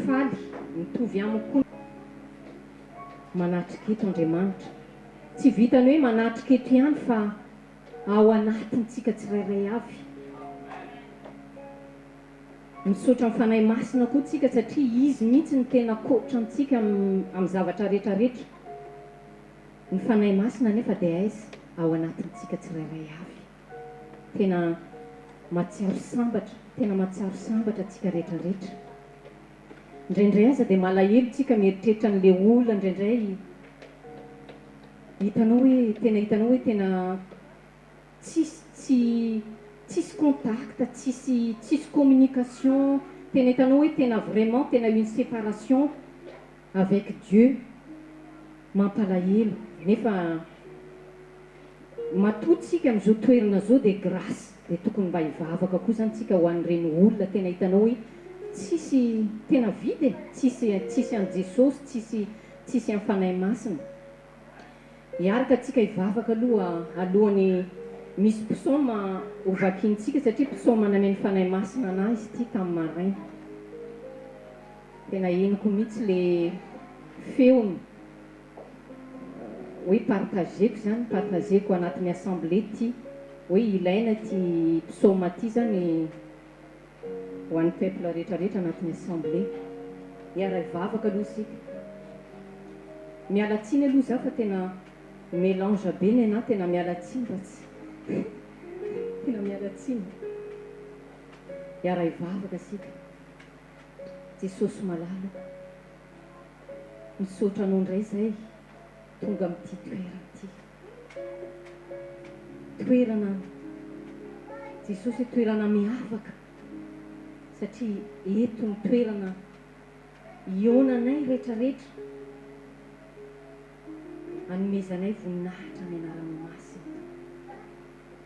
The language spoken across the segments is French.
faly mitovy amiko manatrika eto Andriamanitra. Tsy vitany hoe manatrika eto ihany fa ao anatintsika tsirairay avy. Misaotra amin'ny fanahy masina koa tsika satria izy mihitsy ny tena koatra antsika amin'ny zavatra rehetra rehetra. Ny fanahy masina nefa dia aiza ao anatintsika tsirairay avy. Tena matsiaro sambatra, tena matsiaro sambatra tsika rehetra rehetra. Indraindray aza dia malahelo tsika mieritreritra an'ilay olona indraindray hitanao hoe tena tsisy contact, tsisy communication, tena hitanao hoe tena vraiment tena une séparation avec Dieu. Mampalahelo nefa matotsika amin'izao toerana zao dia grâce dia tokony mba hivavaka koa zany tsika ho an'ireny olona tena hitanao hoe tsisy tena vidy tsisy an' Jesosy, tsisy amin'ny fanahy masina. Hiaraka tsika hivavaka aloha alohany misy psaoma ho vakiantsika satria psaoma manameny fanahy masina anazy ity tamin'ny maraina. Tena henoko mihitsy le feony hoe partageko anatin'ny assemblée ity hoe ilaina ty psaoma ty zany ho an'ny peuple rehetra rehetra anatin'ny assemblée. Hiara hivavaka aloha isika. Miala tsiny aloha za fa tena mélange be ny anahy, tena miala tsiny fa tsy tena miala tsiny. Hiara hivavaka isika. Jesosy malala, misaotra anao indray zay tonga amin'ity toerana ity. Toerana Jesosy toerana miavaka satria eto ny toerana ionanay rehetra rehetra anomezanay voninahitra ny anarana masina.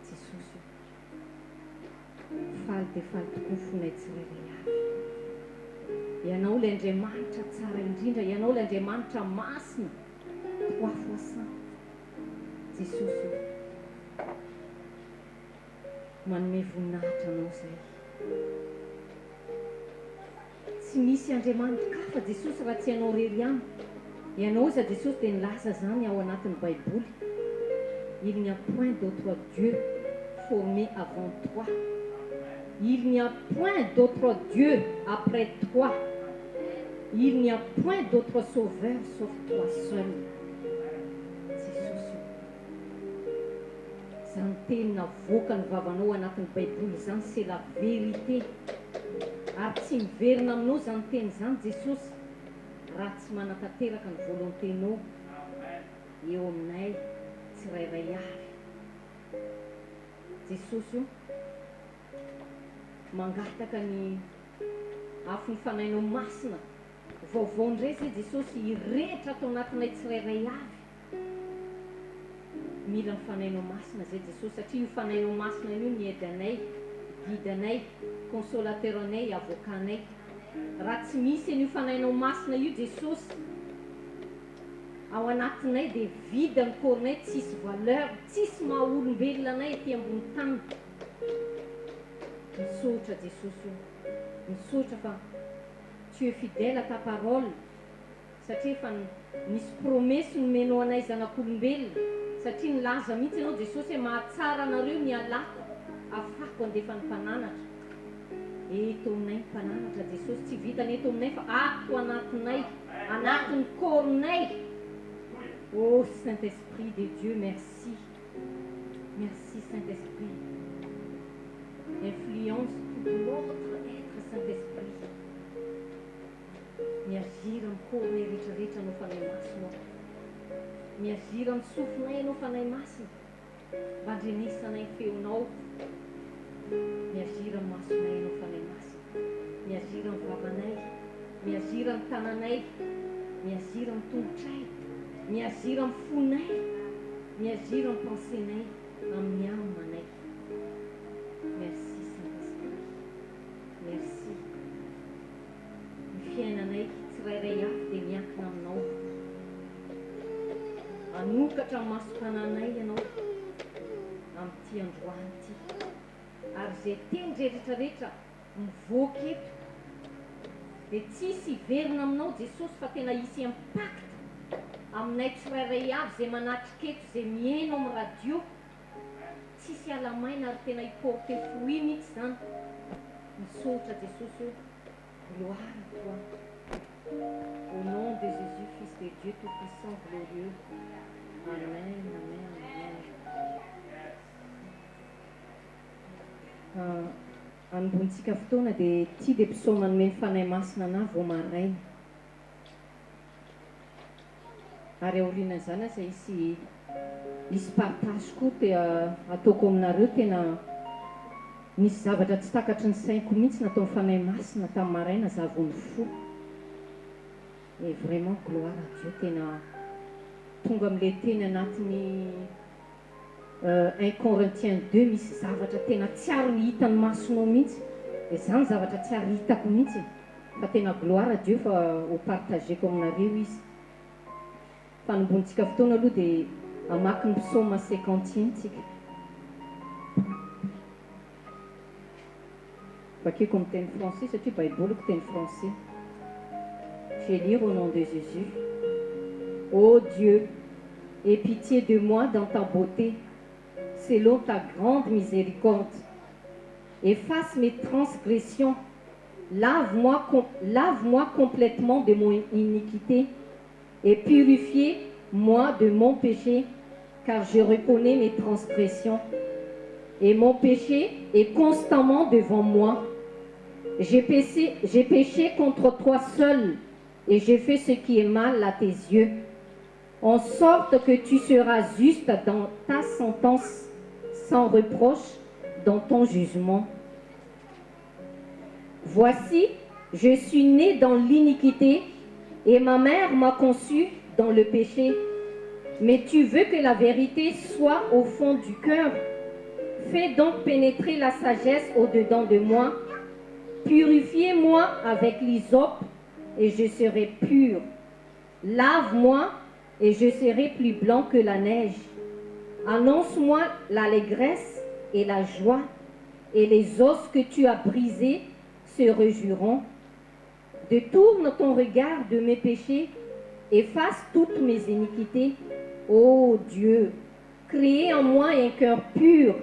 Jesosy faly dia faly tokoa fonay tsirairay avy. Ianao ilay Andriamanitra tsara indrindra, ianao ilay Andriamanitra masina 3 fois saint. Jesosy manome voninahitra anao zay. Tsy misy Andriamanitra ka fa Jesosy raha tsy ianao rery ihany. Ianao za Jesosy dia nilaza zany ao anatin'ny Baiboly. Il n'y a point d'autre Dieu formé avant toi. Il n'y a point d'autre Dieu après toi. Il n'y a point d'autre sauveur sauf toi seul. Jesosy zany teny navoaka ny vavanao anatin'ny Baiboly zany, c'est la vérité. Ary tsy miverina aminao zany teny zany Jesosy raha tsy manatanteraka ny volonténao eo aminay tsirairay avy. Jesosy io mangataka ny afon'ny fanahinao masina vaovao indray zay Jesosy hirehetra atao anatinay tsirairay avy. Mila ny fanahinao masina zay Jesosy satria io fanahinao masina io ny aidanay, guidanay, consolateranay, avokanay. Raha tsy misy an'io fanahinao masina io Jesosy ao anatinay dia vide ny koronay, tsisy valeur, tsisy maha olombelona anay aty ambony tany. Misaotra Jesosy io, misaotra fa tu es fidèle à ta parole satria fa nisy promesy nomenao anay zanak'olombelona satria nilaza mihitsy ianao Jesosy hoe mahatsara anareo ny alako afako andefa ny mpananatra. Eto aminay ny mpananatra Jesosy, tsy vitany eto aminay fa ato anatinay, anatin'ny koronay. Oh Saint-Esprit de Dieu, merci. Merci Saint-Esprit. Influence tout l'autre être Saint-Esprit. Miagira amin'ny koronay rehetra rehetra anao fanahy masina. Miagira amin'ny sofinay anao fanahy masina. Mba andrenesanay feonao. Miagira amin'ny masonay anao fanahy masina. Miagira amin'ny vavanay. Miagira amin'ny tananay. Miagira amin'ny tongotray. Miagira amin'ny fonay. Miagira amin'ny pensénay. Amin'ny amanay. Merci Saint-Esprit. Merci. Ny fiainanay tsirairay avy dia miankina aminao. Anokatra amin'ny maso-tananay ianao amin'ity androany ity. Ary izay teny rehetra rehetra mivoaka eto dia tsisy hiverina aminao Jesosy fa tena hisy impact aminay tsirairay avy zay manatrika eto zay mihaino amin'ny radio, tsisy alamaina ary tena hiporte fruit mihitsy zany. Misaotra Jesosy io, gloire à toi. Au nom de Jésus, Fils de Dieu Tout-Puissant, glorieux. Amen, amen, amen. Anombontsika fotoana dia ty dia mpisaoma nomeny fanahy masina ana vao maraina. Ary aorianan'izany aza hisy partage koa dia ataoko aminareo, tena misy zavatra tsy takatry ny sainko mihitsy natao fanahy masina tamin'ny maraina za vao nifo. Et vraiment gloire à Dieu, tena tonga amin'ilay teny anatin'ny 1 Corinthiens 2 misy zavatra tena tsy ary hitan'ny masonao mihitsy, dia zany zavatra tsy ary hitako mihitsy, fa tena gloire à Dieu fa ho partageko aminareo izy. Fanombontsika fotoana aloha dia amaky ny psaume 51 tsika. Bakeko amin'ny teny français satria baiboloko teny français. Je vais lire au nom de Jésus. Ô Dieu, aie pitié de moi dans ta beauté, selon ta grande miséricorde. Efface mes transgressions, lave-moi complètement de mon iniquité et purifie-moi de mon péché, car je reconnais mes transgressions et mon péché est constamment devant moi. J'ai péché contre toi seul et j'ai fait ce qui est mal à tes yeux, en sorte que tu seras juste dans ta sentence, sans reproche dans ton jugement. Voici, je suis né dans l'iniquité et ma mère m'a conçu dans le péché. Mais tu veux que la vérité soit au fond du cœur. Fais donc pénétrer la sagesse au-dedans de moi. Purifiez-moi avec l'hysope et je serai pur. Lave-moi et je serai plus blanc que la neige. Annonce-moi l'allégresse et la joie, et les os que tu as brisés se réjouiront. Détourne ton regard de mes péchés, efface toutes mes iniquités. Ô Dieu, crée en moi un cœur pur,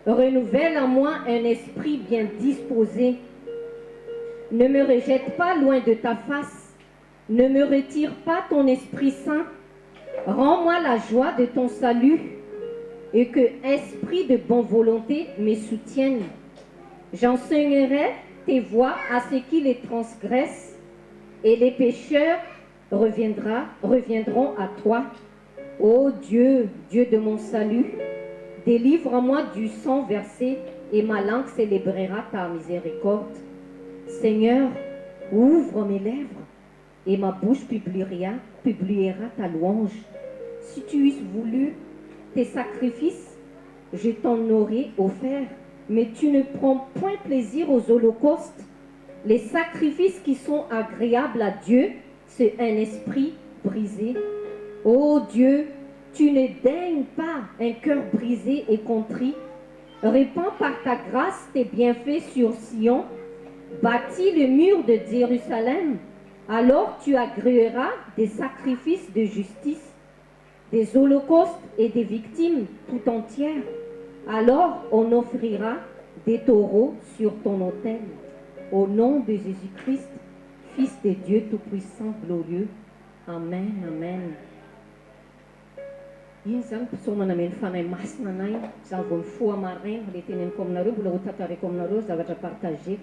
renouvelle en moi un esprit bien disposé. Ne me rejette pas loin de ta face, ne me retire pas ton Esprit Saint. Rends-moi la joie de ton salut et que esprit de bonne volonté me soutienne. J'enseignerai tes voies à ceux qui les transgressent et les pécheurs reviendront à toi. Ô Dieu, Dieu de mon salut, délivre-moi du sang versé et ma langue célébrera ta miséricorde. Seigneur, ouvre mes lèvres et ma bouche publiera ta louange. Si tu eusses voulu tes sacrifices, je t'en aurais offert, mais tu ne prends point plaisir aux holocaustes. Les sacrifices qui sont agréables à Dieu, c'est un esprit brisé. Ô Dieu, tu ne daignes pas un cœur brisé et contrit. Répands par ta grâce tes bienfaits sur Sion. Bâtis le mur de Jérusalem. Alors tu agréeras des sacrifices de justice, des holocaustes et des victimes tout entières. Alors on offrira des taureaux sur ton autel. Au nom de Jésus-Christ, Fils de Dieu Tout-Puissant, glorieux. Amen, amen. Iny zany mpisaomana ameny fanahy masina anay, za vao mifoha maraina, le teneniko aminareo, mbola ho tantareko aminareo zavatra partageko.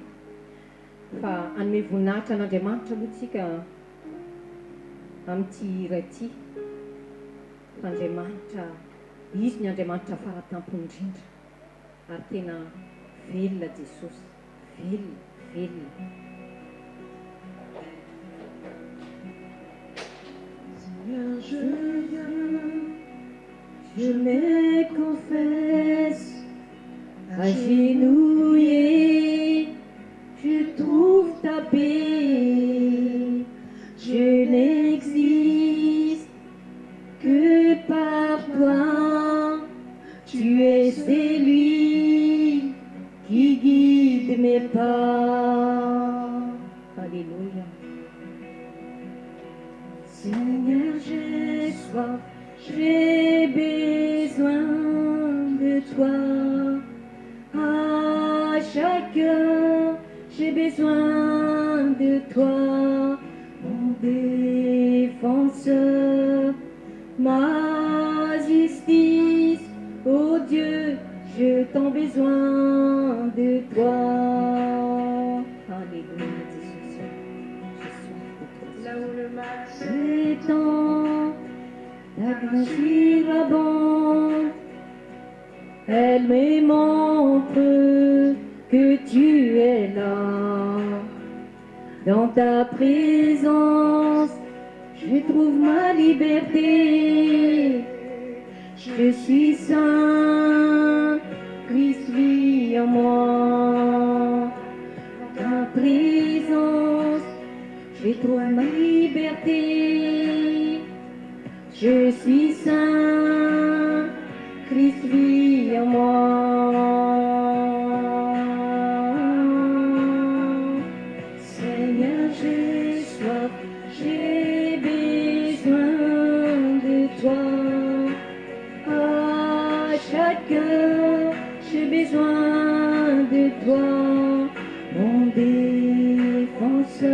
Fa hanome voninahitra an'Andriamanitra aloha tsika amin'ity iray ity. Andriamanitra, izy ny Andriamanitra faratampo indrindra, ary tena velona Jesosy, velona, velona. Je me confesse, agenouillé, je trouve ta paix, je n'existe que par toi, tu es celui qui guide mes pas. Alléluia. soif, j'ai besoin de toi. À chaque heure, j'ai besoin de toi, mon défenseur, ma justice. Oh Dieu, je t'en besoin de toi. Alléluia, Jésus. Je suis là où le mal s'étend, ta grâce surabonde. Elle me montre que tu es là. Dans ta présence, je trouve ma liberté. Je suis saint, Christ vit en moi. Dans ta présence, je trouve ma liberté. Je suis saint, Christ vit en moi. Seigneur, j'ai soif, j'ai besoin de toi. À chaque heure, j'ai besoin de toi, mon défenseur,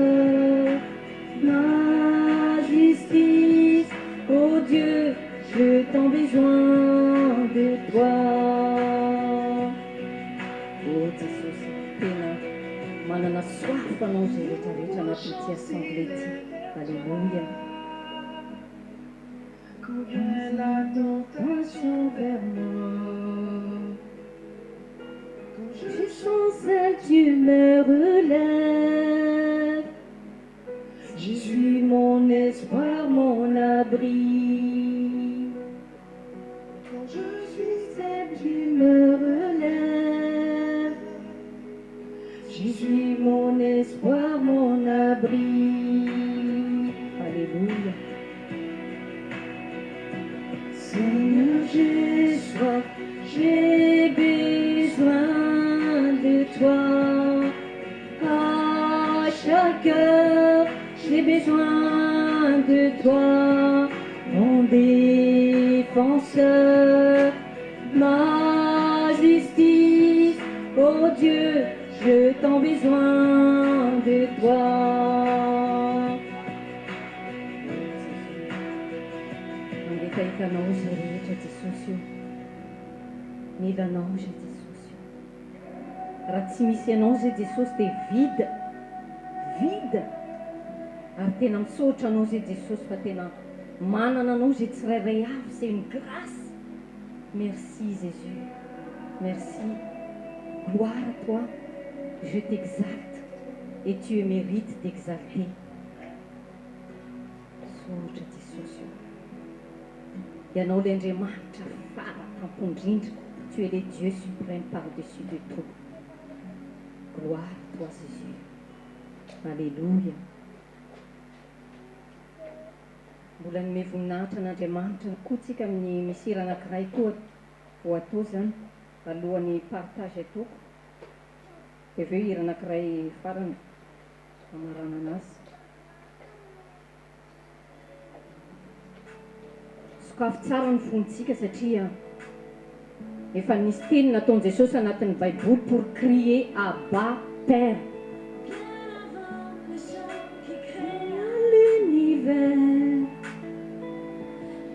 ma justice. Oh Dieu, je t'en besoin de toi. Oh Jesus, pena manana soif anao zay rehetrarehetra anatin'ity assemblée ity. Alléluia. Quand vient la tentation vers moi, quand je sens seul, tu me relèves. Je suis mon espoir, mon abri. Quand je suis seul, tu me relèves. Je suis mon espoir, mon abri. Alléluia. Seigneur, j'ai soif, j'ai besoin de toi. À chaque heure, j'ai besoin de toi, mon défenseur, ma justice. Oh Dieu, je t'en besoin de toi. Itanao zay rehetra Jesosy io, ny ilanao zay Jesosy io. Raha tsy misy anao zay Jesosy dia vide, vide. Ary tena misaotra anao zay Jesosy fa tena manana anao zay tsirairay avy, c'est une grâce. Merci Jésus, merci. Gloire à toi, je t'exalte et tu mérites d'exalter. Misaotra Jesosy io. Ianao l'Andriamanitra fara-tampondrindra, tu es le Dieu suprême par-dessus de tout. Gloire à toi Jésus. Alléluia. Mbola nome voninahitra an'Andriamanitra koa tsika amin'ny misira anankiray koa ho atao zany alohan'ny partage ataoko. Dia avy eo hira anankiray farany amarana anazy. Sokafy tsara ny fontsika satria efa nisy teny nataon'i Jesosy anatin'ny Baiboly pour crier Abba Père. L'univers,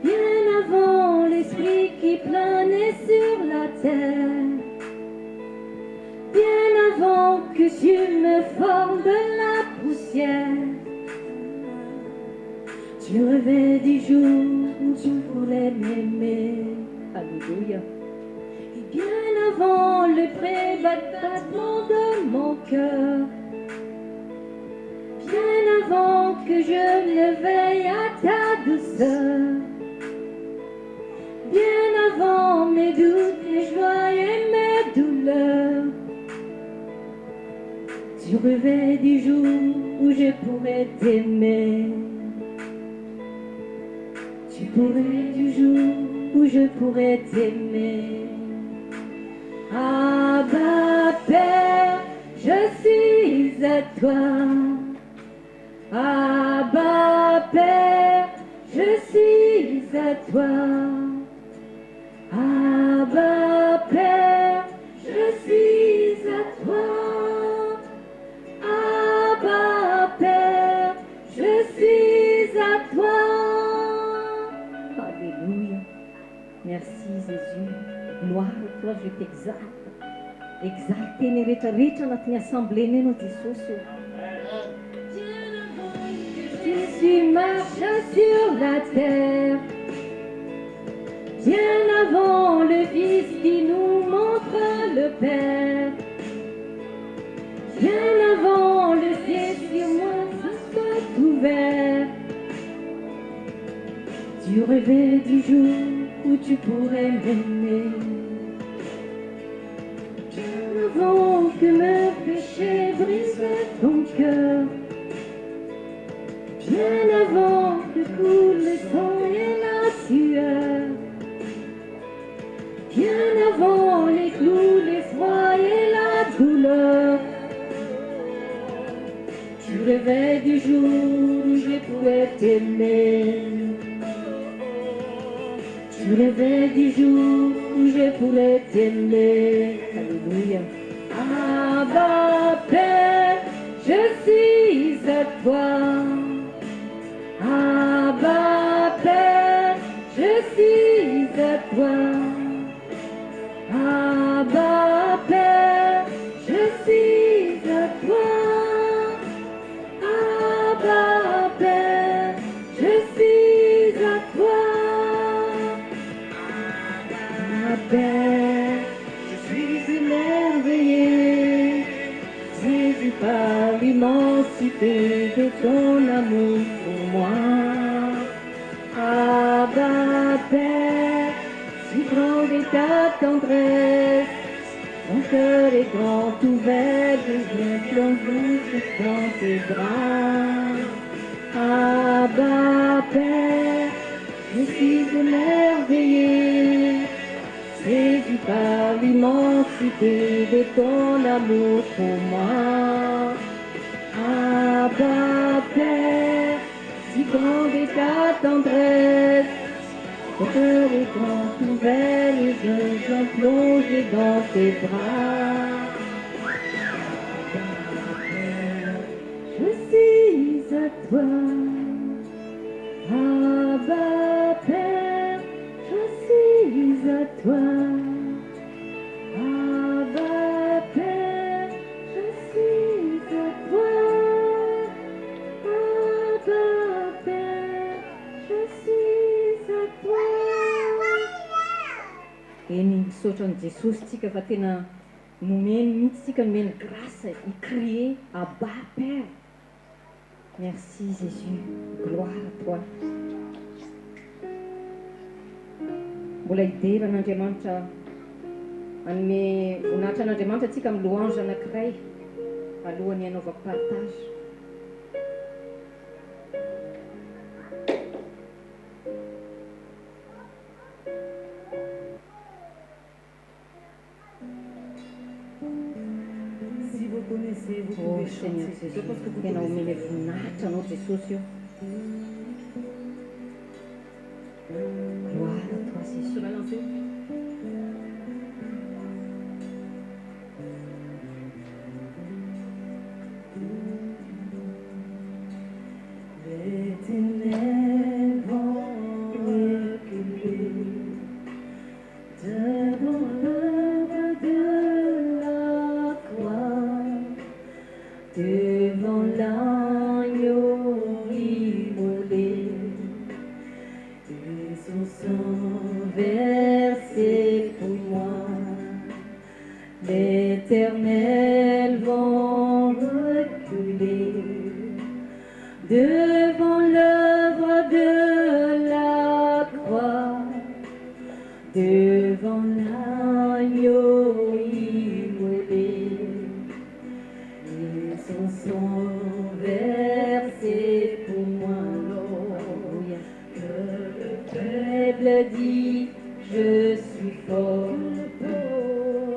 bien avant l'esprit qui planait sur la terre, bien avant que Dieu me forme de la poussière, tu rêvais du jour où tu pourrais m'aimer. Alléluia. Et bien avant le prébattement de mon cœur, bien avant que je ne veille à ta douceur, bien avant mes doutes, mes joies et mes douleurs, tu rêvais du jour où je pourrais t'aimer. Tu pourrais du jour où je pourrais t'aimer. Abba Père, je suis à toi. Abba Père, je suis à toi. Abba Père, je suis à toi. Abba Père, je suis à toi. Alléluia. Merci Jésus. Gloire à toi, je t'exalte. Exalté ny rehetrarehetra anatin'ny assemblée anao Jesosy. Jésus marche sur la terre, bien avant le Fils qui nous montre le Père, bien avant le ciel sur moi soit ouvert. Tu rêvais du jour où tu pourrais m'aimer, bien avant que mes péchés brisent ton cœur, bien avant que coule le sang et la sueur, bien avant les clous, l'effroi et la douleur. Tu rêvais du jour où je pourrais t'aimer, tu rêvais du jour où je pourrais t'aimer. Alléluia. Abba Père, je suis à toi. Abba Père, je suis à toi. Abba Père, je suis à toi. Abba Père, je suis à toi. Abba Père, je suis émerveillé, saisi par l'immensité de ton amour pour moi. Abba Père, si grande est ta tendresse, mon cœur est grand ouvert, je viens plonger dans tes bras. Abba Père, je suis émerveillé, saisi par l'immensité de ton amour pour moi. Abba Père, si grande est ta tendresse, mon cœur est grand ouvert et je viens plonger dans tes bras. Je suis à toi. Abba Père, je suis à toi. Abba Père, je suis à toi. Abba Père, je suis à toi. Eny misaotra ny Jesosy tsika fa tena nomeny mihitsy tsika nomeny grâce icrie Abba Père. Merci Jésus, gloire à toi. Mbola hideran'Andriamanitra anome voninahitra an'Andriamanitra atsika amin'ny louange anankiray alohan'ny hanaovako partage. Si vous connaissez, vous Oh pouvez Seigneur chanter. Je Jésus, pense que vous tena omeny connaissez. voninahitra anao Jesosy io. Gloire à toi Je Jésus. vais lancer. L'éternel vent reculer devant l'œuvre de la croix, devant l'agneau immolé et son sang versé pour moi. L'Éternel vent reculer devant l'œuvre de la croix, devant l'agneau immolé et son sang versé pour moi. Alléluia. Que le faible dit je suis fort,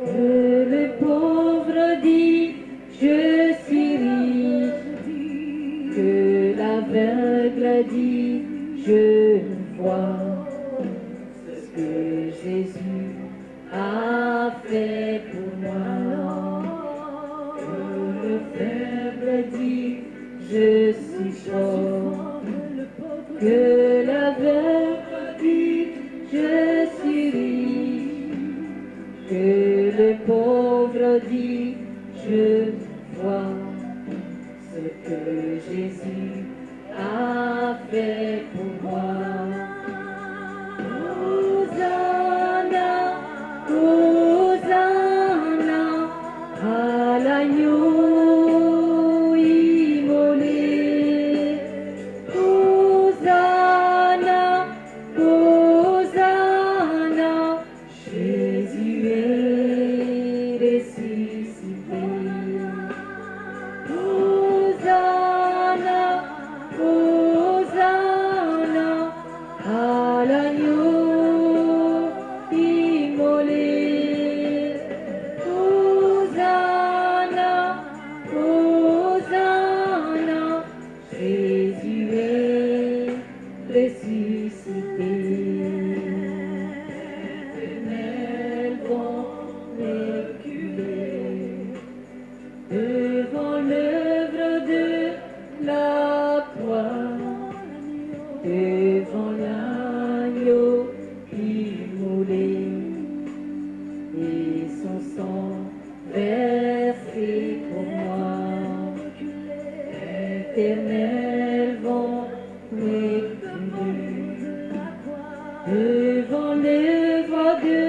que le pauvre dit je suis riche, que l'aveugle dit je vois. faible dit, je suis fort. Que l'aveugle dit, je suis riche. Que le pauvre dit, je vois ce que Jésus a fait pour moi. Hosanna, Hosanna, à l'agneau immolé. Hosanna, Hosanna, Jésus est ressuscité. Hosanna, Hosanna, à l'agneau immolé. Hosanna, Hosanna, Jésus est ressuscité. Elles vont reculer devant l'œuvre de la croix, devant l'agneau immolé et son sang versé pour moi. Éternel vont reculer devant l'œuvre de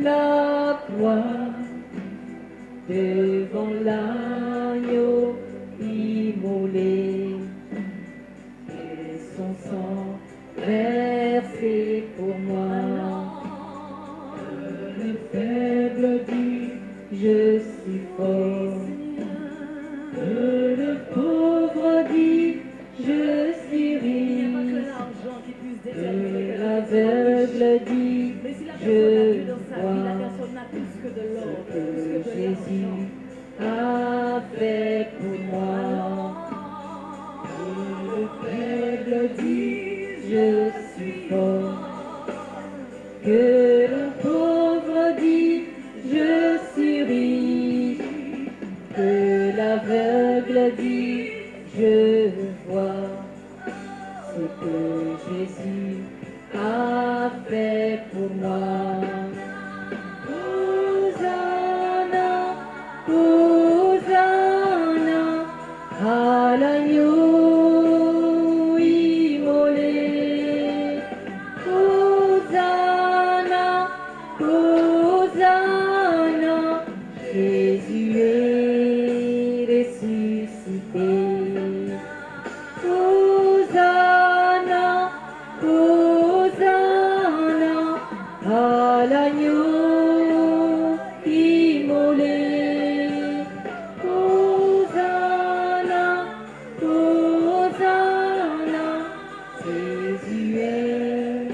la croix, devant l'agneau immolé et son sang versé pour moi. Le faible dit, je suis fort. Le pauvre dit, je suis riche. Et l'aveugle dit, je vois ce que Jésus a fait pour moi. Et le faible dit, je suis fort. Que le pauvre dit, je suis riche. Que l'aveugle dit, je vois ce que Jésus a fait pour moi. Hosanna, Hosanna, à l'agneau immolé. Hosanna, Hosanna, Jésus est ressuscité. Hosanna, Hosanna, à l'agneau immolé. Hosanna, Hosanna, Jésus est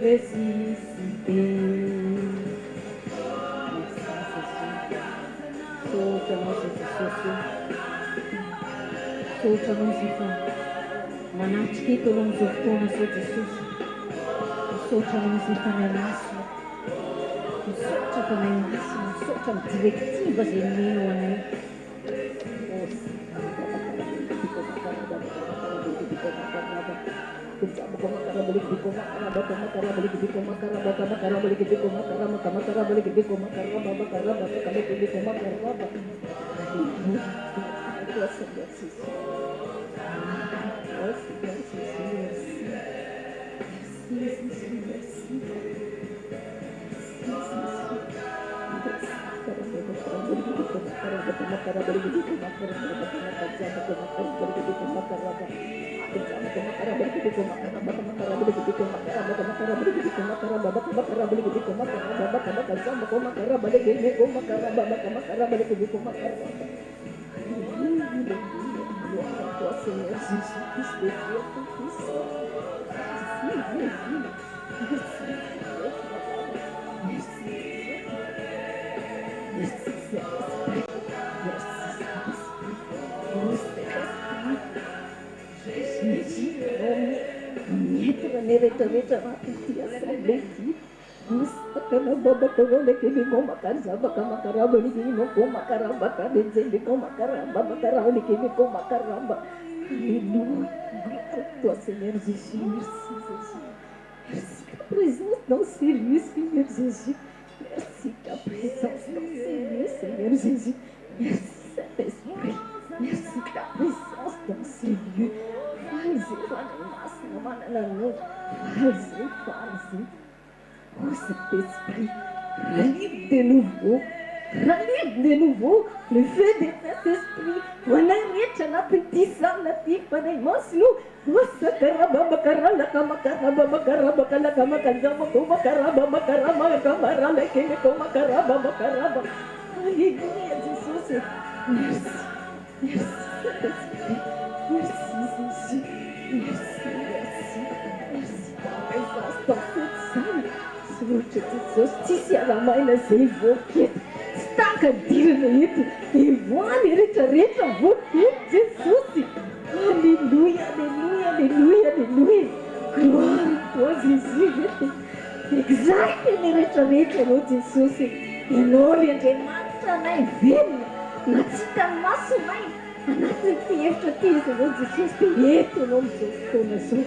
ressuscité. Sotra Lucifer, manatrika eto aloha amin'izao fotoana sao Jesosy. Misaotra Lucifer ny masina, misaotra fanay masina, misaotra ny direktiva izay nomena ho anay. Baba Korole Kili Goma Karzaba Kamakaraba Nigino Goma Karamba Kadenzembe Goma Karamba Bakaraba Kili Goma Karamba. Alléluia. Gloire à toi, Seigneur Jésus. Merci, Jésus. Merci ta présence dans ces lieux, Seigneur Jésus. Merci ta présence dans ces lieux, Seigneur Jésus. Merci Saint-Esprit. Merci ta présence dans ces lieux. Oh Saint-Esprit, rallume de nouveau le feu de Saint-Esprit. On arrête à la petite salle, la petite pareillement. Alléluia Jésus. Merci. Merci Saint-Esprit. Merci Jésus. Merci. Merci ta présence dans cette salle. Justicia la mãe na zeivoke. Staca direito. E vale recha voke Jesus. Aleluia, aleluia, aleluia, aleluia. Glória a toi Jésus. Exalte recha no Jesus. E glória de mata na vem. Na cita maço mai. Anata fiesta tisa no Jesus. Pieto no Jesus.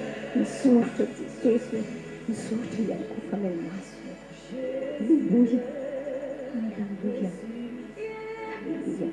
Sorte Jesus. Sorte ya kufanya maso. Aleluia. Aleluia. Aleluia.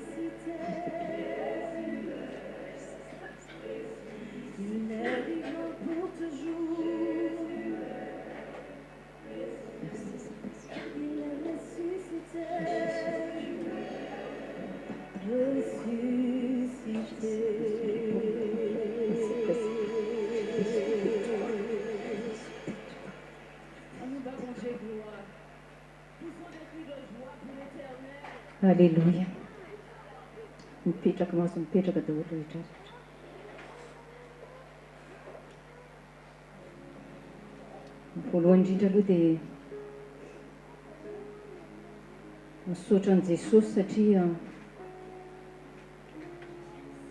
Aleluia. Mipetraka maso mipetraka daholo rehetra. Voalohany indrindra aloha dia misaotra an' Jesosy satria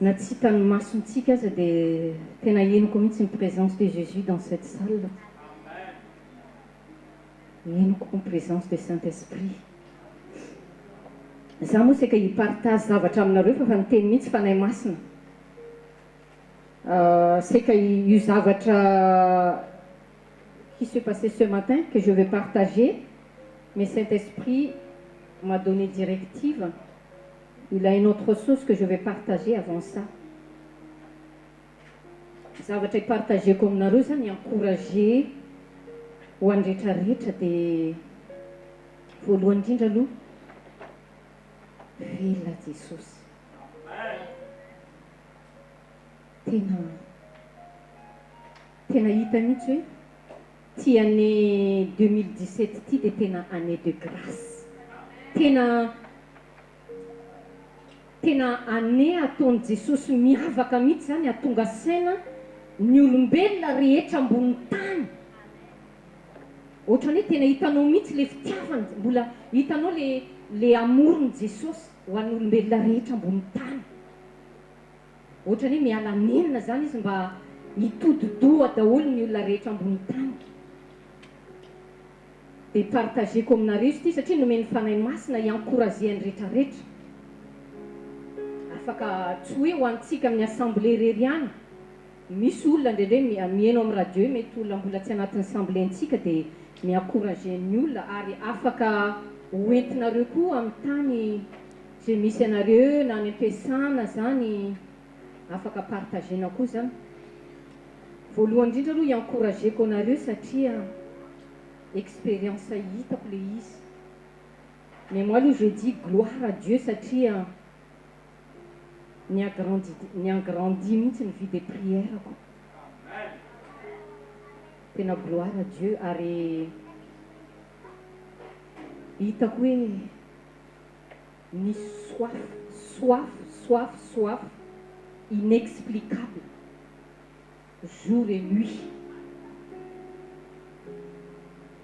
na tsy hitan'ny masontsika aza dia tena henoko mihitsy ny présence de Jésus dans cette salle. Henoko ny présence de Saint-Esprit. Za moa saika hipartage zavatra aminareo fa nyteny mihitsy fanahy masina. Saika io zavatra qui s'est passé ce matin que je vais partager, mais Saint-Esprit m'a donné directive. Il a une autre chose que je vais partager avant ça. Zavatra hipartageko aminareo zany encourager ho andretrarehetra dia voalohany indrindra aloha velona Jesosy. Tena hita mihitsy hoe ty année 2017 ty dia tena année de grâce. Tena année ataon'i Jesosy miavaka mihitsy zany ahatonga saina ny olombelona rehetra ambony tany. Ohatrany hoe tena hitanao mihitsy le fitiavany, mbola hitanao le amorony Jesosy ho an'ny olombelona rehetra ambony tany. Ohatrany hoe miala nenina zany izy mba hitodi-doha daholo ny olona rehetra ambony tany. Dia partageko aminareo izy ity satria nomeny fanahy masina encourager-ny rehetrarehetra. Afaka tsy hoe ho antsika amin'ny assemblée rery ihany. Misy olona indraindray mihaino amin'ny radio mety olona mbola tsy anatin'ny assembléntsika dia miencourager ny olona ary afaka hoentinareo koa amin'ny tany izay misy anareo na any am-piasana zany afaka partagena koa zany. Voalohany indrindra aloha encourageko anareo satria expérience hitako le izy. Mais moi aloha je dis gloire à Dieu satria niagrandi mihitsy ny vie de prière ko. Tena gloire à Dieu ary hitako hoe ny soif inexplicable jour et nuit.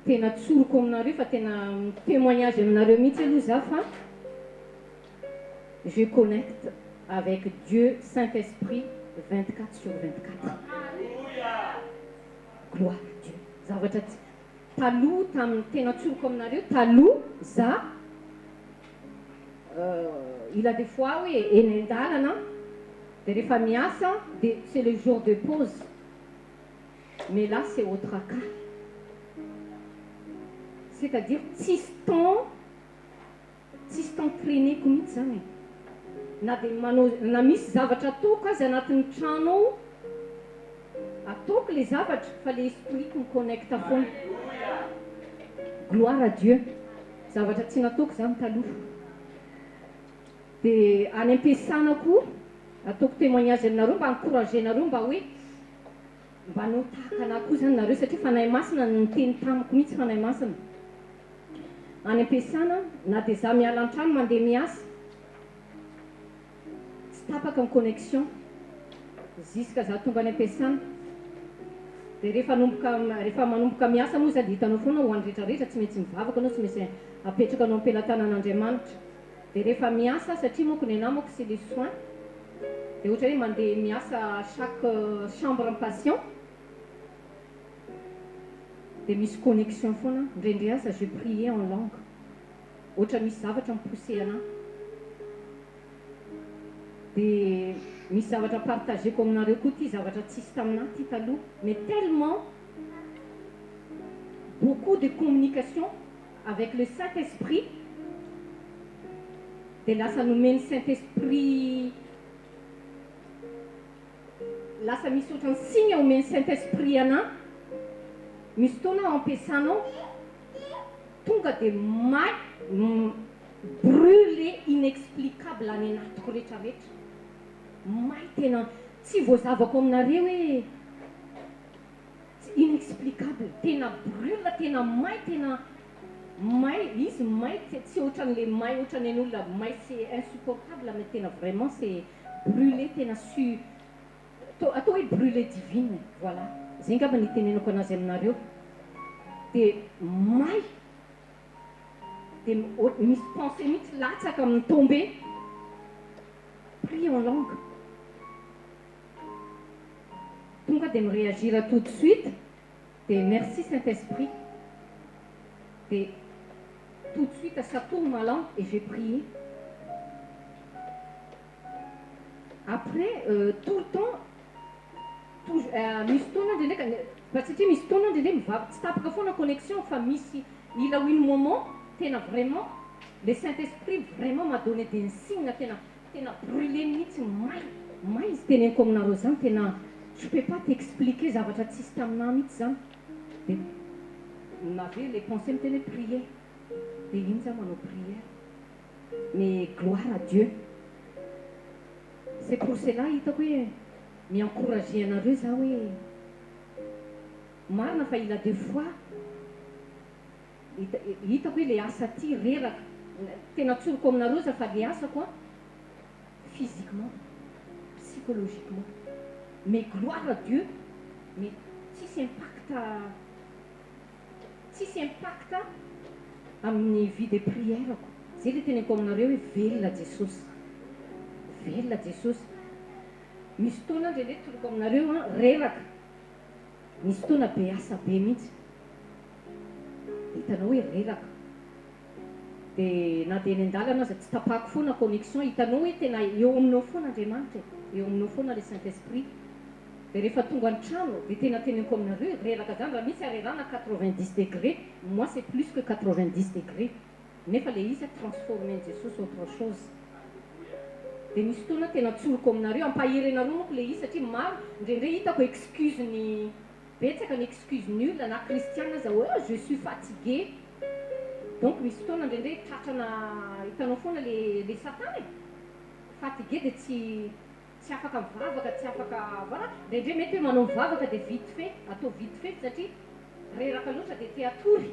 Tena tsoroko aminareo fa tena témoignage aminareo mihitsy aloha za fa je connecte avec Dieu Saint-Esprit 24 sur 24. Gloire à Dieu. Zavatra taloha tamin'ny tena tsoroko aminareo taloha za il a des fois hoe eny an-dalana de rehefa miasa de c'est le jour de pause mais là c'est autre cas c'est-à-dire tsisy temps traîneko mihitsy zany na de manao na misy zavatra ataoko azy anatin'ny trano ao ataoko le zavatra fa le espriko miconnecta foana gloire à Dieu zavatra tsy nataoko zany taloha de any am-piasana koa ataoko témoignage aminareo mba encouragenareo mba hoe mba nao tahaka anahy koa zany nareo satria fanahy masina ny teny tamiko mihitsy fanahy masina any am-piasana na de za miala an-trano mandeha miasa tsy tapaka ny connexion jusqu'à za tonga any am-piasana de rehefa manomboka miasa moa sady hitanao foana ho andrehetrarehetra tsy maintsy mivavaka anao tsy maintsy apetraka anao am-pelatanan'Andriamanitra de rehefa miasa satria monko ny anah monko c'est les soins de ohatra hoe mandeha miasa chaque chambre en patient de misy connexion foana ndrendre asa je prier en langue ohatra misy zavatra mipoussé anah de misy zavatra partageko aminareo koa ty zavatra tsisy taminah ty taloha mais tellement beaucoup de communication avec le Saint-Esprit de lasa nomeny Saint-Esprit lasa misy ohatrany signe omeny Saint-Esprit anah misy fotoana ampiasanao tonga de may brûlé inexplicable any anatiko rehetrarehetra may tena tsy voazavako aminareo hoe inexplicable tena brûle tena may izy may tsy ohatran'le may ohatran'ny an'olona may c'est insupportable mais tena vraiment c'est brûlé tena atao hoe brûlé divine voilà zay ngamba nitenenako anazy aminareo de may de misy pensée mihitsy latsaka amin'ny tombé prie en langue tonga de miréagira tout de suite de merci Saint-Esprit de tout de suite ça tourne ma langue et j'ai prié après tout le temps misy fotoana ndraindraika satria misy fotoana ndraindray mivavaka tsy tapaka foana connexion fa misy il a eu une moment tena vraiment le Saint-Esprit vraiment m'a donné des signes tena brûlé mihitsy may izy teneniko aminareo zany tena je peux pas t'expliquer zavatra tsisy taminah mihitsy zany de m'avait les pensées miteny prière de iny za manao prière mais gloire à Dieu c'est pour cela hitako hoe mi-encourager anareo za hoe marina fa il a des fois hitako hoe le asa ty reraka tena tsoroko aminareo za fa le asako a physiquement psychologiquement mais gloire à Dieu mais tsisy impacta amin'ny vie de prière ko zay le teneniko aminareo hoe velona Jesosy misy fotoana ndraindray tsoroko aminareo a reraka misy fotoana be asa be mihitsy hitanao hoe reraka de na de eny an-dalana aza tsy tapako foana connexion hitanao hoe tena eo aminao foana Andriamanitra eo aminao foana le Saint-Esprit de rehefa tonga an-trano de tena teneniko aminareo reraka zany raha misy arerana 90 degrés moi c'est plus que 90 degrés nefa le izy transformer Jesosy autre chose de misy fotoana tena tsoroko aminareo ampahirenareo monko le izy satria maro ndraindray hitako excuse ny betsaka ny excuse ny olona na kristiana aza hoe je suis fatigué donc misy fotoana ndraindray tratrana hitanao foana le satana fatigué de tsy afaka mivavaka tsy afaka voilà ndraindray mety hoe manao mivavaka de vite fait atao vite fait satria reraka loatra de te atory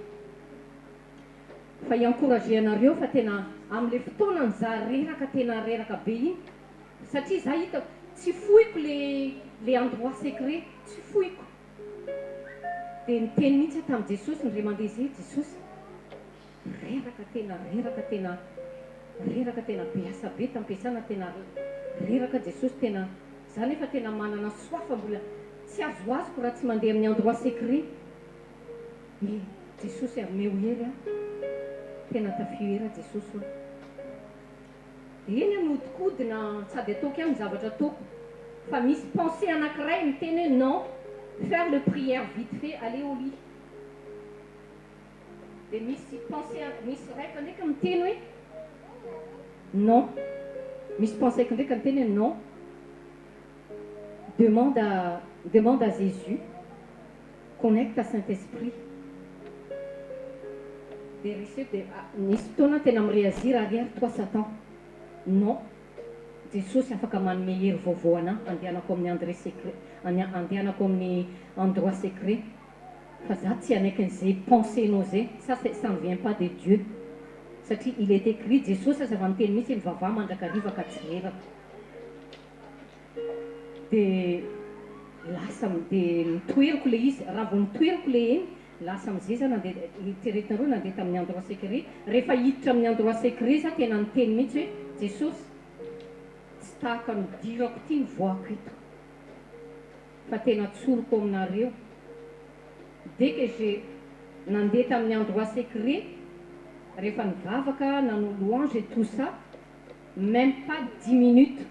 fa i-encourager anareo fa tena am'le fotoanany za reraka tena reraka be iny satria za hitako tsy foiko le endroit secret tsy foiko de niteny mihitsy tamin'i Jesosy ndray mandeha zay Jesosy reraka tena be asa be tampiasana tena reraka Jesosy tena za nefa tena manana soif mbola tsy azoazoko raha tsy mandeha amin'ny endroit secret jesosy arome ohery a tena tafioera jesosy oa eny anodikodina sady ataoko ihany zavatra ataoko fa misy pensée anankiray miteny hoe non faire le prière vite fait aller au lit de misy pensée misy raika ndraika miteny hoe non misy pensée ndraika miteny hoe non demande à Jésus connecte à Saint-Esprit de recette nisy fotoana tena miréagir arrière toi Satan non jesosy afaka manome hery vaovao anahy andehanako amin'ny andré secret andehanako amin'ny endroit secret fa za tsy anaikin'izay pensénao zay ça ne vient pas de Dieu satria il est écrit jesosy aza va miteny mihitsy mivavah mandrakariva ka tsy reraka de lasa de mitoeriko le izy raha vao mitoeriko le eny lasa am'izay za nandeha iteretinareo nandeha tamin'ny endroit secret rehefa hiditra amin'ny endroit secret za tena niteny mihitsy hoe jesosy tsy tahaka nidirako ty ny voako eto fa tena tsoroko aminareo dès que j'ai nandeha tamin'ny endroit secret rehefa nivavaka nanao louange et tout ça même pas 10 minutes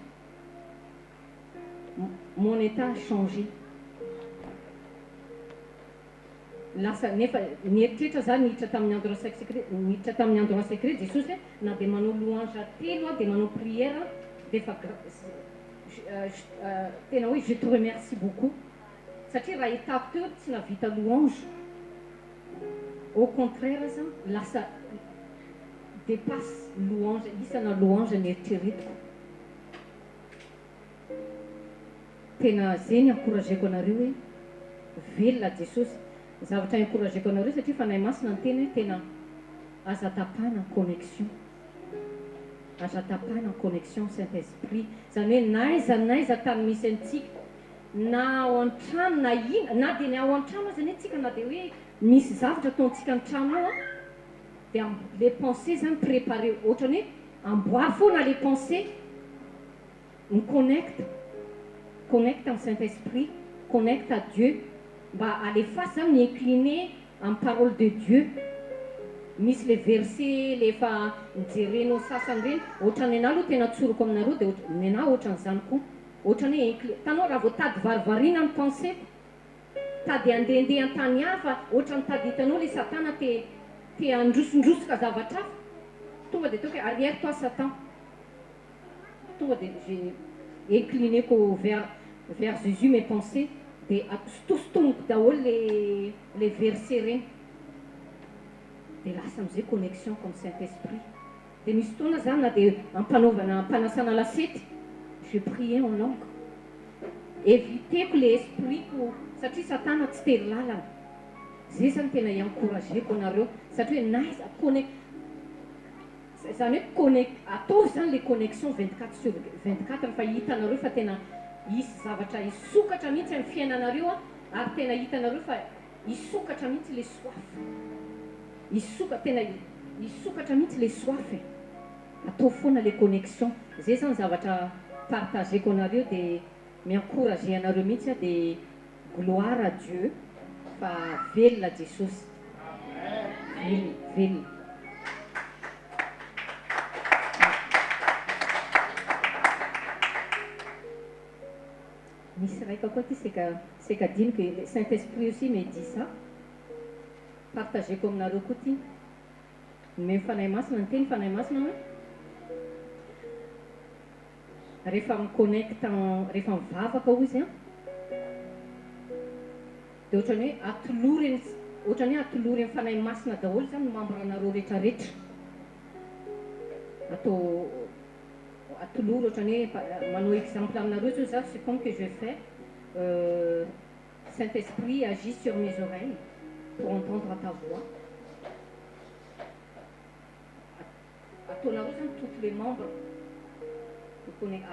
mon état a changé lasa nefa nieritreritra za niditra tamin'ny endroit secret niditra tamin'ny endroit secret jesosy na de manao louange telo a de manao prière de fa tena hoe je te remercie beaucoup satria raha hitako teo tsy navita louange au contraire za lasa dépasse louange isana louange nieritreretiko tena zeny encourageko anareo hoe velona jesosy zavatra encourageko anareo satria fanahy masina ny teny hoe tena aza tapana connexion aza tapana connexion Saint-Esprit zany hoe naiza tany misy antsika na ao an-trano na ina na de ny ao an-trano zany atsika na de hoe misy zavatra ataontsika an-trano ao a de les pensées zany préparé ohatrany hoe amboary foana les pensées connecte amin'ny Saint-Esprit connecte à Dieu mba aleface zany m'incliner amin'ny parole de Dieu misy le verset le efa nijerenao sasany reny ohatrany ana aloha tena tsoroko aminareo de ny ana ohatran'izany koa ohatrany hoe tanao raha vao tady varivarina ny pensée tady andehandeha an-tany hafa ohatrany tady hitanao le satana te androsondrosoka zavatra hafa tonga de ataoko hoe arrière toi Satan tonga de j'ai inclinéko vers Jésus mes pensées de sitositomiko daholo le verset reny de lasa am'izay connexion comme Saint-Esprit de misy fotoana zany na de ampanaovana ampanasana lasety je priais en langue éviteko le espritko satria satana tsy tery lalana zay zany tena encourageko anareo satria hoe naiza zany hoe connect atao zany le connexion 24/24 fa hitanareo fa tena isy zavatra isokatra mihitsy amin'ny fiainanareo a ary tena hitanareo fa isokatra mihitsy le soif tena isokatra mihitsy le soif atao foana le connexion zay zany zavatra partageko anareo de miencourager anareo mihitsy a de gloire à Dieu fa velona jesosy velona misy raika koa ty c'est qu'à dire que le Saint-Esprit aussi me dit ça partageko aminareo koa ty même fanahy masina ny teny fanahy masina hoe rehefa miconnecte rehefa mivavaka ozy a de ohatrany hoe atolory ohatrany hoe atolory amin'ny fanahy masina daholo zany membranareo rehetrarehetra atao atolory ohatrany hoe manao exemple aminareo zao za supposons que je fais Saint-Esprit agit sur mes oreilles pour entendre ta voix ataonareo zany toutes les membres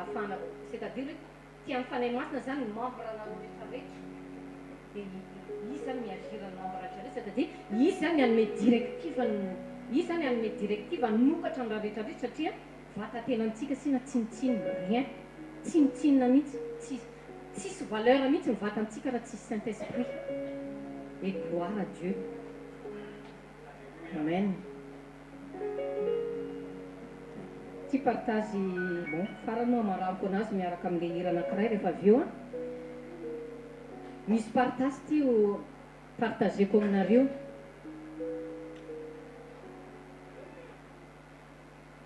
afin c'est-à-dire hoe tian'ny fanahy masina zany membranareo rehetrarehetra de izy zany miagirany membre rehetrarehetra c'est-à-dire izy zany anome directive anokatra amin'ny raha rehetrarehetra satria vatatenantsika sina tsinitsiny rien tsinitsinina mihitsy tsisy valeur mihitsy ny vatantsika raha tsisy Saint-Esprit et gloire à Dieu amen. Ty partage bon farany moa mararoko anazy miaraka amin'le hira anankiray rehefa avy eo a misy partage tyo partageko aminareo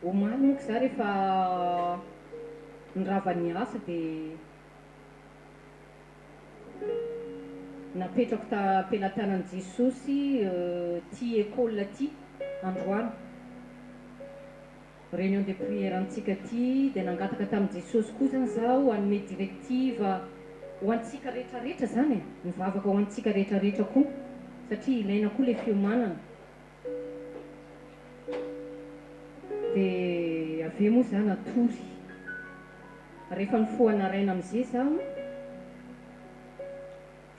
omaly monko za rehefa nirava ny asa dia napetrako tapelantanan'i Jesosy ty école ty androany réunion de prière antsika ty dia nangataka tamin'i Jesosy koa zany zaho hanome directive ho antsika rehetrarehetra zany mivavaka ho antsika rehetrarehetra koa satria ilaina koa le fiomanana dia avy moa za natory rehefa nifohana raina amin'izay zaho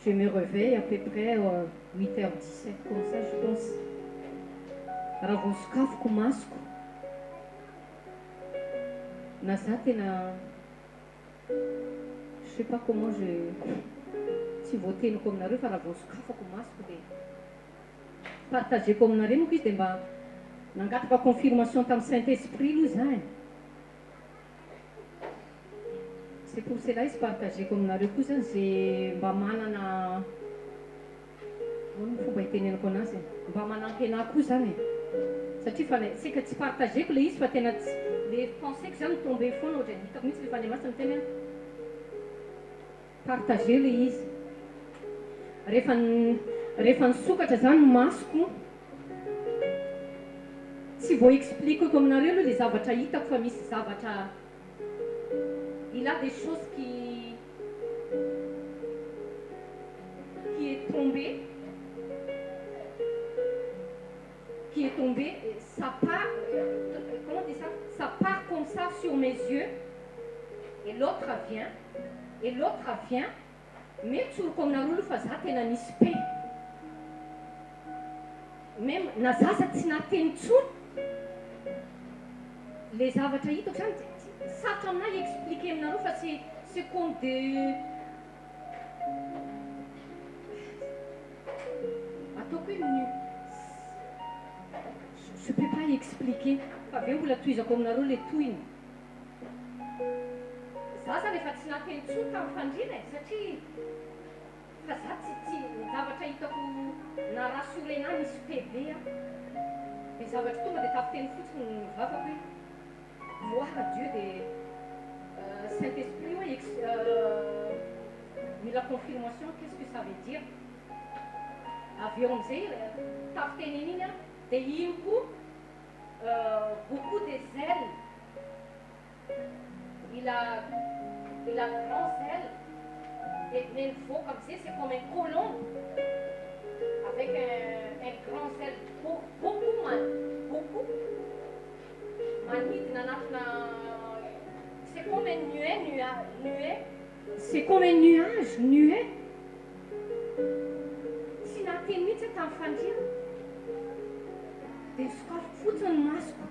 je me réveille à peu près 8h17 comme ça je pense raha vao sokafoko masoko na za tena je sais pas comment je tsy voateniko aminareo fa raha vao sokafako masoko dia partageko aminareo moko izy dia mba nangataka confirmation tamin'ny Saint-Esprit aloha za c'est pour cela izy partageko aminareo koa zany zay mba manana fomba hitenenako anazy mba manampy anahy koa zany satria fa sika tsy partageko le izy fa tena le penseko zany tombe foana ohatrany hitako mihitsy le fandriamasina miteny partager le izy rehefa nisokatra zany masoko tsy voa expliqueko aminareo aloha le zavatra hitako fa misy zavatra il a des choses qui est tombé ça part comment on dit ça part comme ça sur mes yeux et l'autre vient mais tsoroko aminareo fa za tena nisy pe même na zaza tsy nateny tsony le zavatra hitako zany sarotra aminahy expliquer aminareo fa c'est comme de ataoko hoe je peux pas expliquer fa aveo mbola tohizako aminareo le tohiny za zany efa tsy nateny tsony tamin'ny fandriana satria fa za tsy zavatra hitako na rassurena misy pebe de zavatra tonga dia tafiteny fotsiny mivavaka hoe gloire à Dieu de Saint-Esprit ouais, mais la confirmation qu'est-ce que ça veut dire aveo am'izay tafiteneny iny a dia iny koa beaucoup des ailes il a grand ailes et mais mivoaka am'izay c'est comme un colombe avec un grand aile beaucoup manidina anatina c'est comme un nuée c'est comme un nuée tsy nateny mihitsy tamin'ny fandriana dia sokafo fotsiny masoko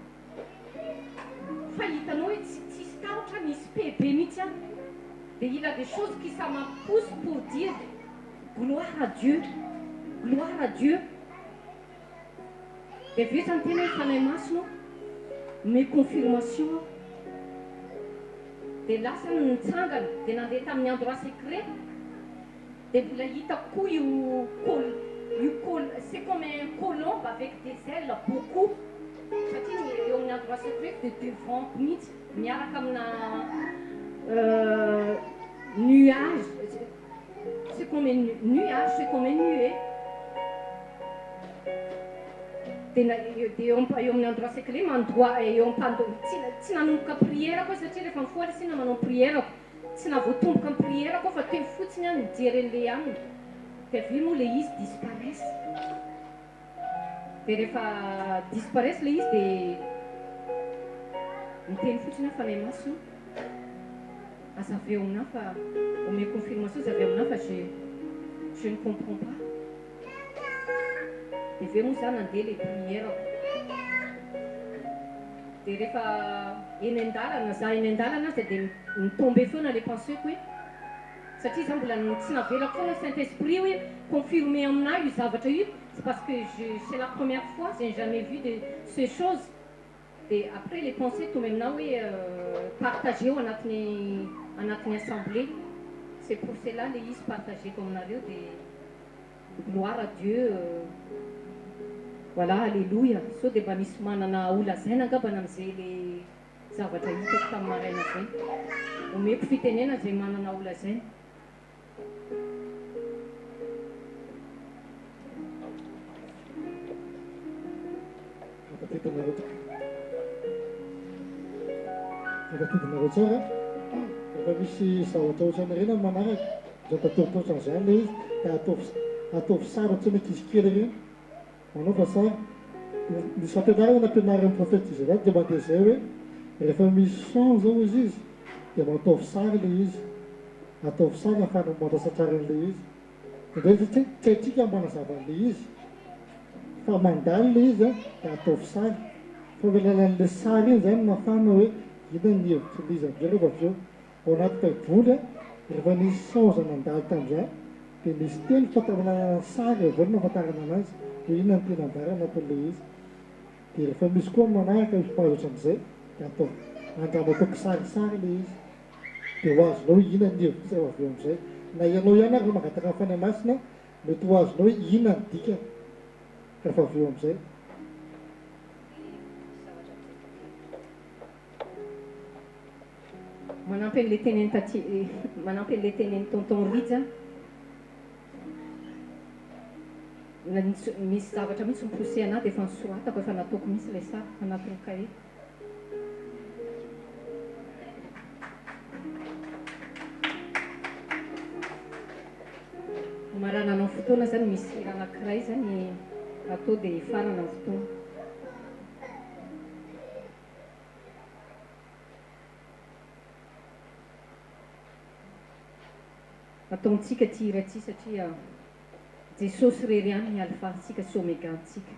fa hitanao hoe tsisy tahotra misy pebe mihitsy a dia il a des choses qui ça m'a pousse pour dire gloire à Dieu dia aveo zany tena hoe fanahy masino mes confirmations dia lasa nitsangana dia nandeha tamin'ny endroit secret dia mbola hitako koa io c'est comme un colombe avec des ailes beaucoup satria eo amin'ny endroit secret de devant mihitsy miaraka amina nuage c'est comme un nuage c'est comme un nuée dia eo amin'ny endroit secret mandoa eo tsy nanomboka prière koa satria rehefa mifoara sina manao prière tsy navoatomboka amin'ny prière koa fa teo fotsiny any mijery an'le aminy dia avy moa le izy disparaisse dia rehefa disparaisse le izy dia miteny fotsiny fa nay masino azaveo aminahy fa ome confirmation azaveo aminahy fa je ne comprends pas dia aveo moa zany nandeha le prière dia rehefa eny an-dalana za eny an-dalana azy dia mitombe foana le penseoko hoe satria za mbola tsy navelako foana Saint-Esprit hoe confirmer aminahy io zavatra io C'est parce que c'est la première fois, je n'ai jamais vu de ces choses. Et après, les pensées, tout maintenant, oui, partagées en assemblée. C'est pour cela les is partagés comme on a vu, des gloire à Dieu. Voilà, alléluia. So de mba misy manana ola zay nangambana amin'izay le zavatra hitako tamin'ny maraina zay. Omeko fitenena zay manana ola zay. Afatidinareo tsara efa misy zavatra ohatran'ireny amin'ny manaraka zao tatovitroatran'izany le izy da ataovy sara tsy mety izy kely ireny manao fa sara misy fampianarana ampianaran'ny profeta Isaia dia mandeha zay hoe rehefa misy son zao izy dia mataovy sara le izy ataovy sara ahafahana mandasa tsara an'le izy indray tsy haitsika manazava an'le izy fa mandalo le izy da ataovy sara fa velalan'le sara iny zany mafana hoe ina ny hevitry le izy am'zay rehefa avy eo ao anaty baiboly rehefa nisy sonza nandalo tamin'izany dia nisy telo fatamanana sary avao no nafatarana anazy hoe inona ny tena ambara anatin'le izy dia rehefa misy koa manaraka mpahazotra am'izay dia atao andramo ataoko sarisary le izy dia ho azonao ina ny hevitry zay avy eo am'izay na ianao ihany ary magataka ny fany masina mety ho azonao hoe ina ny dika rehefa avy eo am'izay. Manampy an'le teneny manampy an'le teneny tonton Rija. Misy zavatra mihitsy mipose anahy dia efa nisoratako efa nataoko mihitsy ilay sary anatin'ny kahie. Maranana fotoana zany misy raha anankiray zany atao dia farana ny fotoana. Ataontsika ty hira ty satria Jesosy rery ihany ny alifahantsika sy omegantsika.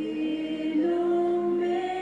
Et l'Oméga.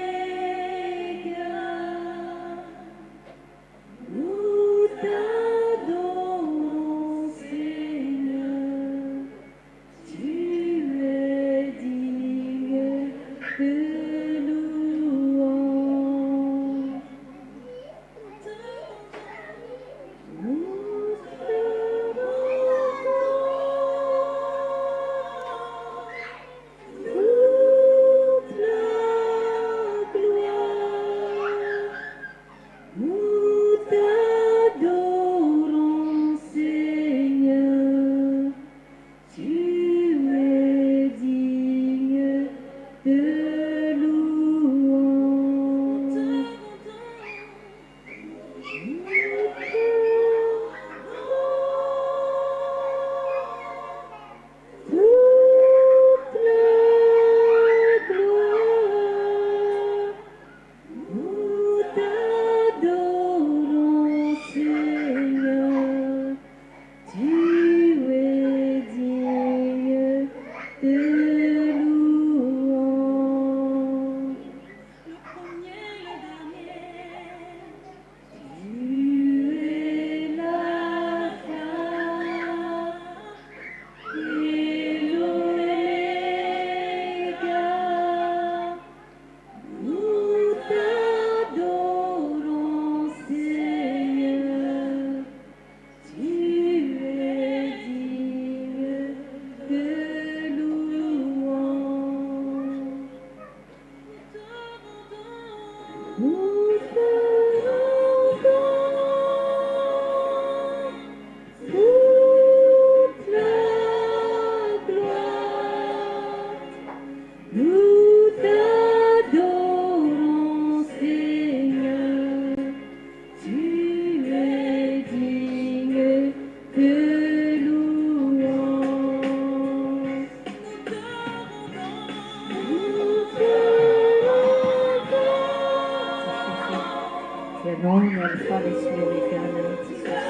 resy ny omefiarana mihitsy Jesosy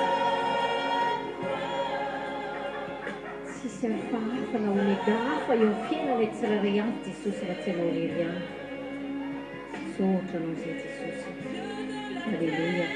tsisy hafahafa na omega hafa eo amin'ny fiainanay tsiraray avy Jesosy raha tsy anao rery ihany misaotra anao izay Jesosy Alleluia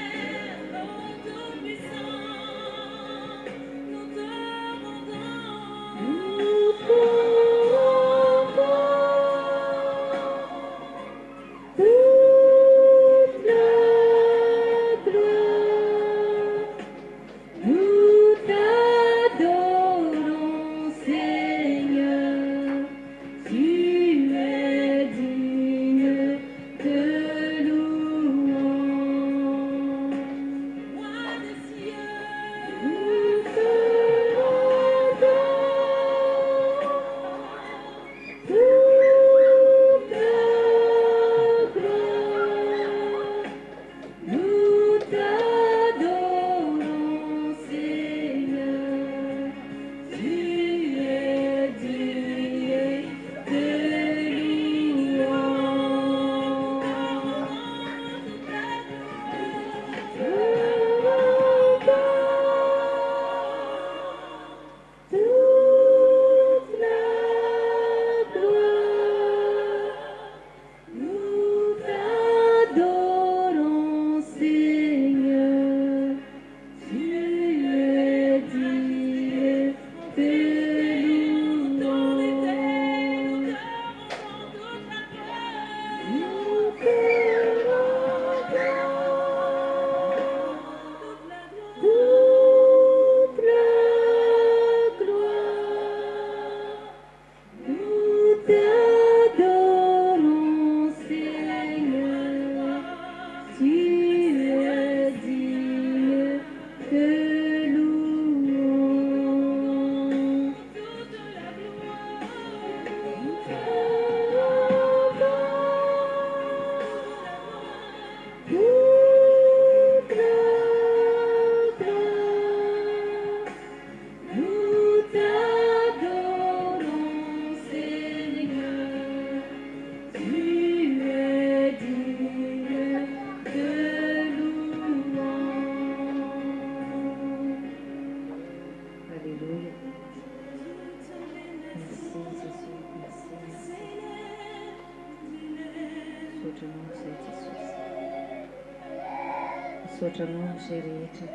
misaotra anao izay rehetra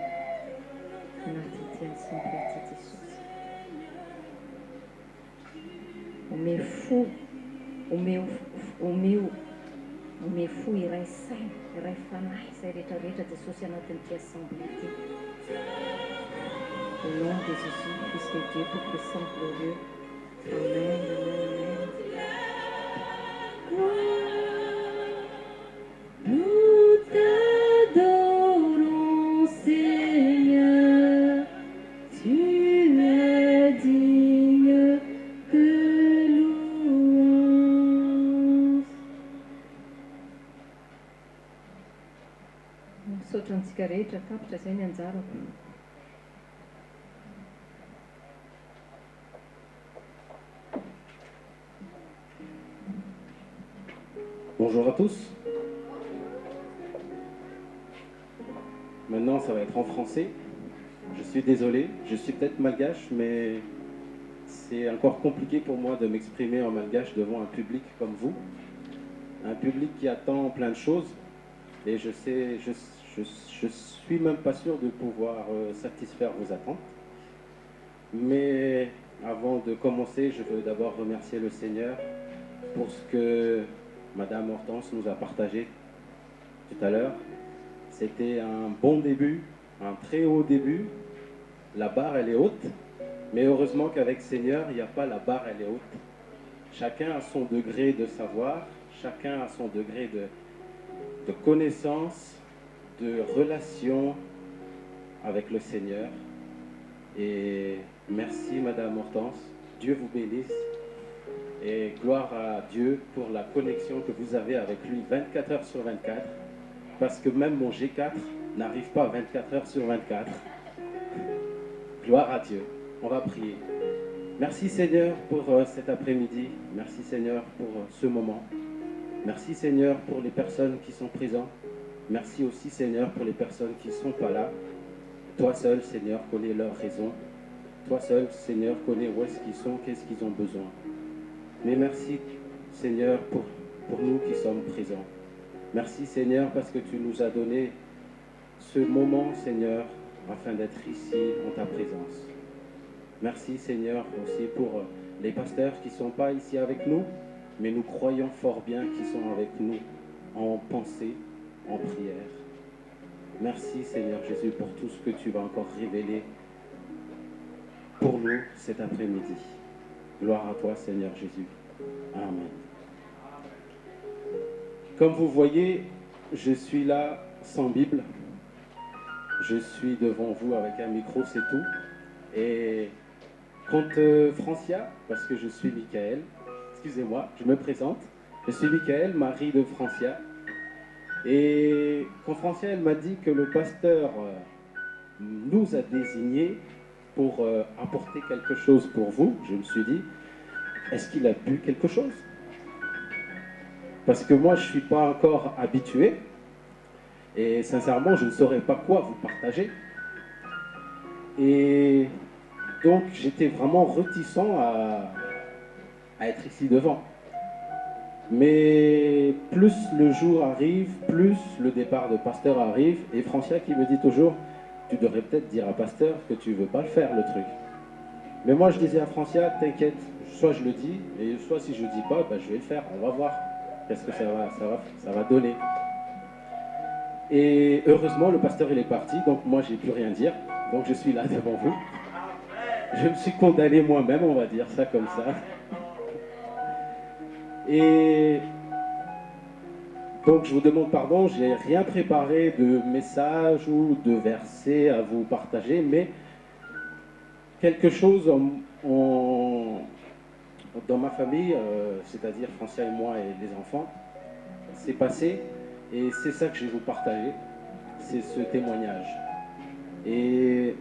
anaty tiany sy ny pety Jesosy ome fo iray saina iray fanahy izay rehetrarehetra Jesosy anatin'ny ty assemblée ty au nom de Jésus Fils de Dieu tout-puissant glorieux Amen Amen Nous t'adorons Seigneur, tu es digne de louange. Misaotra antsika rehetra tapitra izay ny anjarako. Bonjour à tous. Maintenant, ça va être en français. Je suis désolé, je suis peut-être malgache, mais c'est encore compliqué pour moi de m'exprimer en malgache devant un public comme vous. Un public qui attend plein de choses. Et je suis même pas sûr de pouvoir satisfaire vos attentes. Mais avant de commencer, je veux d'abord remercier le Seigneur pour ce que Madame Hortense nous a partagé tout à l'heure. C'était un bon début, un très haut début. La barre, elle est haute, mais heureusement qu'avec Seigneur, il n'y a pas la barre, elle est haute. Chacun a son degré de savoir, chacun a son degré de connaissance, de relation avec le Seigneur. Et merci Madame Hortense, Dieu vous bénisse. Et gloire à Dieu pour la connexion que vous avez avec lui 24 heures sur 24. Parce que même mon G4 n'arrive pas 24 heures sur 24. Gloire à Dieu. On va prier. Merci Seigneur pour cet après-midi. Merci Seigneur pour ce moment. Merci Seigneur pour les personnes qui sont présentes. Merci aussi, Seigneur, pour les personnes qui ne sont pas là. Toi seul, Seigneur, connais leurs raisons. Toi seul, Seigneur, connais où est-ce qu'ils sont, qu'est-ce qu'ils ont besoin. Mais merci, Seigneur, pour nous qui sommes présents. Merci, Seigneur, parce que tu nous as donné ce moment, Seigneur, afin d'être ici en ta présence. Merci, Seigneur, aussi pour les pasteurs qui ne sont pas ici avec nous, mais nous croyons fort bien qu'ils sont avec nous en pensée, en prière. Merci, Seigneur Jésus, pour tout ce que tu vas encore révéler pour nous cet après-midi. Gloire à toi, Seigneur Jésus. Amen. Comme vous voyez, je suis là sans Bible. Je suis devant vous avec un micro, c'est tout. Et quand Francia, parce que je suis Michael, excusez-moi, je me présente. Je suis Michael, mari de Francia. Et quand Francia, elle m'a dit que le pasteur nous a désignés pour apporter quelque chose pour vous, je me suis dit, est-ce qu'il a bu quelque chose? Parce que moi, je ne suis pas encore habitué. Et sincèrement, je ne saurais pas quoi vous partager. Et donc, j'étais vraiment réticent à être ici devant. Mais plus le jour arrive, plus le départ de pasteur arrive. Et Francia qui me dit toujours, tu devrais peut-être dire à pasteur que tu ne veux pas le faire, le truc. Mais moi, je disais à Francia, t'inquiète, soit je le dis, et soit si je ne dis pas, ben, je vais le faire, on va voir. Qu'est-ce que ça va donner. Et heureusement, le pasteur il est parti, donc moi j'ai plus rien dire, donc je suis là devant vous. Je me suis condamné moi-même, on va dire ça comme ça. Et donc je vous demande pardon, j'ai rien préparé de message ou de verset à vous partager, mais quelque chose dans ma famille, c'est-à-dire Francia et moi et les enfants, s'est passé. Et c'est ça que je vais vous partager, c'est ce témoignage. Et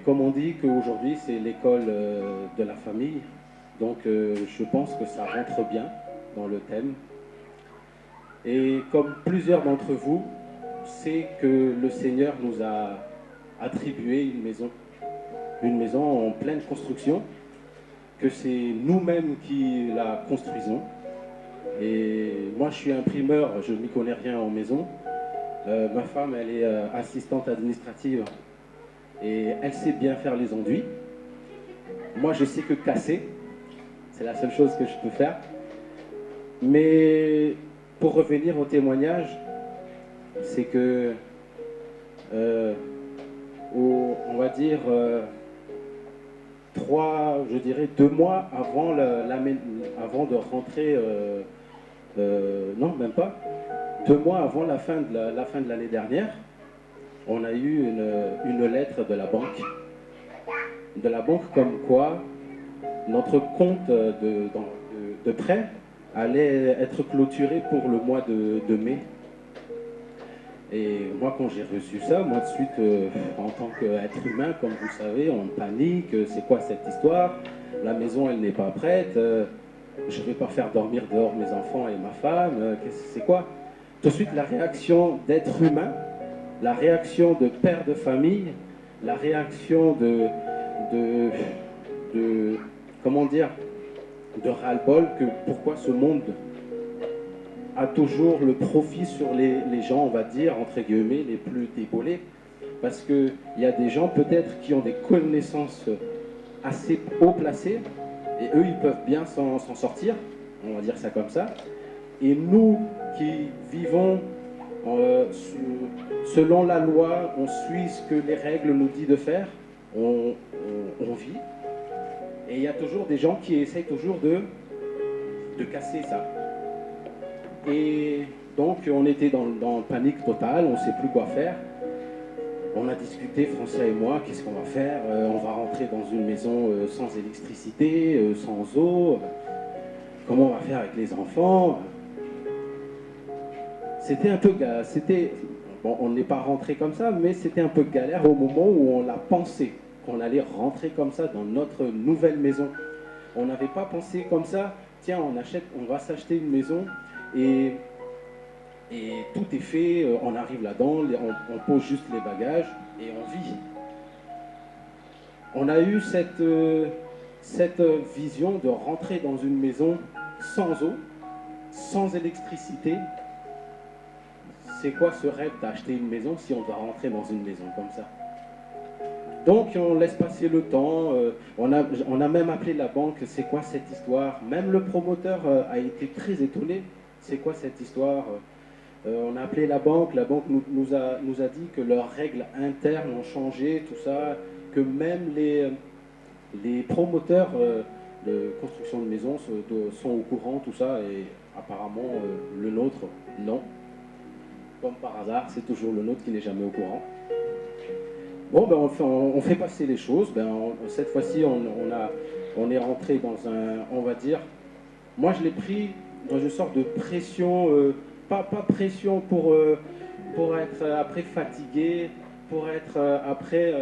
comme on dit qu'aujourd'hui c'est l'école de la famille, donc je pense que ça rentre bien dans le thème. Et comme plusieurs d'entre vous, c'est que le Seigneur nous a attribué une maison en pleine construction, que c'est nous-mêmes qui la construisons. Et moi, je suis imprimeur, je n'y connais rien en maison. Ma femme, elle est assistante administrative et elle sait bien faire les enduits. Moi, je sais que casser, c'est la seule chose que je peux faire. Mais pour revenir au témoignage, c'est que, on va dire, 2 mois avant, avant de rentrer, non, même pas, 2 mois avant la fin de l'année dernière, on a eu une lettre de la banque. De la banque comme quoi notre compte de prêt allait être clôturé pour le mois de mai. Et moi, quand j'ai reçu ça, moi de suite, en tant qu'être humain, comme vous savez, on panique. C'est quoi cette histoire? La maison, elle n'est pas prête. Je ne vais pas faire dormir dehors mes enfants et ma femme. C'est quoi? Tout de suite, la réaction d'être humain, la réaction de père de famille, la réaction de comment dire, de ras-le-bol, que pourquoi ce monde a toujours le profit sur les gens, on va dire, entre guillemets, les plus déboulés. Parce qu'il y a des gens peut-être qui ont des connaissances assez haut placées, et eux, ils peuvent bien s'en sortir, on va dire ça comme ça. Et nous qui vivons selon la loi, on suit ce que les règles nous disent de faire, on vit. Et il y a toujours des gens qui essayent toujours de casser ça. Et donc on était dans panique totale, on ne sait plus quoi faire. On a discuté, Francia et moi, qu'est-ce qu'on va faire? On va rentrer dans une maison sans électricité, sans eau. Comment on va faire avec les enfants? C'était un peu... Bon, on n'est pas rentré comme ça, mais c'était un peu galère au moment où on l'a pensé, qu'on allait rentrer comme ça dans notre nouvelle maison. On n'avait pas pensé comme ça, tiens, on va s'acheter une maison et Et tout est fait, on arrive là-dedans, on pose juste les bagages et on vit. On a eu cette vision de rentrer dans une maison sans eau, sans électricité. C'est quoi ce rêve d'acheter une maison si on doit rentrer dans une maison comme ça? Donc on laisse passer le temps, on a même appelé la banque, c'est quoi cette histoire? Même le promoteur a été très étonné, c'est quoi cette histoire? On a appelé la banque nous a dit que leurs règles internes ont changé, tout ça, que même les promoteurs de construction de maisons sont au courant, tout ça, et apparemment le nôtre, non. Comme par hasard, c'est toujours le nôtre qui n'est jamais au courant. Bon, ben on fait passer les choses. Cette fois-ci, on est rentré dans on va dire, moi je l'ai pris dans une sorte de pression, pas pression pour être après fatigué, pour être après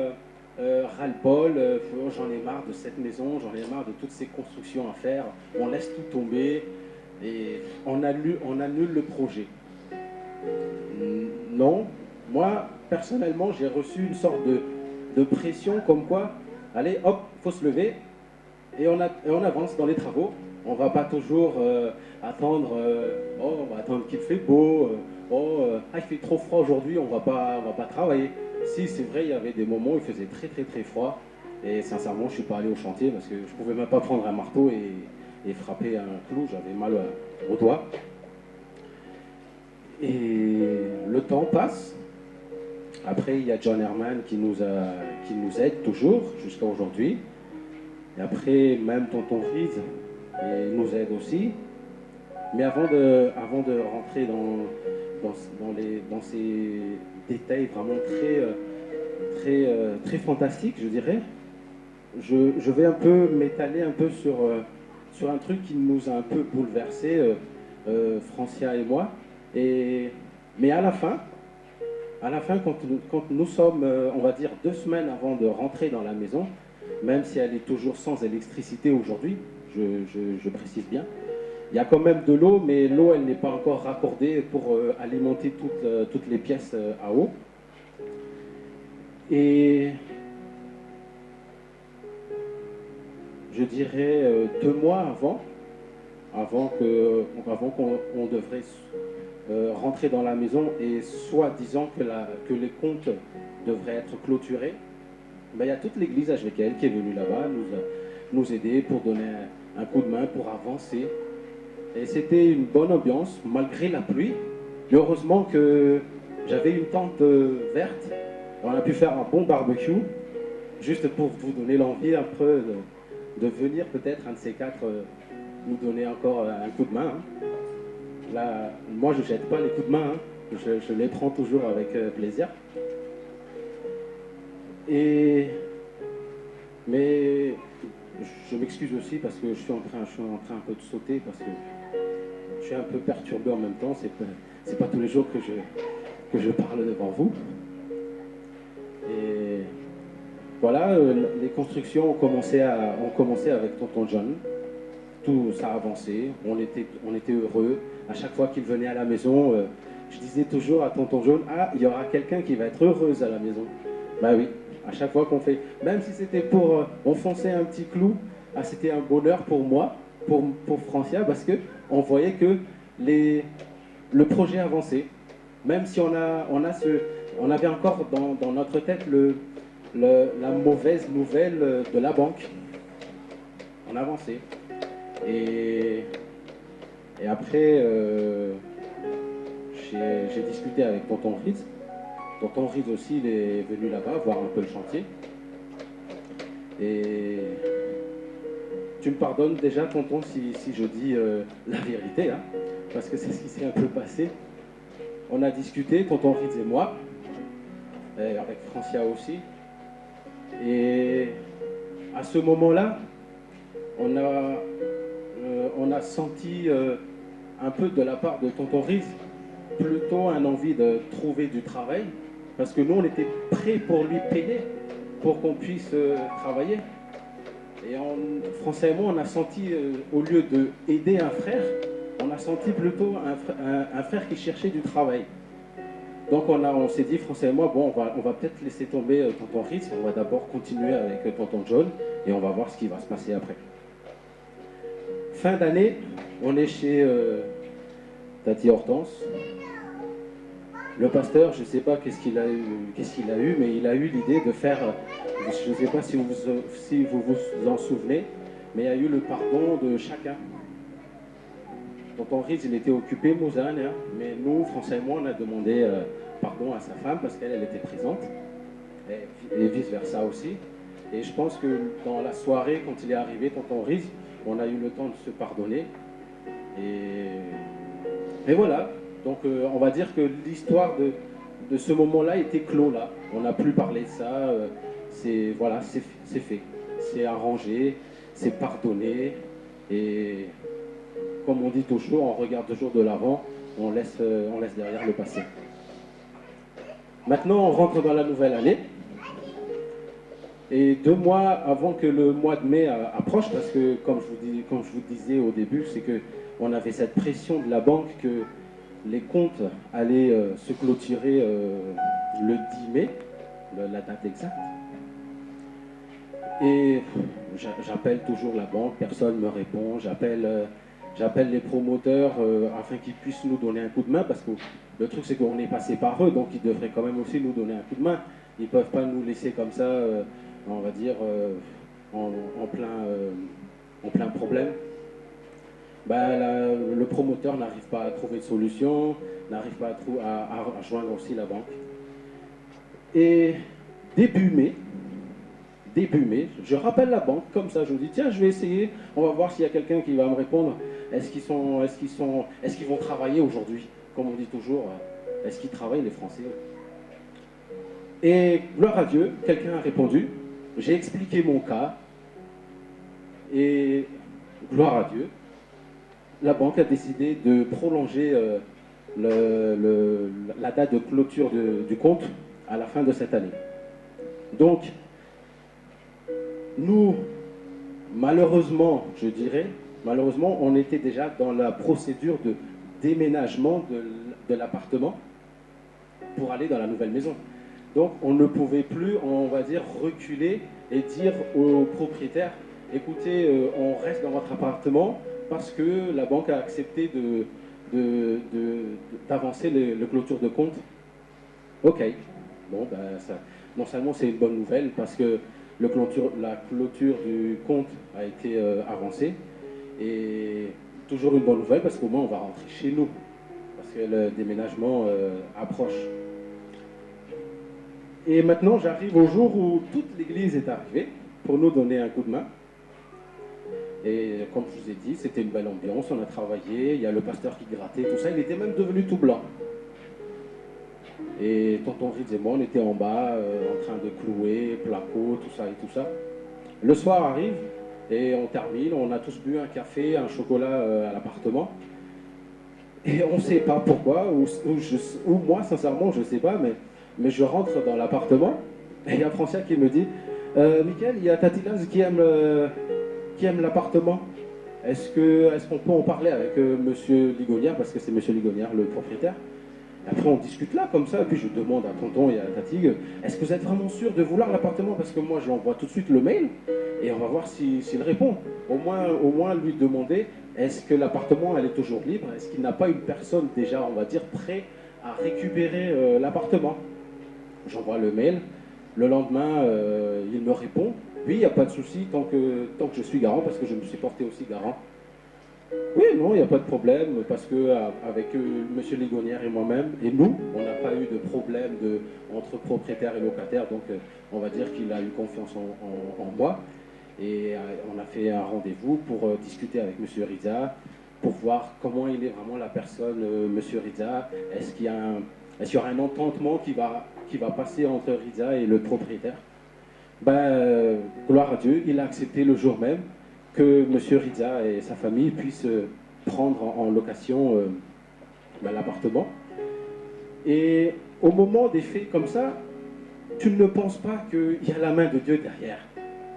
ras-le-bol, j'en ai marre de cette maison, j'en ai marre de toutes ces constructions à faire, on laisse tout tomber et on annule le projet. Non, moi personnellement j'ai reçu une sorte de pression comme quoi, allez hop, faut se lever et on avance dans les travaux. On va pas toujours attendre, on va attendre qu'il fait beau, il fait trop froid aujourd'hui, on va pas travailler. Si c'est vrai, il y avait des moments où il faisait très très très froid et sincèrement je suis pas allé au chantier parce que je pouvais même pas prendre un marteau et frapper un clou, j'avais mal au doigt. Et le temps passe. Après, il y a John Herman qui nous aide toujours jusqu'à aujourd'hui. Et après, même Tonton Reed nous aide aussi. Mais avant de rentrer dans ces détails vraiment très fantastiques, je dirais, je vais un peu m'étaler un peu sur un truc qui nous a un peu bouleversés, Francia et moi. Mais à la fin, quand nous sommes, on va dire, 2 semaines avant de rentrer dans la maison, même si elle est toujours sans électricité aujourd'hui, je précise bien, il y a quand même de l'eau, mais l'eau, elle n'est pas encore raccordée pour alimenter toutes les pièces à eau. Et je dirais 2 mois avant qu'on devrait rentrer dans la maison et soi-disant que les comptes devraient être clôturés, il y a toute l'église HVKL qui est venue là-bas nous aider pour donner un coup de main, pour avancer. Et c'était une bonne ambiance, malgré la pluie. Et heureusement que j'avais une tente verte. On a pu faire un bon barbecue, juste pour vous donner l'envie un peu de venir peut-être un de ces 4 nous donner encore un coup de main. Hein. Là, moi, je ne jette pas les coups de main, hein. Je les prends toujours avec plaisir. Mais je m'excuse aussi parce que je suis en train un peu de sauter parce que je suis un peu perturbé en même temps. C'est pas tous les jours que je parle devant vous. Et voilà, les constructions ont commencé avec Tonton John. Tout ça a avancé, on était heureux. À chaque fois qu'il venait à la maison, je disais toujours à Tonton John, il y aura quelqu'un qui va être heureuse à la maison. Bah oui, à chaque fois qu'on fait, même si c'était pour enfoncer un petit clou, c'était un bonheur pour moi, pour Francia, parce que on voyait que le projet avançait. Même si on avait encore dans notre tête la mauvaise nouvelle de la banque. On avançait. Et après, j'ai discuté avec Tonton Reed. Tonton Reed aussi, il est venu là-bas voir un peu le chantier. Et tu me pardonnes déjà, Tonton, si je dis la vérité, hein, parce que c'est ce qui s'est un peu passé. On a discuté, Tonton Reed et moi, et avec Francia aussi. Et à ce moment-là, on a senti un peu de la part de Tonton Reed plutôt un envie de trouver du travail, parce que nous on était prêts pour lui payer, pour qu'on puisse travailler. Et Francia et moi on a senti, au lieu d'aider un frère, on a senti plutôt un frère qui cherchait du travail. Donc on s'est dit, François et moi, bon, on va peut-être laisser tomber tonton Ritz, on va d'abord continuer avec tonton John et on va voir ce qui va se passer après. Fin d'année, on est chez Tati Hortense. Le pasteur, je ne sais pas qu'est-ce qu'il a eu, mais il a eu l'idée de faire, je ne sais pas si vous vous en souvenez, mais il y a eu le pardon de chacun. Tonton Ritz, il était occupé, Mouzane, hein, mais nous, François et moi, on a demandé pardon à sa femme parce qu'elle était présente, et vice-versa aussi. Et je pense que dans la soirée, quand il est arrivé, tonton Ritz, on a eu le temps de se pardonner. Et voilà, donc on va dire que l'histoire de ce moment-là était clos là. On n'a plus parlé de ça, c'est fait, c'est arrangé, c'est pardonné, et comme on dit toujours, on regarde toujours de l'avant, on laisse derrière le passé. Maintenant, on rentre dans la nouvelle année. Et 2 mois avant que le mois de mai approche, parce que comme je vous disais au début, c'est qu'on avait cette pression de la banque que les comptes allaient se clôturer le 10 mai, la date exacte. Et j'appelle toujours la banque, personne ne me répond, j'appelle les promoteurs afin qu'ils puissent nous donner un coup de main, parce que le truc c'est qu'on est passé par eux, donc ils devraient quand même aussi nous donner un coup de main. Ils ne peuvent pas nous laisser comme ça, on va dire, en plein problème. Le promoteur n'arrive pas à trouver de solution, n'arrive pas à joindre aussi la banque. Et début mai, je rappelle la banque, comme ça, je vous dis, tiens, je vais essayer, on va voir s'il y a quelqu'un qui va me répondre, est-ce qu'ils vont travailler aujourd'hui? Comme on dit toujours, est-ce qu'ils travaillent les Français? Et gloire à Dieu, quelqu'un a répondu, j'ai expliqué mon cas, et gloire à Dieu, la banque a décidé de prolonger la date de clôture du compte à la fin de cette année. Donc, nous, malheureusement, on était déjà dans la procédure de déménagement de l'appartement pour aller dans la nouvelle maison. Donc, on ne pouvait plus, on va dire, reculer et dire aux propriétaires, écoutez, on reste dans votre appartement parce que la banque a accepté d'avancer le clôture de compte. Ok, bon, non seulement c'est une bonne nouvelle parce que la clôture du compte a été avancée, et toujours une bonne nouvelle parce qu'au moins on va rentrer chez nous, parce que le déménagement approche. Et maintenant j'arrive au jour où toute l'église est arrivée pour nous donner un coup de main. Et comme je vous ai dit, c'était une belle ambiance, on a travaillé, il y a le pasteur qui grattait, tout ça, il était même devenu tout blanc. Et tonton Ritz et moi, on était en bas, en train de clouer, placo, tout ça et tout ça. Le soir arrive, et on termine, on a tous bu un café, un chocolat à l'appartement. Et on ne sait pas pourquoi, ou moi, sincèrement, je ne sais pas, mais je rentre dans l'appartement, et il y a Francia qui me dit « Mickaël, il y a Tatilaz qui aime l'appartement. Est-ce qu'on peut en parler avec monsieur Ligonière, parce que c'est monsieur Ligonière, le propriétaire. Et après, on discute là, comme ça, et puis je demande à tonton et à Tatig, est-ce que vous êtes vraiment sûr de vouloir l'appartement? Parce que moi, je lui envoie tout de suite le mail, et on va voir s'il répond. Au moins lui demander, est-ce que l'appartement, elle est toujours libre? Est-ce qu'il n'a pas une personne déjà, on va dire, prêt à récupérer l'appartement? J'envoie le mail. Le lendemain, il me répond, oui, il n'y a pas de souci tant que je suis garant, parce que je me suis porté aussi garant. Oui, non, il n'y a pas de problème, parce que avec monsieur Ligonière et moi-même, et nous, on n'a pas eu de problème entre propriétaire et locataire, donc on va dire qu'il a eu confiance en moi. Et on a fait un rendez-vous pour discuter avec monsieur Riza, pour voir comment il est vraiment la personne, monsieur Riza. Est-ce qu'il y aura un entendement qui va passer entre Riza et le propriétaire? Gloire à Dieu, il a accepté le jour même que M. Riza et sa famille puissent prendre en location l'appartement. Et au moment des faits comme ça, tu ne penses pas qu'il y a la main de Dieu derrière.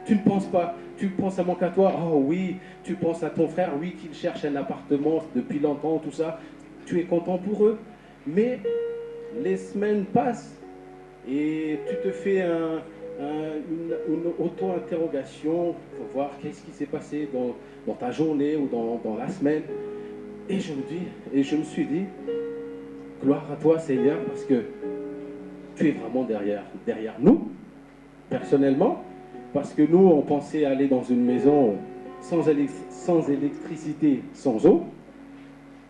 Tu ne penses pas, tu penses à manquer à toi, oh oui, tu penses à ton frère, oui, qu'il cherche un appartement depuis longtemps, tout ça. Tu es content pour eux. Mais les semaines passent et tu te fais une auto-interrogation pour voir qu'est-ce qui s'est passé dans ta journée ou dans la semaine. Et je me suis dit, gloire à toi Seigneur, parce que tu es vraiment derrière nous, personnellement, parce que nous, on pensait aller dans une maison sans électricité, sans eau.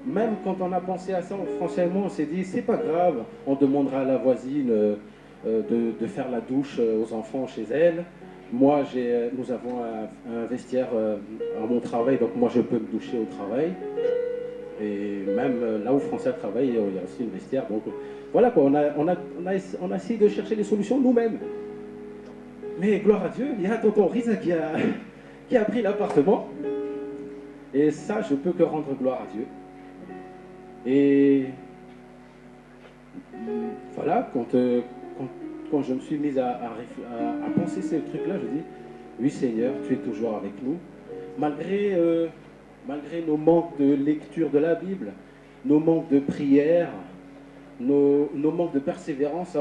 Même quand on a pensé à ça, franchement, on s'est dit, c'est pas grave, on demandera à la voisine de faire la douche aux enfants chez elle. Moi, nous avons un vestiaire à mon travail, donc moi, je peux me doucher au travail. Et même là où Français travaille, il y a aussi une vestiaire. Donc voilà quoi, on a essayé de chercher des solutions nous-mêmes. Mais gloire à Dieu, il y a tonton Riza qui a pris l'appartement. Et ça, je peux que rendre gloire à Dieu. Et voilà, quand je me suis mis à penser ces trucs-là, je dis, oui Seigneur, tu es toujours avec nous. Malgré nos manques de lecture de la Bible, nos manques de prière, nos manques de persévérance,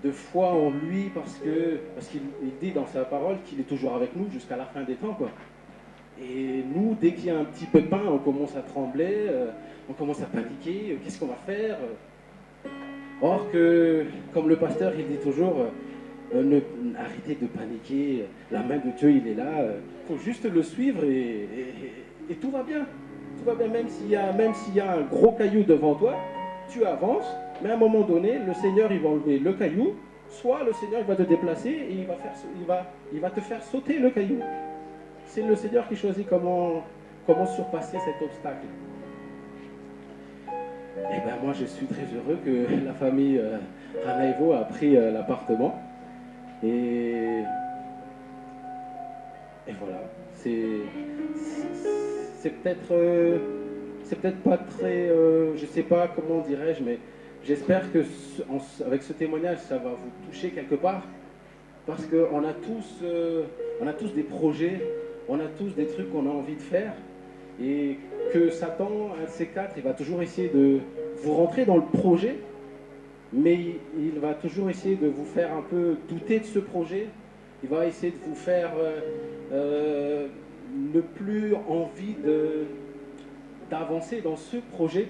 de foi en lui, parce qu'il dit dans sa parole qu'il est toujours avec nous jusqu'à la fin des temps, quoi. Et nous, dès qu'il y a un petit peu de pain, on commence à trembler, on commence à paniquer, qu'est-ce qu'on va faire? Or que, comme le pasteur, il dit toujours, arrêtez de paniquer, la main de Dieu, il est là, il faut juste le suivre et tout va bien. Tout va bien, même s'il y a un gros caillou devant toi, tu avances, mais à un moment donné, le Seigneur, il va enlever le caillou, soit le Seigneur, il va te déplacer et il va te faire sauter le caillou. C'est le Seigneur qui choisit comment surpasser cet obstacle. Et bien moi, je suis très heureux que la famille Ranaevo a pris l'appartement. Et voilà, c'est peut-être pas très, je sais pas comment dirais-je, mais j'espère que avec ce témoignage, ça va vous toucher quelque part, parce qu'on a tous des projets, on a tous des trucs qu'on a envie de faire, et que Satan, un de ces quatre, il va toujours essayer de vous rentrer dans le projet, mais il va toujours essayer de vous faire un peu douter de ce projet. Il va essayer de vous faire ne plus envie d'avancer dans ce projet.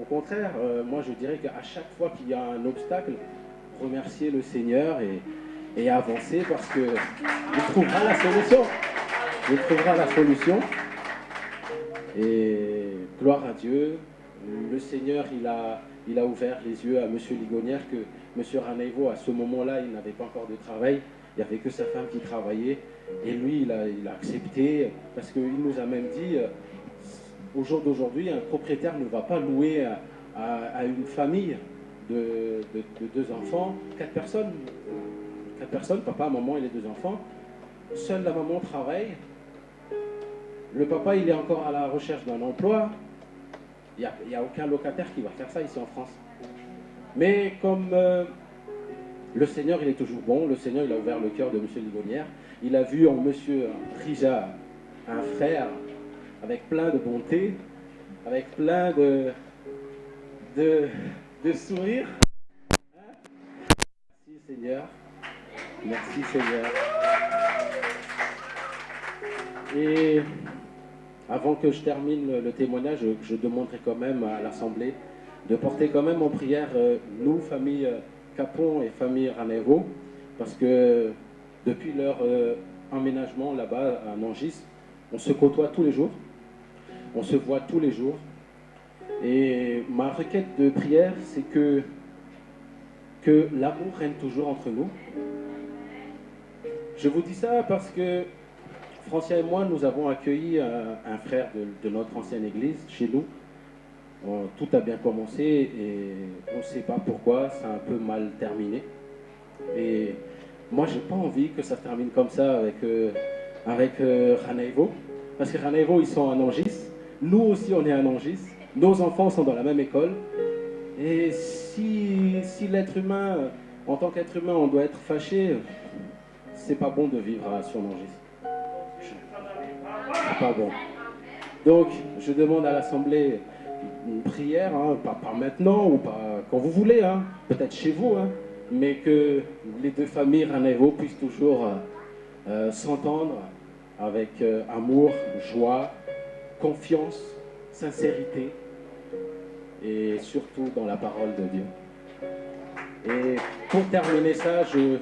Au contraire, moi je dirais qu'à chaque fois qu'il y a un obstacle, remercier le Seigneur et avancer, parce qu'il trouvera la solution. Il trouvera la solution. Et gloire à Dieu, le Seigneur il a ouvert les yeux à M. Ligonière, que M. Ranaevo, à ce moment-là, il n'avait pas encore de travail, il n'y avait que sa femme qui travaillait, et lui, il a accepté, parce qu'il nous a même dit, au jour d'aujourd'hui, un propriétaire ne va pas louer à une famille de 2 enfants, 4 personnes, papa, maman et les 2 enfants, seule la maman travaille, le papa, il est encore à la recherche d'un emploi. Il n'y a aucun locataire qui va faire ça ici en France. Mais comme le Seigneur, il est toujours bon, le Seigneur, il a ouvert le cœur de M. Ligonière. Il a vu en M. Rija un frère avec plein de bonté, avec plein de sourires. Merci Seigneur. Merci Seigneur. Et avant que je termine le témoignage, je demanderai quand même à l'Assemblée de porter quand même en prière nous, famille Capon et famille Ranaevo, parce que depuis leur emménagement là-bas à Nangis, on se côtoie tous les jours, on se voit tous les jours. Et ma requête de prière, c'est que l'amour règne toujours entre nous. Je vous dis ça parce que Francia et moi, nous avons accueilli un frère de notre ancienne église chez nous. Tout a bien commencé et on ne sait pas pourquoi, ça a un peu mal terminé. Et moi, j'ai pas envie que ça se termine comme ça avec Ranaevo. Parce que Ranaevo, ils sont à Nangis. Nous aussi, on est à Nangis. Nos enfants sont dans la même école. Et si l'être humain, en tant qu'être humain, on doit être fâché, c'est pas bon de vivre à Surlongis. C'est pas bon. Donc, je demande à l'Assemblée une prière, hein, pas maintenant ou pas quand vous voulez, hein, peut-être chez vous, hein, mais que les deux familles Ranevo puissent toujours s'entendre avec amour, joie, confiance, sincérité et surtout dans la parole de Dieu. Et pour terminer ça, je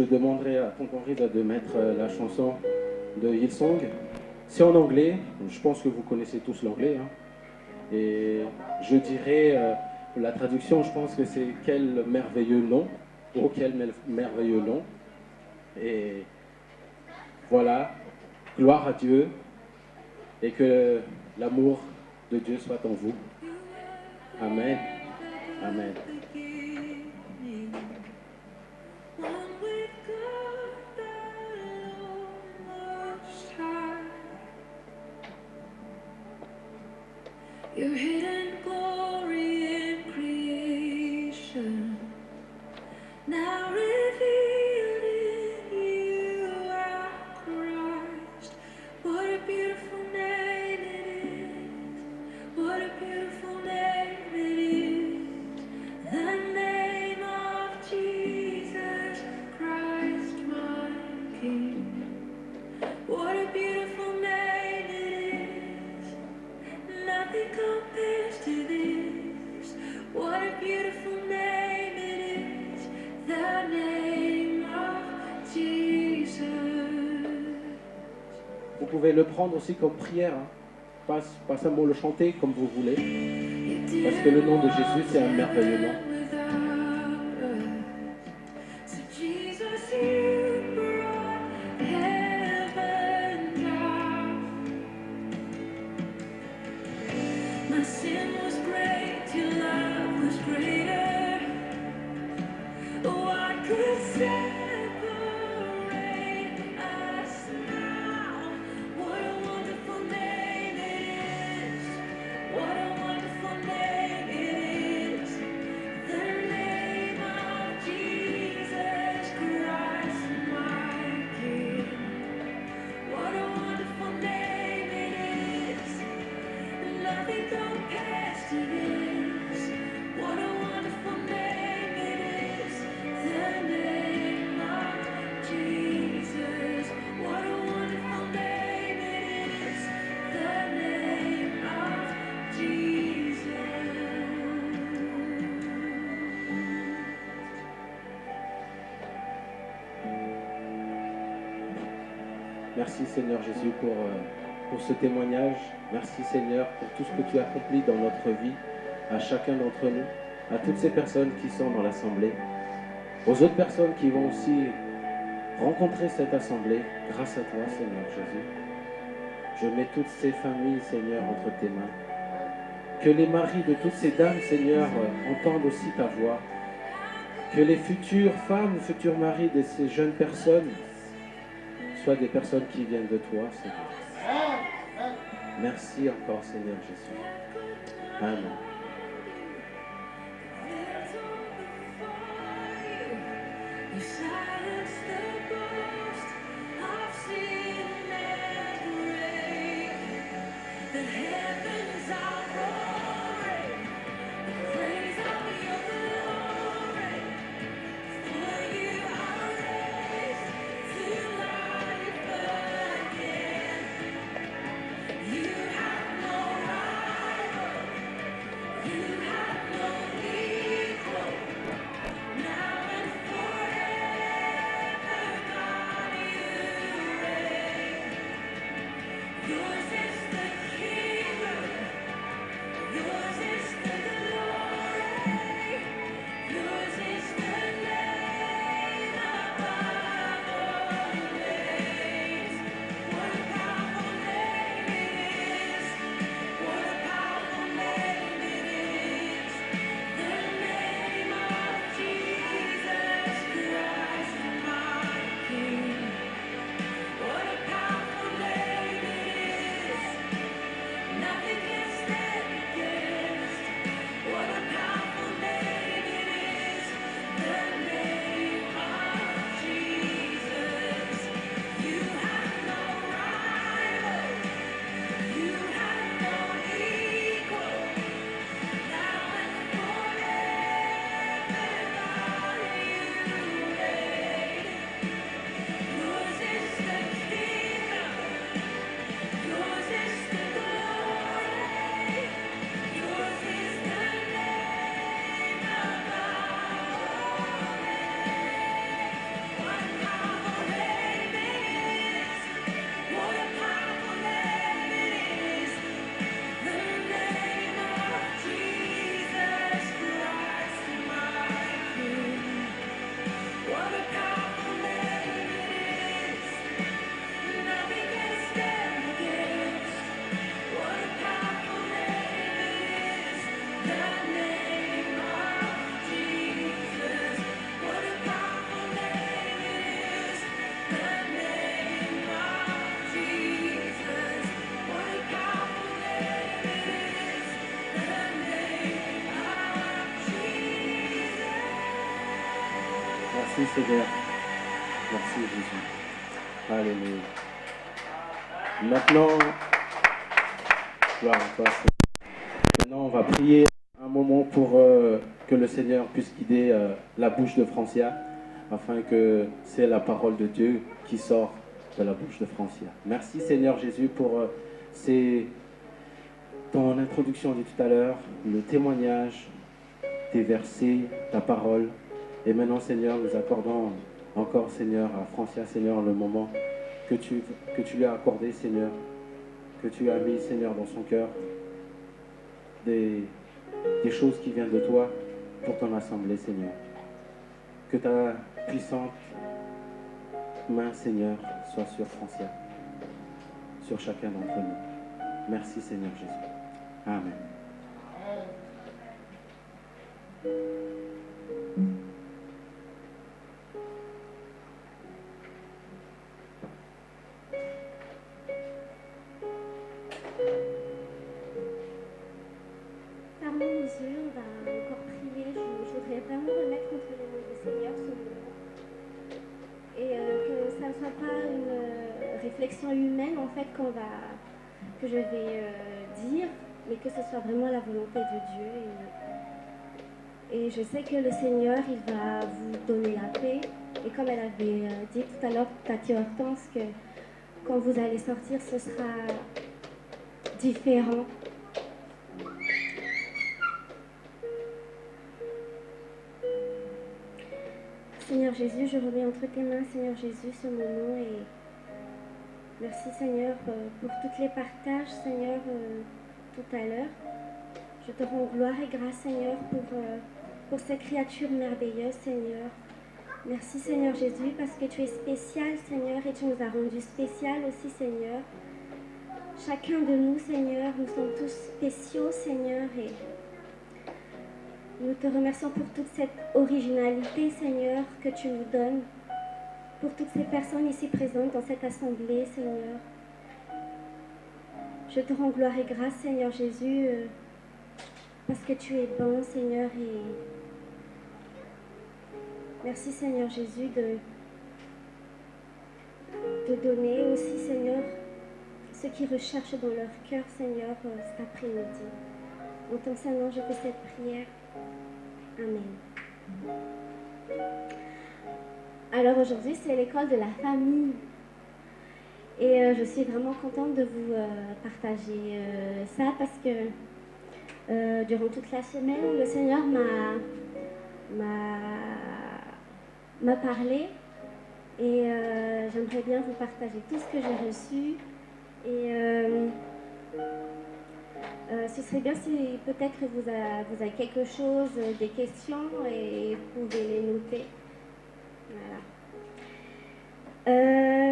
demanderai à Tonton Rida de mettre la chanson de Hillsong. C'est en anglais, je pense que vous connaissez tous l'anglais. Hein. Et je dirais, la traduction, je pense que c'est « Quel merveilleux nom » ou « Quel merveilleux nom ». Et voilà, gloire à Dieu et que l'amour de Dieu soit en vous. Amen. Amen. Your hidden glory in creation, now revealed in you, our Christ. What a beautiful name it is. What a beautiful name it is. The name of Jesus Christ, my King. What a beautiful name it is. Nothing compares to this. What a beautiful name it is. The name of Jesus. Vous pouvez le prendre aussi comme prière, hein. Pas seulement le chanter comme vous voulez, parce que le nom de Jésus c'est un merveilleux nom. So Jesus, you brought heaven down. My sin was great, your love was greater. What could separate us now? What a wonderful name it is. What a wonderful name it is. The name of Jesus Christ, my King. What a wonderful name it is. Nothing compares to this. What a wonderful name it is. The name of Jesus. What a wonderful name it is. The name of Jesus. Merci Seigneur Jésus pour ce témoignage. Merci Seigneur pour tout ce que tu as accompli dans notre vie, à chacun d'entre nous, à toutes ces personnes qui sont dans l'Assemblée, aux autres personnes qui vont aussi rencontrer cette Assemblée grâce à toi Seigneur Jésus. Je mets toutes ces familles Seigneur entre tes mains. Que les maris de toutes ces dames Seigneur entendent aussi ta voix. Que les futures femmes, futurs maris de ces jeunes personnes soient des personnes qui viennent de toi, Seigneur. Merci encore, Seigneur Jésus. Amen. You silence the ghost of sin and grave. The heavens are roaring, the praise of your glory. For you are raised to life again. You have no rival, you have no equal. Now and forever, God, you reign. Yours is the kingdom, yours is the glory, yours is the name above all names. What a powerful name it is! What a powerful name it is! The name of Jesus Christ, my King. What a powerful name it is! Merci Seigneur. Merci Jésus. Alléluia. Maintenant, gloire à toi, Seigneur. Maintenant, on va prier un moment pour que le Seigneur puisse guider la bouche de Francia, afin que c'est la parole de Dieu qui sort de la bouche de Francia. Merci Seigneur Jésus pour ton introduction dit tout à l'heure, le témoignage, tes versets, ta parole. Et maintenant Seigneur, nous accordons encore Seigneur à Francia, Seigneur, le moment que tu lui as accordé Seigneur, que tu as mis Seigneur dans son cœur, des choses qui viennent de toi pour ton assemblée Seigneur. Que ta puissante main Seigneur soit sur Francia, sur chacun d'entre nous. Merci Seigneur Jésus. Amen. Fermons nos yeux, on va encore prier. Je voudrais vraiment remettre entre les mains du Seigneur ce moment. Et que ça ne soit pas une réflexion humaine en fait que je vais dire, mais que ce soit vraiment la volonté de Dieu. Et je sais que le Seigneur, il va vous donner la paix. Et comme elle avait dit tout à l'heure, Tati Hortense, que quand vous allez sortir, ce sera différent. Seigneur Jésus, je remets entre tes mains, Seigneur Jésus, ce moment et merci Seigneur pour toutes les partages, Seigneur, tout à l'heure. Je te rends gloire et grâce, Seigneur, pour ces créatures merveilleuses, Seigneur. Merci Seigneur Jésus, parce que tu es spécial, Seigneur, et tu nous as rendus spécial aussi, Seigneur. Chacun de nous, Seigneur, nous sommes tous spéciaux, Seigneur, et nous te remercions pour toute cette originalité, Seigneur, que tu nous donnes, pour toutes ces personnes ici présentes dans cette assemblée, Seigneur. Je te rends gloire et grâce, Seigneur Jésus, parce que tu es bon, Seigneur, et merci, Seigneur Jésus, de donner aussi, Seigneur, ce qui recherchent dans leur cœur, Seigneur, cet après-midi. En ton Saint-Nom, je fais cette prière. Amen. Alors aujourd'hui, c'est l'école de la famille. Et je suis vraiment contente de vous partager ça parce que durant toute la semaine, le Seigneur m'a parlé et j'aimerais bien vous partager tout ce que j'ai reçu. Et ce serait bien si peut-être vous avez quelque chose, des questions, et vous pouvez les noter. Voilà.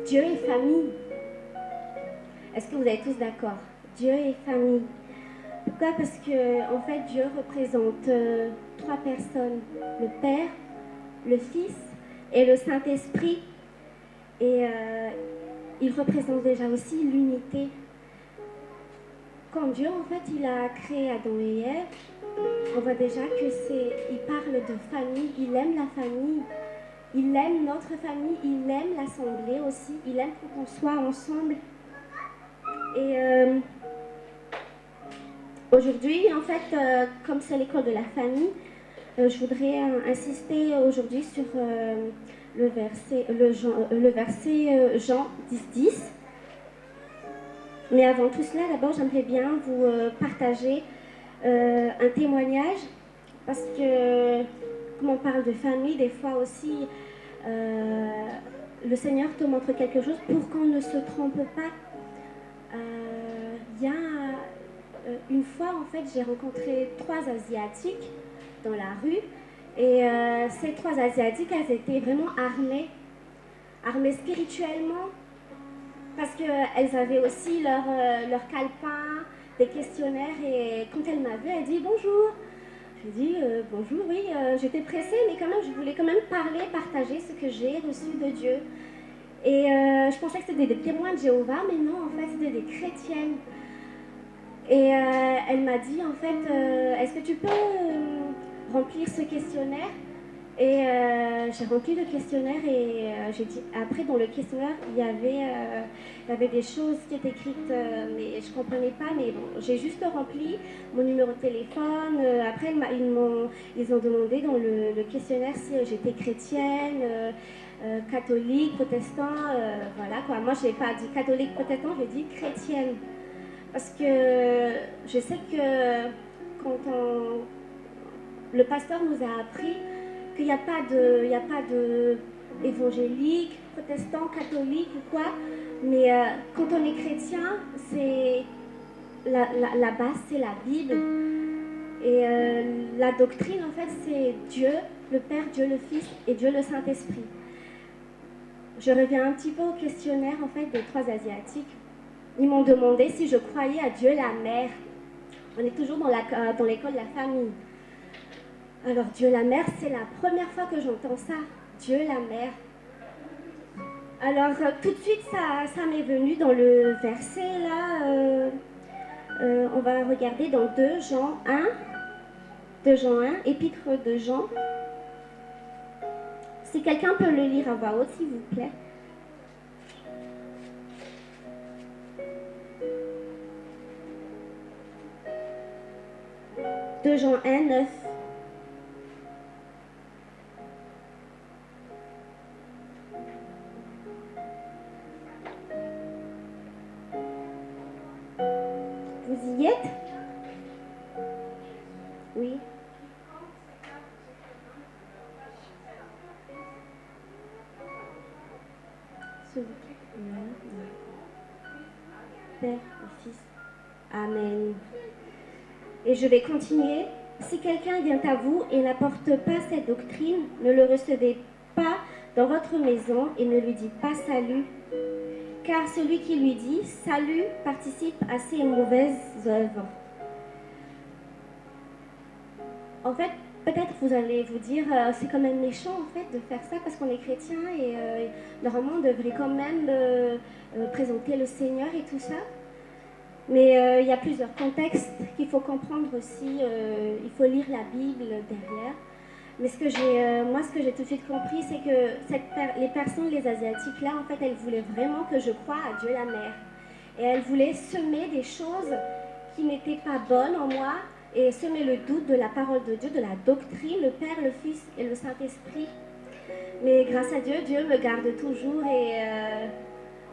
Dieu et famille. Est-ce que vous êtes tous d'accord? Dieu et famille. Pourquoi? Parce que en fait, Dieu représente trois personnes. Le Père, le Fils et le Saint-Esprit. Et il représente déjà aussi l'unité. Quand Dieu, en fait, il a créé Adam et Ève, on voit déjà il parle de famille, il aime la famille, il aime notre famille, il aime l'assemblée aussi, il aime qu'on soit ensemble. Et aujourd'hui, en fait, comme c'est l'école de la famille, je voudrais insister aujourd'hui sur le verset Jean 10:10. Mais avant tout cela, d'abord, j'aimerais bien vous partager un témoignage parce que, comme on parle de famille, des fois aussi, le Seigneur te montre quelque chose pour qu'on ne se trompe pas. Il y a une fois, en fait, j'ai rencontré 3 Asiatiques dans la rue et ces 3 Asiatiques, elles étaient vraiment armées spirituellement. Parce qu'elles avaient aussi leur calepin, des questionnaires, et quand elle m'a vue, elle dit bonjour. Je lui ai dit bonjour, oui, j'étais pressée, mais quand même, je voulais quand même partager ce que j'ai reçu de Dieu. Et je pensais que c'était des témoins de Jéhovah, mais non, en fait, c'était des chrétiennes. Et elle m'a dit, en fait, est-ce que tu peux remplir ce questionnaire. Et j'ai rempli le questionnaire et j'ai dit, après dans le questionnaire il y avait des choses qui étaient écrites mais je ne comprenais pas, mais bon, j'ai juste rempli mon numéro de téléphone. Après ils ont demandé dans le questionnaire si j'étais chrétienne, catholique, protestant, voilà quoi. Moi je n'ai pas dit catholique, protestant, j'ai dit chrétienne. Parce que je sais que quand le pasteur nous a appris qu'il n'y a pas de évangélique, protestant, catholique ou quoi, mais quand on est chrétien, c'est la base, c'est la Bible. Et la doctrine, en fait, c'est Dieu, le Père, Dieu le Fils et Dieu le Saint-Esprit. Je reviens un petit peu au questionnaire, en fait, des 3 Asiatiques. Ils m'ont demandé si je croyais à Dieu la Mère. On est toujours dans l'école de la famille. Alors, Dieu la Mère, c'est la première fois que j'entends ça. Dieu la Mère. Alors, tout de suite, ça m'est venu dans le verset, là. On va regarder dans 2 Jean 1. 2 Jean 1, épître de Jean. Si quelqu'un peut le lire à voix haute, s'il vous plaît. De Jean 1, 9. Vous y êtes? Oui. Père et Fils. Amen. Et je vais continuer. Si quelqu'un vient à vous et n'apporte pas cette doctrine, ne le recevez pas dans votre maison et ne lui dites pas salut. Car celui qui lui dit salut participe à ses mauvaises œuvres. En fait, peut-être vous allez vous dire, c'est quand même méchant en fait de faire ça parce qu'on est chrétien et normalement on devrait quand même présenter le Seigneur et tout ça. Mais il y a plusieurs contextes qu'il faut comprendre aussi. Il faut lire la Bible derrière. Mais moi, ce que j'ai tout de suite compris, c'est que les personnes, les Asiatiques là, en fait, elles voulaient vraiment que je croie à Dieu la Mère. Et elles voulaient semer des choses qui n'étaient pas bonnes en moi et semer le doute de la parole de Dieu, de la doctrine, le Père, le Fils et le Saint-Esprit. Mais grâce à Dieu, Dieu me garde toujours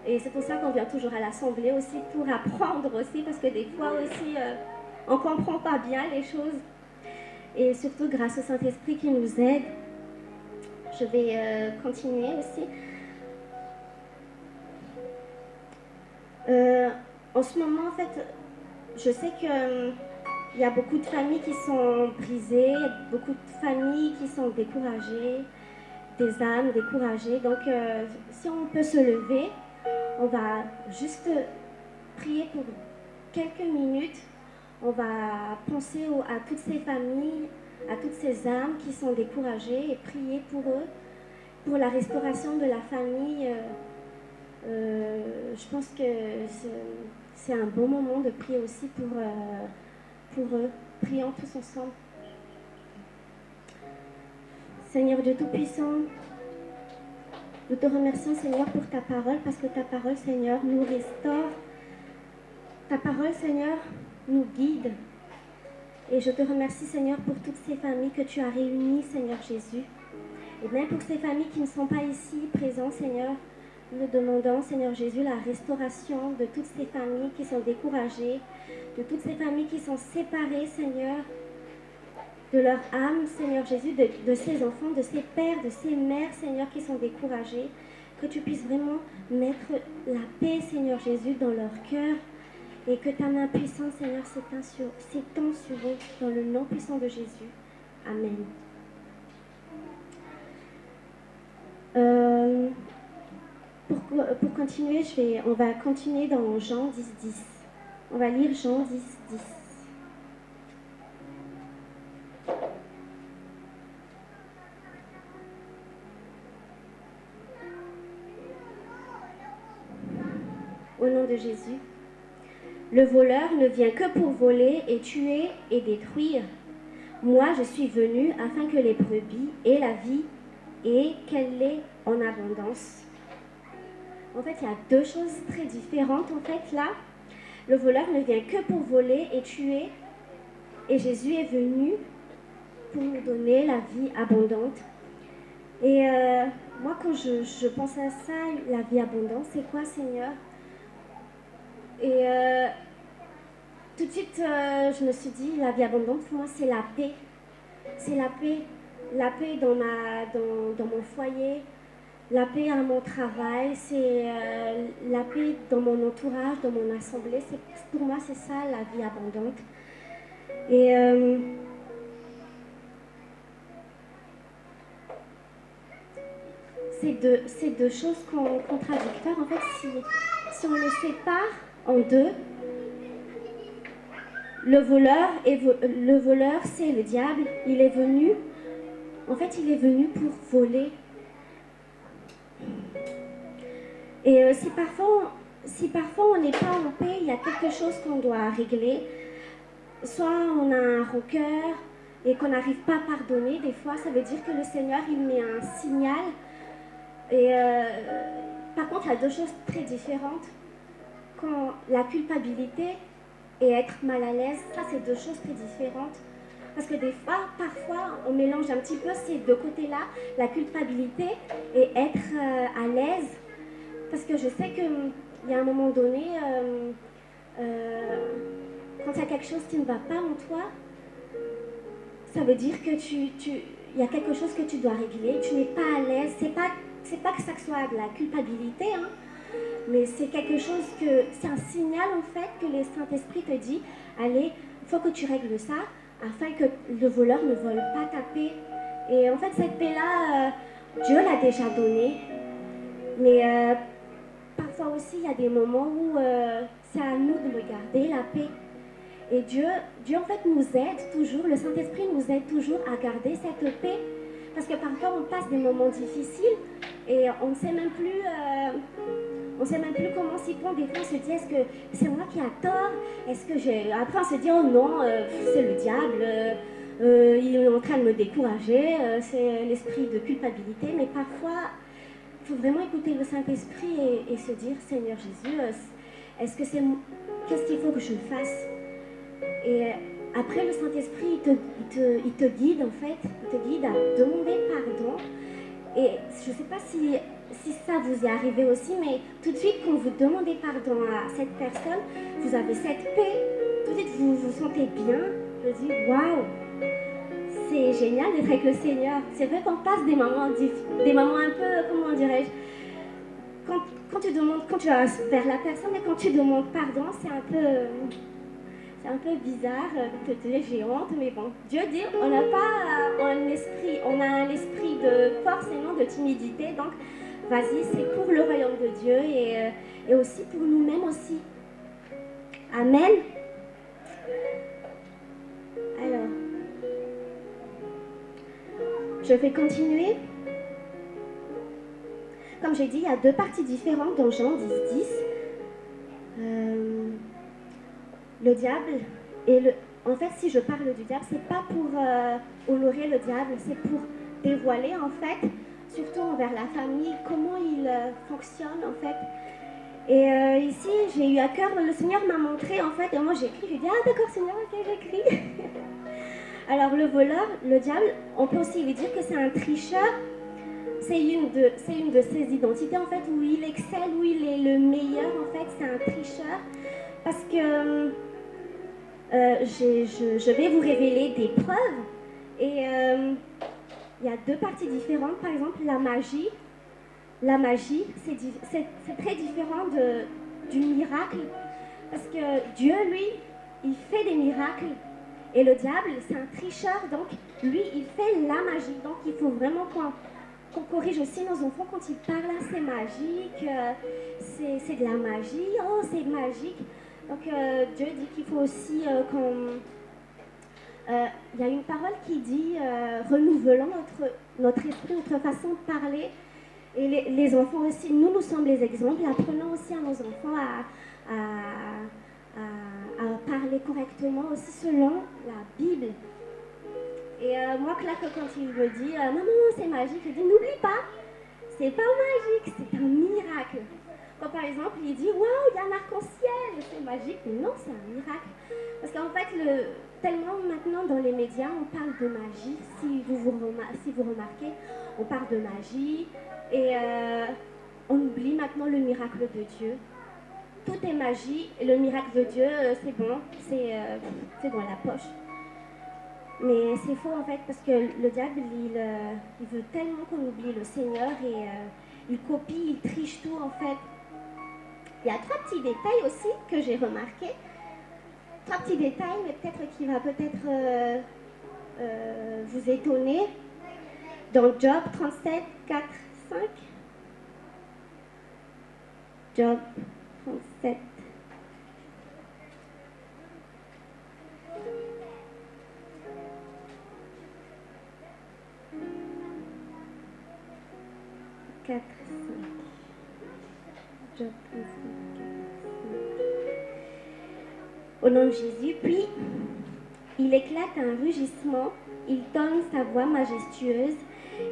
et c'est pour ça qu'on vient toujours à l'assemblée aussi, pour apprendre aussi, parce que des fois aussi, on ne comprend pas bien les choses. Et surtout grâce au Saint-Esprit qui nous aide. Je vais continuer aussi. En ce moment, en fait, je sais qu'il y a beaucoup de familles qui sont brisées, il y a beaucoup de familles qui sont découragées, des âmes découragées. Donc, si on peut se lever, on va juste prier pour quelques minutes. On va penser à toutes ces familles, à toutes ces âmes qui sont découragées et prier pour eux, pour la restauration de la famille. Je pense que c'est un bon moment de prier aussi pour eux. Prions tous ensemble. Seigneur Dieu Tout-Puissant, nous te remercions, Seigneur, pour ta parole, parce que ta parole, Seigneur, nous restaure. Ta parole, Seigneur, nous guide. Et je te remercie, Seigneur, pour toutes ces familles que tu as réunies, Seigneur Jésus. Et même pour ces familles qui ne sont pas ici présentes, Seigneur, nous demandons, Seigneur Jésus, la restauration de toutes ces familles qui sont découragées, de toutes ces familles qui sont séparées, Seigneur, de leur âme, Seigneur Jésus, de ces enfants, de ces pères, de ces mères, Seigneur, qui sont découragés. Que tu puisses vraiment mettre la paix, Seigneur Jésus, dans leur cœur. Et que ta main puissante, Seigneur, s'étend sur eux dans le nom puissant de Jésus. Amen. Pour continuer, on va continuer dans Jean 10, 10. On va lire Jean 10, 10. Au nom de Jésus. Le voleur ne vient que pour voler et tuer et détruire. Moi, je suis venue afin que les brebis aient la vie et qu'elle l'ait en abondance. En fait, il y a deux choses très différentes. En fait, là, le voleur ne vient que pour voler et tuer. Et Jésus est venu pour nous donner la vie abondante. Et moi, quand je pense à ça, la vie abondante, c'est quoi, Seigneur? Et tout de suite, je me suis dit, la vie abondante, pour moi, c'est la paix. C'est la paix. La paix dans mon foyer, la paix à mon travail, c'est la paix dans mon entourage, dans mon assemblée. Pour moi, c'est ça, la vie abondante. Et c'est deux choses contradictoires. En fait, si on le sépare en deux, le voleur, c'est le diable. Il est venu pour voler. Et si parfois on n'est pas en paix, il y a quelque chose qu'on doit régler. Soit on a un rancœur et qu'on n'arrive pas à pardonner. Des fois, ça veut dire que le Seigneur, il met un signal. Et par contre, il y a deux choses très différentes. Quand la culpabilité et être mal à l'aise, ça, c'est deux choses très différentes. Parce que des fois, parfois, on mélange un petit peu ces deux côtés-là, la culpabilité et être à l'aise. Parce que je sais qu'il y a un moment donné, quand il y a quelque chose qui ne va pas en toi, ça veut dire que il y a quelque chose que tu dois régler, tu n'es pas à l'aise. C'est pas que ça soit de la culpabilité, hein, mais c'est quelque chose c'est un signal en fait que le Saint-Esprit te dit, allez, il faut que tu règles ça, afin que le voleur ne vole pas ta paix. Et en fait, cette paix-là, Dieu l'a déjà donnée. Mais parfois aussi, il y a des moments où c'est à nous de le garder, la paix. Et Dieu en fait, nous aide toujours, le Saint-Esprit nous aide toujours à garder cette paix. Parce que parfois, on passe des moments difficiles et on ne sait même plus comment s'y prendre. Des fois, on se dit, est-ce que c'est moi qui ai tort? Après, on se dit, oh non, c'est le diable, il est en train de me décourager, c'est l'esprit de culpabilité. Mais parfois, il faut vraiment écouter le Saint-Esprit et se dire, Seigneur Jésus, qu'est-ce qu'il faut que je fasse? Et après, le Saint-Esprit, il te guide, en fait. Il te guide à demander pardon. Et je ne sais pas si ça vous est arrivé aussi, mais tout de suite, quand vous demandez pardon à cette personne, vous avez cette paix. Tout de suite, vous vous sentez bien. Je dis, waouh, c'est génial d'être avec le Seigneur. C'est vrai qu'on passe des moments un peu, comment dirais-je, quand tu vas vers la personne et quand tu demandes pardon, c'est un peu bizarre de te dire j'ai honte, mais bon, Dieu dit on n'a pas un esprit, on a un esprit de force et non de timidité, donc vas-y, c'est pour le royaume de Dieu et aussi pour nous-mêmes aussi. Amen. Alors, je vais continuer. Comme j'ai dit, il y a deux parties différentes dans Jean 10:10. Le diable en fait, si je parle du diable, c'est pas pour honorer le diable, c'est pour dévoiler en fait, surtout envers la famille, comment il fonctionne en fait. Et ici, j'ai eu à cœur, le Seigneur m'a montré en fait, et moi j'écris, je dis ah d'accord Seigneur, ok j'écris. Alors le voleur, le diable, on peut aussi lui dire que c'est un tricheur. C'est une de ses identités en fait, où il excelle, où il est le meilleur en fait, c'est un tricheur. Parce que je vais vous révéler des preuves. Et il y a deux parties différentes. Par exemple, la magie. La magie, c'est très différent du miracle. Parce que Dieu, lui, il fait des miracles. Et le diable, c'est un tricheur. Donc, lui, il fait la magie. Donc, il faut vraiment qu'on corrige aussi nos enfants quand ils parlent. Ah, c'est magique, c'est de la magie. Oh, c'est magique. Donc Dieu dit qu'il faut aussi il y a une parole qui dit renouvelons notre esprit, notre façon de parler. Et les enfants aussi, nous sommes les exemples. Apprenons aussi à nos enfants à parler correctement aussi selon la Bible. Et moi, là, quand il me dit maman, c'est magique, je dis n'oublie pas, c'est pas magique, c'est un miracle. Quand par exemple, il dit waouh, il y a un arc-en-ciel, c'est magique, mais non, c'est un miracle. Parce qu'en fait, tellement maintenant dans les médias, on parle de magie, si vous remarquez, on parle de magie, et on oublie maintenant le miracle de Dieu. Tout est magie, et le miracle de Dieu, c'est bon, c'est dans la poche. Mais c'est faux en fait, parce que le diable, il veut tellement qu'on oublie le Seigneur, et il copie, il triche tout en fait. Il y a 3 petits détails aussi que j'ai remarqués. 3 petits détails, mais peut-être qui va vous étonner. Dans Job 37, 4, 5. Job 37. Job 37, 4, 5. Au nom de Jésus, puis il éclate un rugissement, il tonne sa voix majestueuse,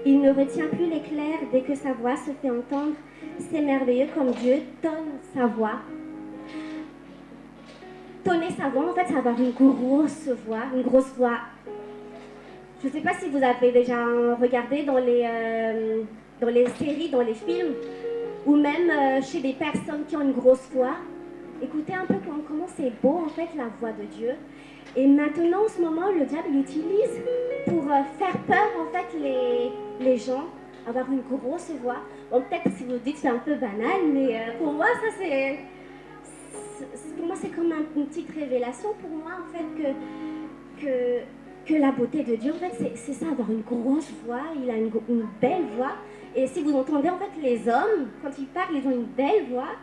il ne retient plus l'éclair dès que sa voix se fait entendre. C'est merveilleux comme Dieu tonne sa voix. Tonner sa voix, en fait, c'est avoir une grosse voix. Je ne sais pas si vous avez déjà regardé dans les séries, dans les films, ou même chez des personnes qui ont une grosse voix. Écoutez un peu comment c'est beau en fait la voix de Dieu. Et maintenant en ce moment le diable l'utilise pour faire peur en fait les gens, avoir une grosse voix. Bon peut-être si vous dites c'est un peu banal, mais pour moi ça c'est comme une petite révélation pour moi en fait que la beauté de Dieu en fait c'est ça, avoir une grosse voix. Il a une belle voix. Et si vous entendez en fait les hommes quand ils parlent, ils ont une belle voix.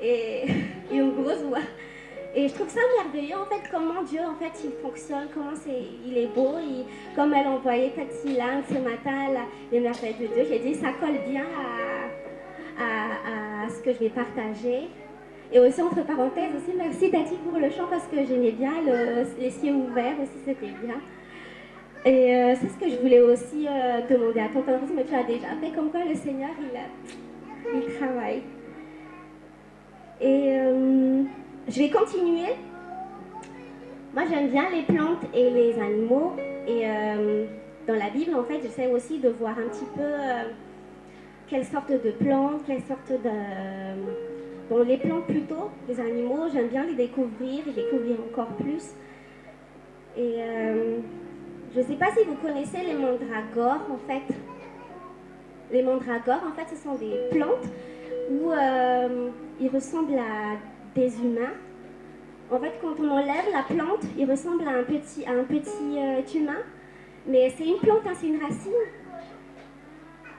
Et une grosse voix. Et je trouve ça merveilleux en fait comment Dieu en fait il fonctionne, il est beau. Comme elle envoyait Cathy Lang ce matin, les merveilles de Dieu, j'ai dit ça colle bien à ce que je vais partager. Et aussi entre parenthèses aussi merci Tati pour le chant parce que j'aimais bien les cieux ouverts aussi, c'était bien. Et c'est ce que je voulais aussi demander à Tonton Rose, mais tu as déjà fait, comme quoi le Seigneur il travaille. Et je vais continuer. Moi, j'aime bien les plantes et les animaux. Et dans la Bible, en fait, j'essaie aussi de voir un petit peu quelles sortes de plantes, quelles sortes de... Bon, les plantes plutôt, les animaux, j'aime bien les découvrir encore plus. Et je ne sais pas si vous connaissez les mandragores, en fait. Les mandragores, en fait, ce sont des plantes où ils ressemblent à des humains. En fait, quand on enlève la plante, il ressemble à un petit humain. Mais c'est une plante, hein, c'est une racine.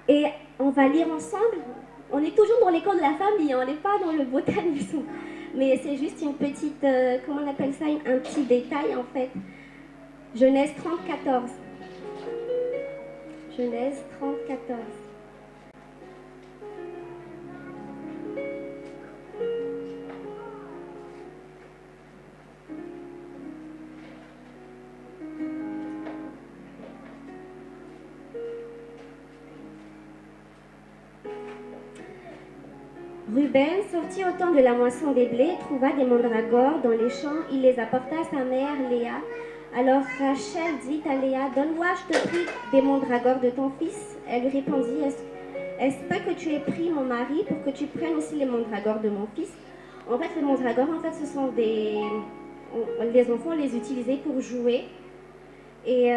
Et on va lire ensemble. On est toujours dans l'école de la famille, on n'est pas dans le botanisme. Mais c'est juste une petite, comment on appelle ça, un petit détail en fait. Genèse 30, 14. Genèse 30, 14. Ruben sortit au temps de la moisson des blés, trouva des mandragores dans les champs, il les apporta à sa mère Léa. Alors Rachel dit à Léa, donne-moi, je te prie, des mandragores de ton fils. Elle lui répondit, est-ce pas que tu aies pris mon mari pour que tu prennes aussi les mandragores de mon fils? En fait, les mandragores, en fait, ce sont les enfants les utilisaient pour jouer. Et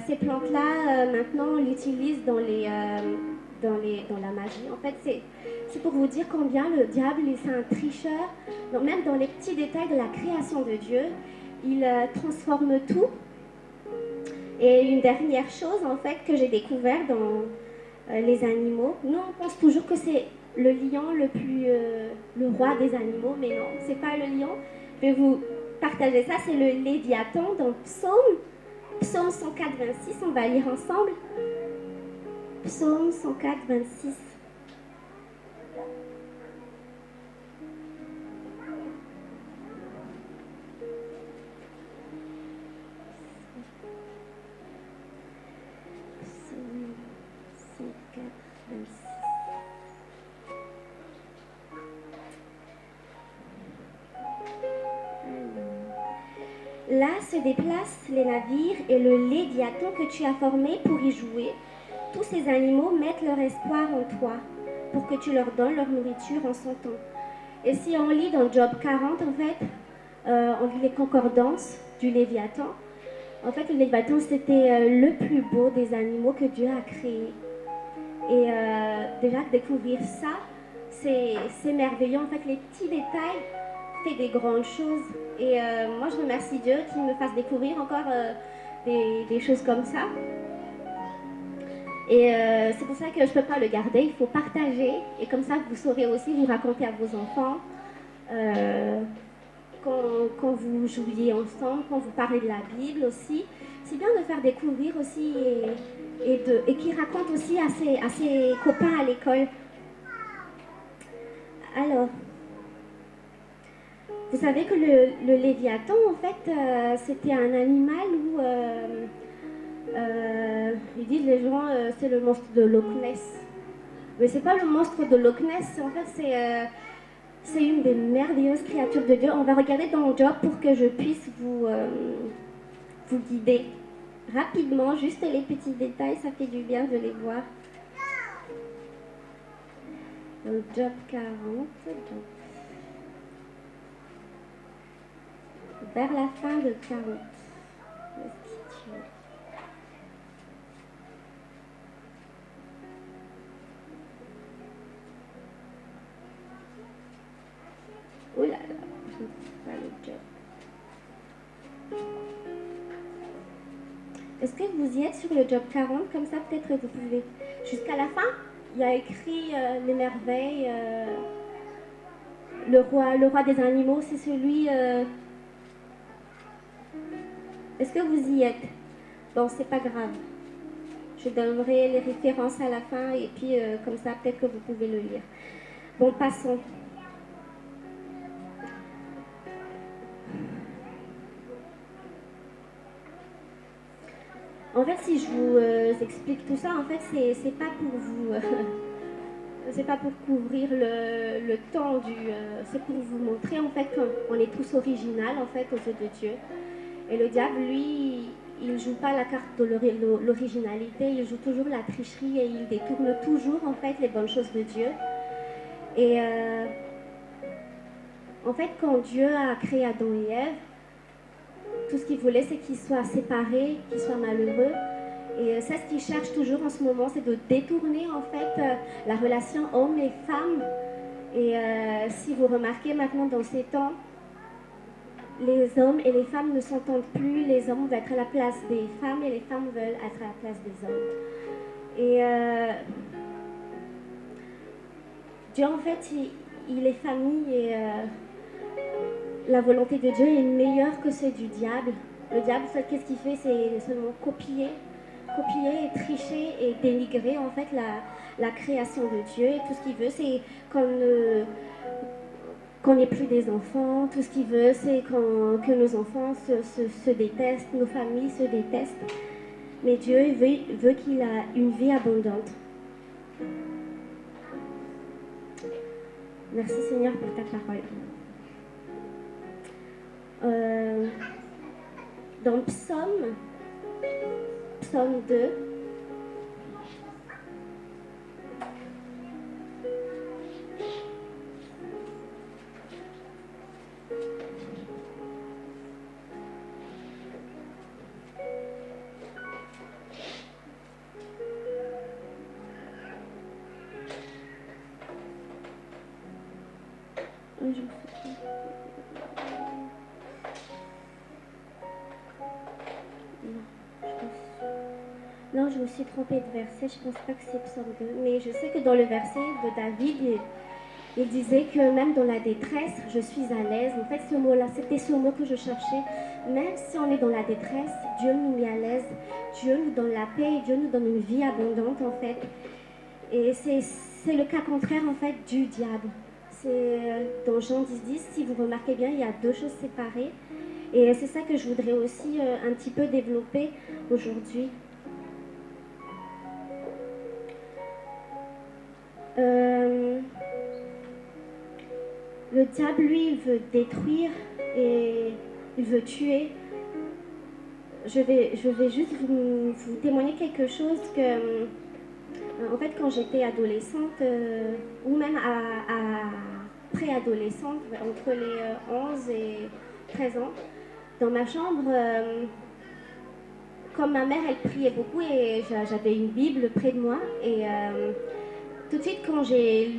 ces plantes-là, maintenant, on l'utilise dans la magie. En fait, c'est pour vous dire combien le diable, c'est un tricheur. Donc, même dans les petits détails de la création de Dieu, il transforme tout. Et une dernière chose, en fait, que j'ai découvert dans les animaux. Nous, on pense toujours que c'est le lion le roi des animaux, mais non, c'est pas le lion. Je vais vous partager ça, c'est le Léviathan dans Psaume 104, 26, on va lire ensemble. Psaume 104, 26. Là se déplacent les navires et le Léviathan que tu as formé pour y jouer. Tous ces animaux mettent leur espoir en toi pour que tu leur donnes leur nourriture en son temps. Et si on lit dans Job 40, en fait, on lit les concordances du Léviathan. En fait, le Léviathan, c'était le plus beau des animaux que Dieu a créé. Et déjà, découvrir ça, c'est merveilleux. En fait, les petits détails fait des grandes choses. Et moi, je remercie Dieu qu'il me fasse découvrir encore des choses comme ça. Et c'est pour ça que je ne peux pas le garder. Il faut partager. Et comme ça, vous saurez aussi vous raconter à vos enfants. Quand vous jouiez ensemble, quand vous parlez de la Bible aussi. C'est bien de faire découvrir aussi et qui raconte aussi à ses copains à l'école. Alors, vous savez que le Léviathan, en fait, c'était un animal où, ils disent les gens, c'est le monstre de Loch Ness. Mais c'est pas le monstre de Loch Ness, en fait, c'est une des merveilleuses créatures de Dieu. On va regarder dans Job pour que je puisse vous guider rapidement. Juste les petits détails, ça fait du bien de les voir. Dans Job 40, vers la fin de 40. Oh là là, je ne sais pas le Job. Est-ce que vous y êtes sur le Job 40? Comme ça, peut-être vous pouvez. Jusqu'à la fin, il y a écrit les merveilles. Le roi des animaux, c'est celui. Est-ce que vous y êtes? Bon, c'est pas grave. Je donnerai les références à la fin et puis comme ça, peut-être que vous pouvez le lire. Bon, passons. En fait, si je vous explique tout ça, en fait, c'est pas pour vous, c'est pas pour couvrir le temps c'est pour vous montrer en fait qu'on est tous original en fait aux yeux de Dieu. Et le diable, lui, il joue pas la carte de l'originalité, il joue toujours la tricherie et il détourne toujours en fait les bonnes choses de Dieu. Et en fait, quand Dieu a créé Adam et Ève, tout ce qu'il voulait, c'est qu'ils soient séparés, qu'ils soient malheureux. Et ça, ce qu'il cherche toujours en ce moment, c'est de détourner en fait la relation homme et femme. Et si vous remarquez maintenant dans ces temps, les hommes et les femmes ne s'entendent plus. Les hommes veulent être à la place des femmes et les femmes veulent être à la place des hommes. Et Dieu, en fait, il est famille et la volonté de Dieu est meilleure que celle du diable. Le diable, qu'est-ce qu'il fait? C'est seulement copier et tricher et dénigrer en fait la création de Dieu. Et tout ce qu'il veut, c'est qu'on n'ait plus des enfants. Tout ce qu'il veut, c'est que nos enfants se détestent, nos familles se détestent. Mais Dieu veut qu'il ait une vie abondante. Merci Seigneur pour ta parole. Dans Psaume 2, non, je me suis trompée de verset, je ne pense pas que c'est Psaume 2, mais je sais que dans le verset de David, il disait que même dans la détresse, je suis à l'aise. En fait, ce mot-là, c'était ce mot que je cherchais. Même si on est dans la détresse, Dieu nous met à l'aise, Dieu nous donne la paix, Dieu nous donne une vie abondante en fait. Et c'est le cas contraire en fait du diable. C'est dans Jean 10, si vous remarquez bien, il y a deux choses séparées. Et c'est ça que je voudrais aussi un petit peu développer aujourd'hui. Le diable, lui, il veut détruire et il veut tuer je vais juste vous témoigner quelque chose que, en fait, quand j'étais adolescente, ou même à préadolescente, entre les 11 et 13 ans, dans ma chambre, comme ma mère, elle priait beaucoup et j'avais une Bible près de moi. Et tout de suite, quand j'ai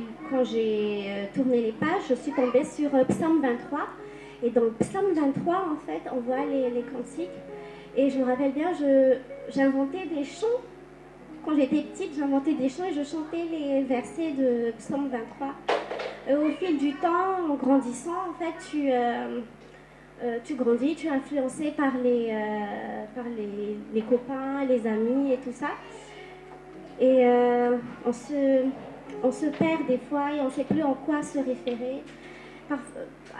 tourné les pages, je suis tombée sur Psaume 23. Et dans le Psaume 23, en fait, on voit les cantiques. Et je me rappelle bien, j'inventais des chants. Quand j'étais petite, j'inventais des chants et je chantais les versets de Psaume 23. Au fil du temps, en grandissant, en fait, tu grandis, tu es influencé par les copains, les amis et tout ça. Et on se perd des fois et on ne sait plus en quoi se référer.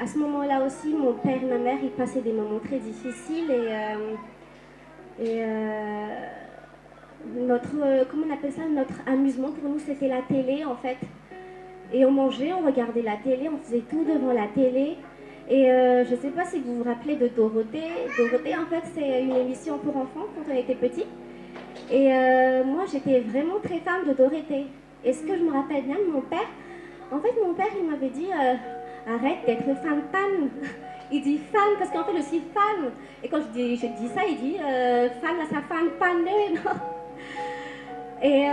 À ce moment-là aussi, mon père et ma mère, ils passaient des moments très difficiles comment on appelle ça, notre amusement pour nous, c'était la télé en fait. Et on mangeait, on regardait la télé, on faisait tout devant la télé. Et je ne sais pas si vous vous rappelez de Dorothée. Dorothée, en fait, c'est une émission pour enfants quand on était petit. Et moi, j'étais vraiment très fan de Dorothée. Et ce que je me rappelle bien de mon père, en fait, mon père, il m'avait dit arrête d'être fan. Il dit fan parce qu'en fait, je suis fan. Et quand je dis ça, il dit fan à sa fan, non. Et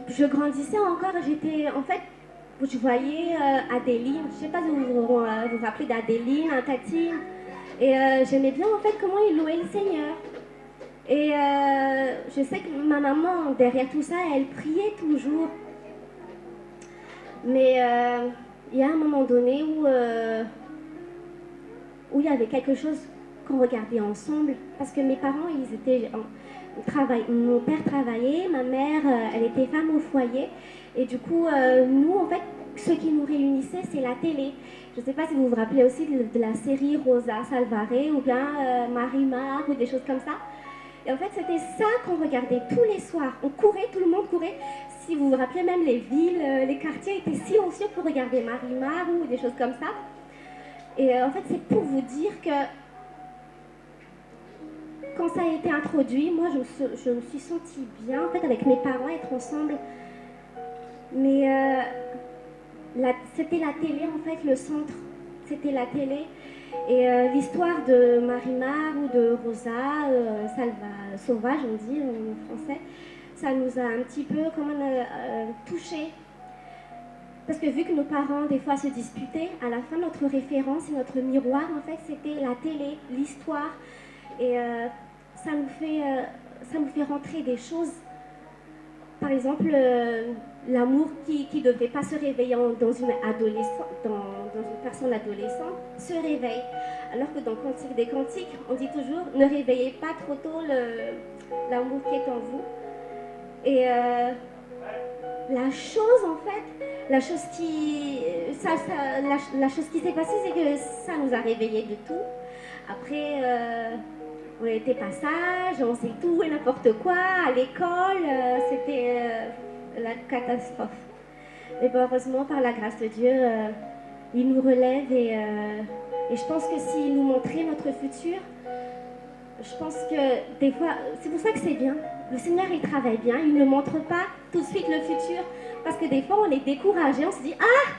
je grandissais encore, en fait, je voyais Adéline, je ne sais pas si vous vous rappelez d'Adéline, Tatine. Et j'aimais bien en fait comment il louait le Seigneur. Et je sais que ma maman, derrière tout ça, elle priait toujours. Mais il y a un moment donné où il y avait quelque chose qu'on regardait ensemble. Parce que mes parents, mon père travaillait, ma mère, elle était femme au foyer. Et du coup, nous, en fait, ce qui nous réunissait, c'est la télé. Je ne sais pas si vous vous rappelez aussi de la série Rosa Salvaré ou bien Marimar ou des choses comme ça. Et en fait, c'était ça qu'on regardait tous les soirs. On courait, tout le monde courait. Si vous vous rappelez, même les villes, les quartiers étaient silencieux pour regarder Marimar ou des choses comme ça. Et en fait, c'est pour vous dire que quand ça a été introduit, moi, je me suis sentie bien, en fait, avec mes parents, être ensemble. Mais c'était la télé, en fait, le centre. C'était la télé. Et l'histoire de Marimar ou de Rosa, Sauvage, on dit en français, ça nous a un petit peu touchés. Parce que vu que nos parents, des fois, se disputaient, à la fin, notre référence et notre miroir, en fait, c'était la télé, l'histoire. Et ça nous fait rentrer des choses. Par exemple, l'amour qui ne devrait pas se réveiller dans une personne adolescente se réveille. Alors que dans Cantique des Cantiques, on dit toujours ne réveillez pas trop tôt l'amour qui est en vous. Et la chose qui s'est passée, c'est que ça nous a réveillés de tout. Après, on était passage, on sait tout et n'importe quoi. À l'école, c'était la catastrophe. Mais bon, heureusement, par la grâce de Dieu, il nous relève et je pense que s'il nous montrait notre futur, je pense que des fois, c'est pour ça que c'est bien. Le Seigneur, il travaille bien, il ne montre pas tout de suite le futur. Parce que des fois, on est découragé, on se dit « Ah,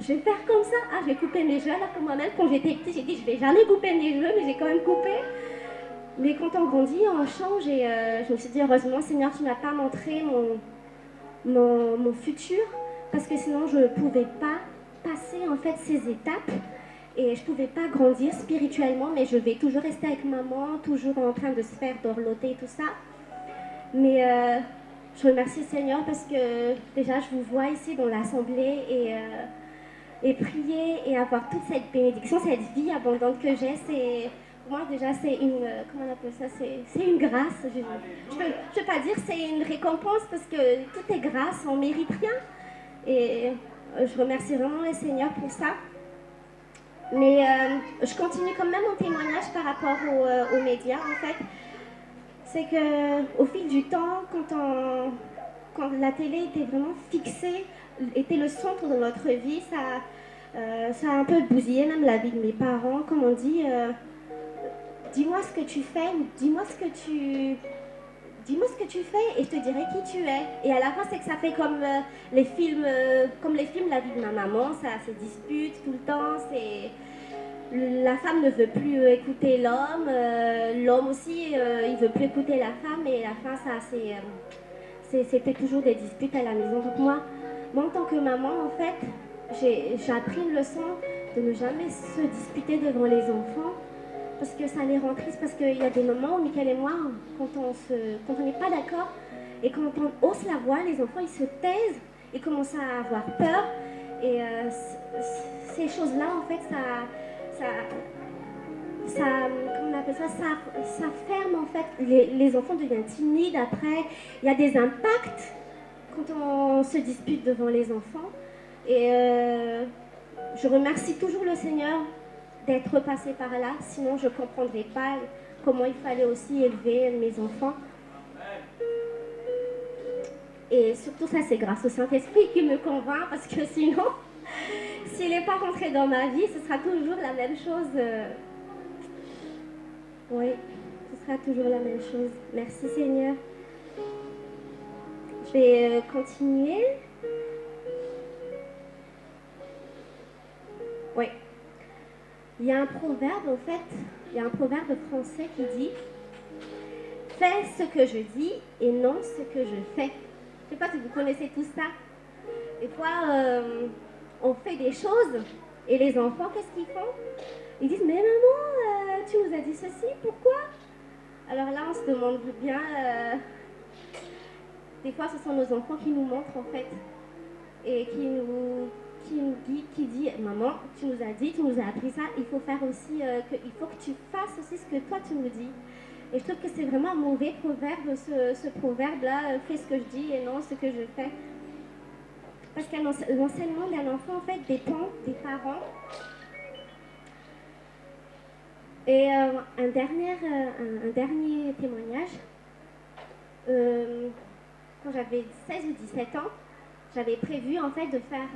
je vais faire comme ça, je vais couper mes cheveux. » Alors que moi-même, quand j'étais petite, j'ai dit « Je vais jamais couper mes cheveux, mais j'ai quand même coupé. » Mais quand on grandit, on change et je me suis dit « Heureusement, Seigneur, tu ne m'as pas montré mon futur. » Parce que sinon, je ne pouvais pas passer en fait ces étapes. Et je ne pouvais pas grandir spirituellement, mais je vais toujours rester avec maman, toujours en train de se faire dorloter et tout ça. Mais je remercie le Seigneur parce que déjà je vous vois ici dans l'assemblée et prier et avoir toute cette bénédiction, cette vie abondante que j'ai. Pour moi déjà c'est une, comment on appelle ça, c'est une grâce. Je ne peux pas dire c'est une récompense parce que tout est grâce, on ne mérite rien. Et je remercie vraiment le Seigneur pour ça. Mais je continue quand même mon témoignage par rapport aux médias en fait. C'est qu'au fil du temps, quand la télé était vraiment fixée, était le centre de notre vie, ça a un peu bousillé même la vie de mes parents. Comme on dit, dis-moi ce que tu fais, dis-moi ce que tu fais et je te dirai qui tu es. Et à la fin, c'est que ça fait comme les films, La vie de ma maman, ça se dispute tout le temps. La femme ne veut plus écouter l'homme, l'homme aussi, il veut plus écouter la femme. Et à la fin, c'était toujours des disputes à la maison. Donc moi, en tant que maman, en fait, j'ai appris une leçon de ne jamais se disputer devant les enfants. Parce que ça les rend tristes, parce qu'il y a des moments où Mickaël et moi, quand on n'est pas d'accord et quand on hausse la voix, les enfants ils se taisent, ils commencent à avoir peur. Et ces choses-là, en fait, comment on appelle ça, ça ferme en fait. Les enfants deviennent timides après. Il y a des impacts quand on se dispute devant les enfants. Et je remercie toujours le Seigneur d'être passé par là, sinon je ne comprendrais pas comment il fallait aussi élever mes enfants. Et surtout ça, c'est grâce au Saint-Esprit qui me convainc, parce que sinon, s'il n'est pas rentré dans ma vie, ce sera toujours la même chose. Oui, ce sera toujours la même chose. Merci Seigneur. Je vais continuer. Oui. Il y a un proverbe, en fait, il y a un proverbe français qui dit « Fais ce que je dis et non ce que je fais ». Je ne sais pas si vous connaissez tout ça. Des fois, on fait des choses et les enfants, qu'est-ce qu'ils font? Ils disent « Mais maman, tu nous as dit ceci, pourquoi ?» Alors là, on se demande bien... des fois, ce sont nos enfants qui nous montrent, en fait, et qui nous guide, qui dit « Maman, tu nous as dit, tu nous as appris ça, il faut faire aussi, il faut que tu fasses aussi ce que toi tu nous dis. » Et je trouve que c'est vraiment un mauvais proverbe, ce proverbe-là, « Fais ce que je dis et non ce que je fais. » Parce que l'enseignement d'un enfant, en fait, dépend des parents. Et un dernier témoignage. Quand j'avais 16 ou 17 ans, j'avais prévu en fait de faire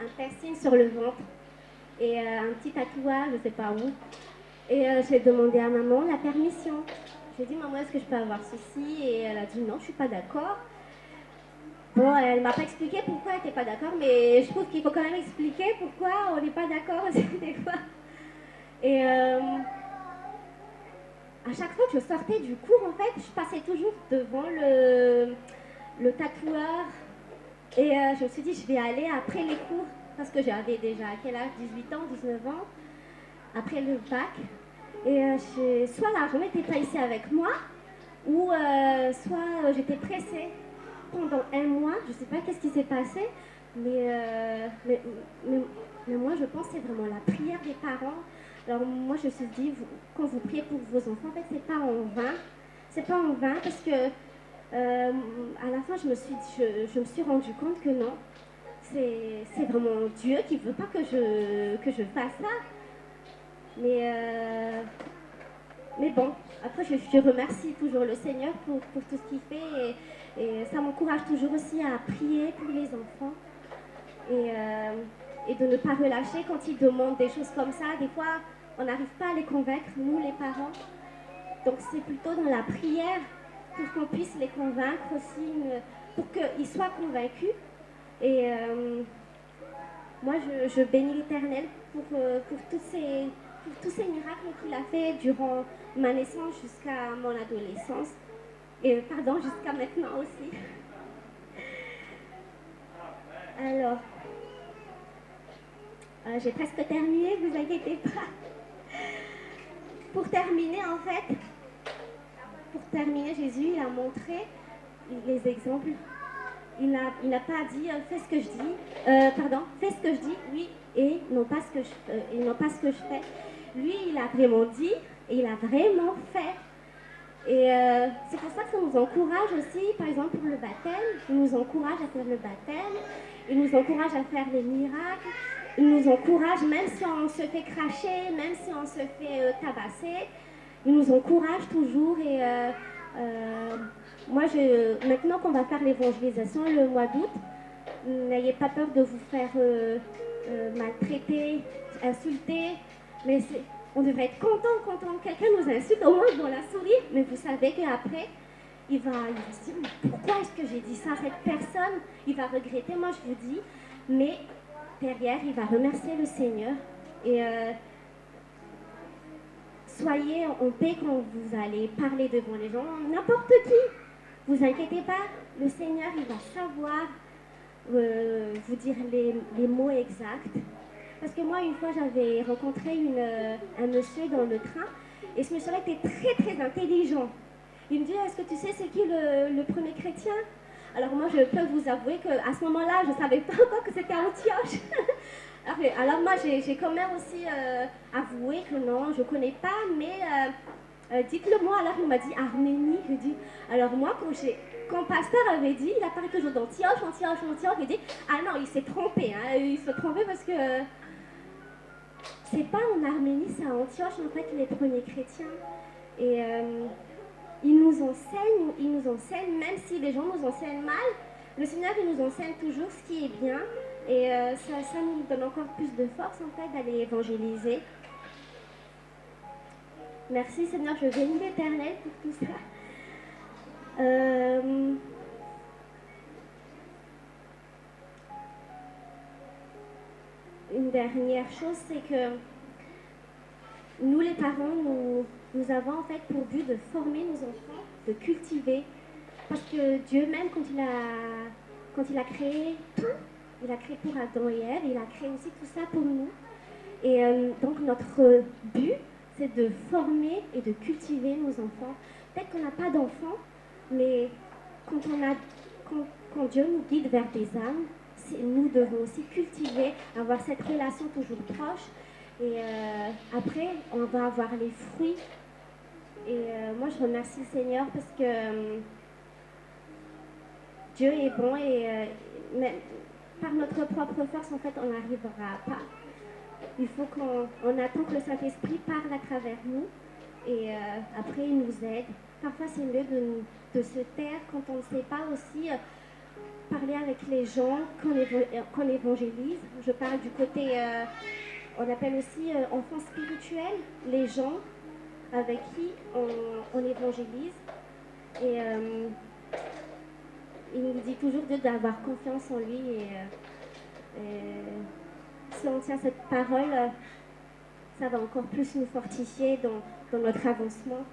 un piercing sur le ventre et un petit tatouage, je ne sais pas où. Et j'ai demandé à maman la permission. J'ai dit, maman, est-ce que je peux avoir ceci? Et elle a dit, non, je ne suis pas d'accord. Bon, elle ne m'a pas expliqué pourquoi elle n'était pas d'accord, mais je trouve qu'il faut quand même expliquer pourquoi on n'est pas d'accord des fois. Et à chaque fois que je sortais du cours, en fait, je passais toujours devant le tatoueur. Et je me suis dit, je vais aller après les cours, parce que j'avais déjà, à quel âge? 18 ans, 19 ans, après le bac. Et soit l'argent n'était pas ici avec moi, ou soit j'étais pressée pendant un mois. Je ne sais pas qu'est-ce qui s'est passé, mais moi, je pense que c'est vraiment la prière des parents. Alors moi, je me suis dit, quand vous priez pour vos enfants, en fait, c'est pas en vain. C'est pas en vain, parce que à la fin, je me suis rendu compte que non, c'est vraiment Dieu qui ne veut pas que je fasse ça. Mais bon, après, je remercie toujours le Seigneur pour tout ce qu'il fait. Et ça m'encourage toujours aussi à prier pour les enfants. Et de ne pas relâcher quand ils demandent des choses comme ça. Des fois, on n'arrive pas à les convaincre, nous les parents. Donc c'est plutôt dans la prière pour qu'on puisse les convaincre aussi, pour qu'ils soient convaincus. Et moi, je bénis l'Éternel pour tous ces miracles qu'il a fait durant ma naissance jusqu'à mon adolescence. Et pardon, jusqu'à maintenant aussi. Alors, j'ai presque terminé, vous inquiétez pas. Pour terminer, en fait, Jésus, il a montré les exemples. Il n'a pas dit fais ce que je dis, fais ce que je dis, oui, et non pas ce que je fais. Lui, il a vraiment dit et il a vraiment fait. Et c'est pour ça que ça nous encourage aussi, par exemple pour le baptême, il nous encourage à faire le baptême, il nous encourage à faire les miracles, il nous encourage même si on se fait cracher, même si on se fait tabasser, il nous encourage toujours. Et moi, maintenant qu'on va faire l'évangélisation le mois d'août, n'ayez pas peur de vous faire maltraiter, insulter, mais on devrait être content quand quelqu'un nous insulte, au moins on la sourire, mais vous savez qu'après, il va se dire, pourquoi est-ce que j'ai dit ça à cette personne? Il va regretter, moi je vous dis, mais derrière, il va remercier le Seigneur. Et soyez en paix quand vous allez parler devant les gens, n'importe qui. Vous inquiétez pas, le Seigneur, il va savoir vous dire les mots exacts. Parce que moi, une fois, j'avais rencontré un monsieur dans le train, et ce monsieur-là était très, très intelligent. Il me dit, est-ce que tu sais c'est qui le premier chrétien? Alors moi, je peux vous avouer qu'à ce moment-là, je ne savais pas encore que c'était Antioche. Alors moi, j'ai quand même aussi avoué que non, je ne connais pas, mais dites-le moi. Alors il m'a dit Arménie. Je dis, alors moi, quand le pasteur avait dit, il apparaît toujours d'Antioche, il dit, ah non, il s'est trompé. Hein, il s'est trompé parce que c'est pas en Arménie, c'est à Antioche, en fait, les premiers chrétiens. Et ils nous enseignent, même si les gens nous enseignent mal, le Seigneur, il nous enseigne toujours ce qui est bien. Et ça nous donne encore plus de force, en fait, d'aller évangéliser. Merci, Seigneur, je bénis l'Éternel pour tout ça. Une dernière chose, c'est que nous, les parents, nous avons en fait pour but de former nos enfants, de cultiver. Parce que Dieu même, quand il a créé tout, il a créé pour Adam et Ève, il a créé aussi tout ça pour nous. Et donc notre but, c'est de former et de cultiver nos enfants. Peut-être qu'on n'a pas d'enfants, mais quand Dieu nous guide vers des âmes, nous devons aussi cultiver, avoir cette relation toujours proche. Et après, on va avoir les fruits. Et moi, je remercie le Seigneur parce que Dieu est bon et même par notre propre force, en fait, on n'arrivera pas. Il faut qu'on attend que le Saint-Esprit parle à travers nous et après, il nous aide. Parfois, c'est mieux de se taire quand on ne sait pas aussi parler avec les gens qu'on évangélise. Je parle du côté, on appelle aussi enfants spirituels, les gens avec qui on évangélise. Et il nous dit toujours d'avoir confiance en lui. Et si on tient cette parole, ça va encore plus nous fortifier dans notre avancement.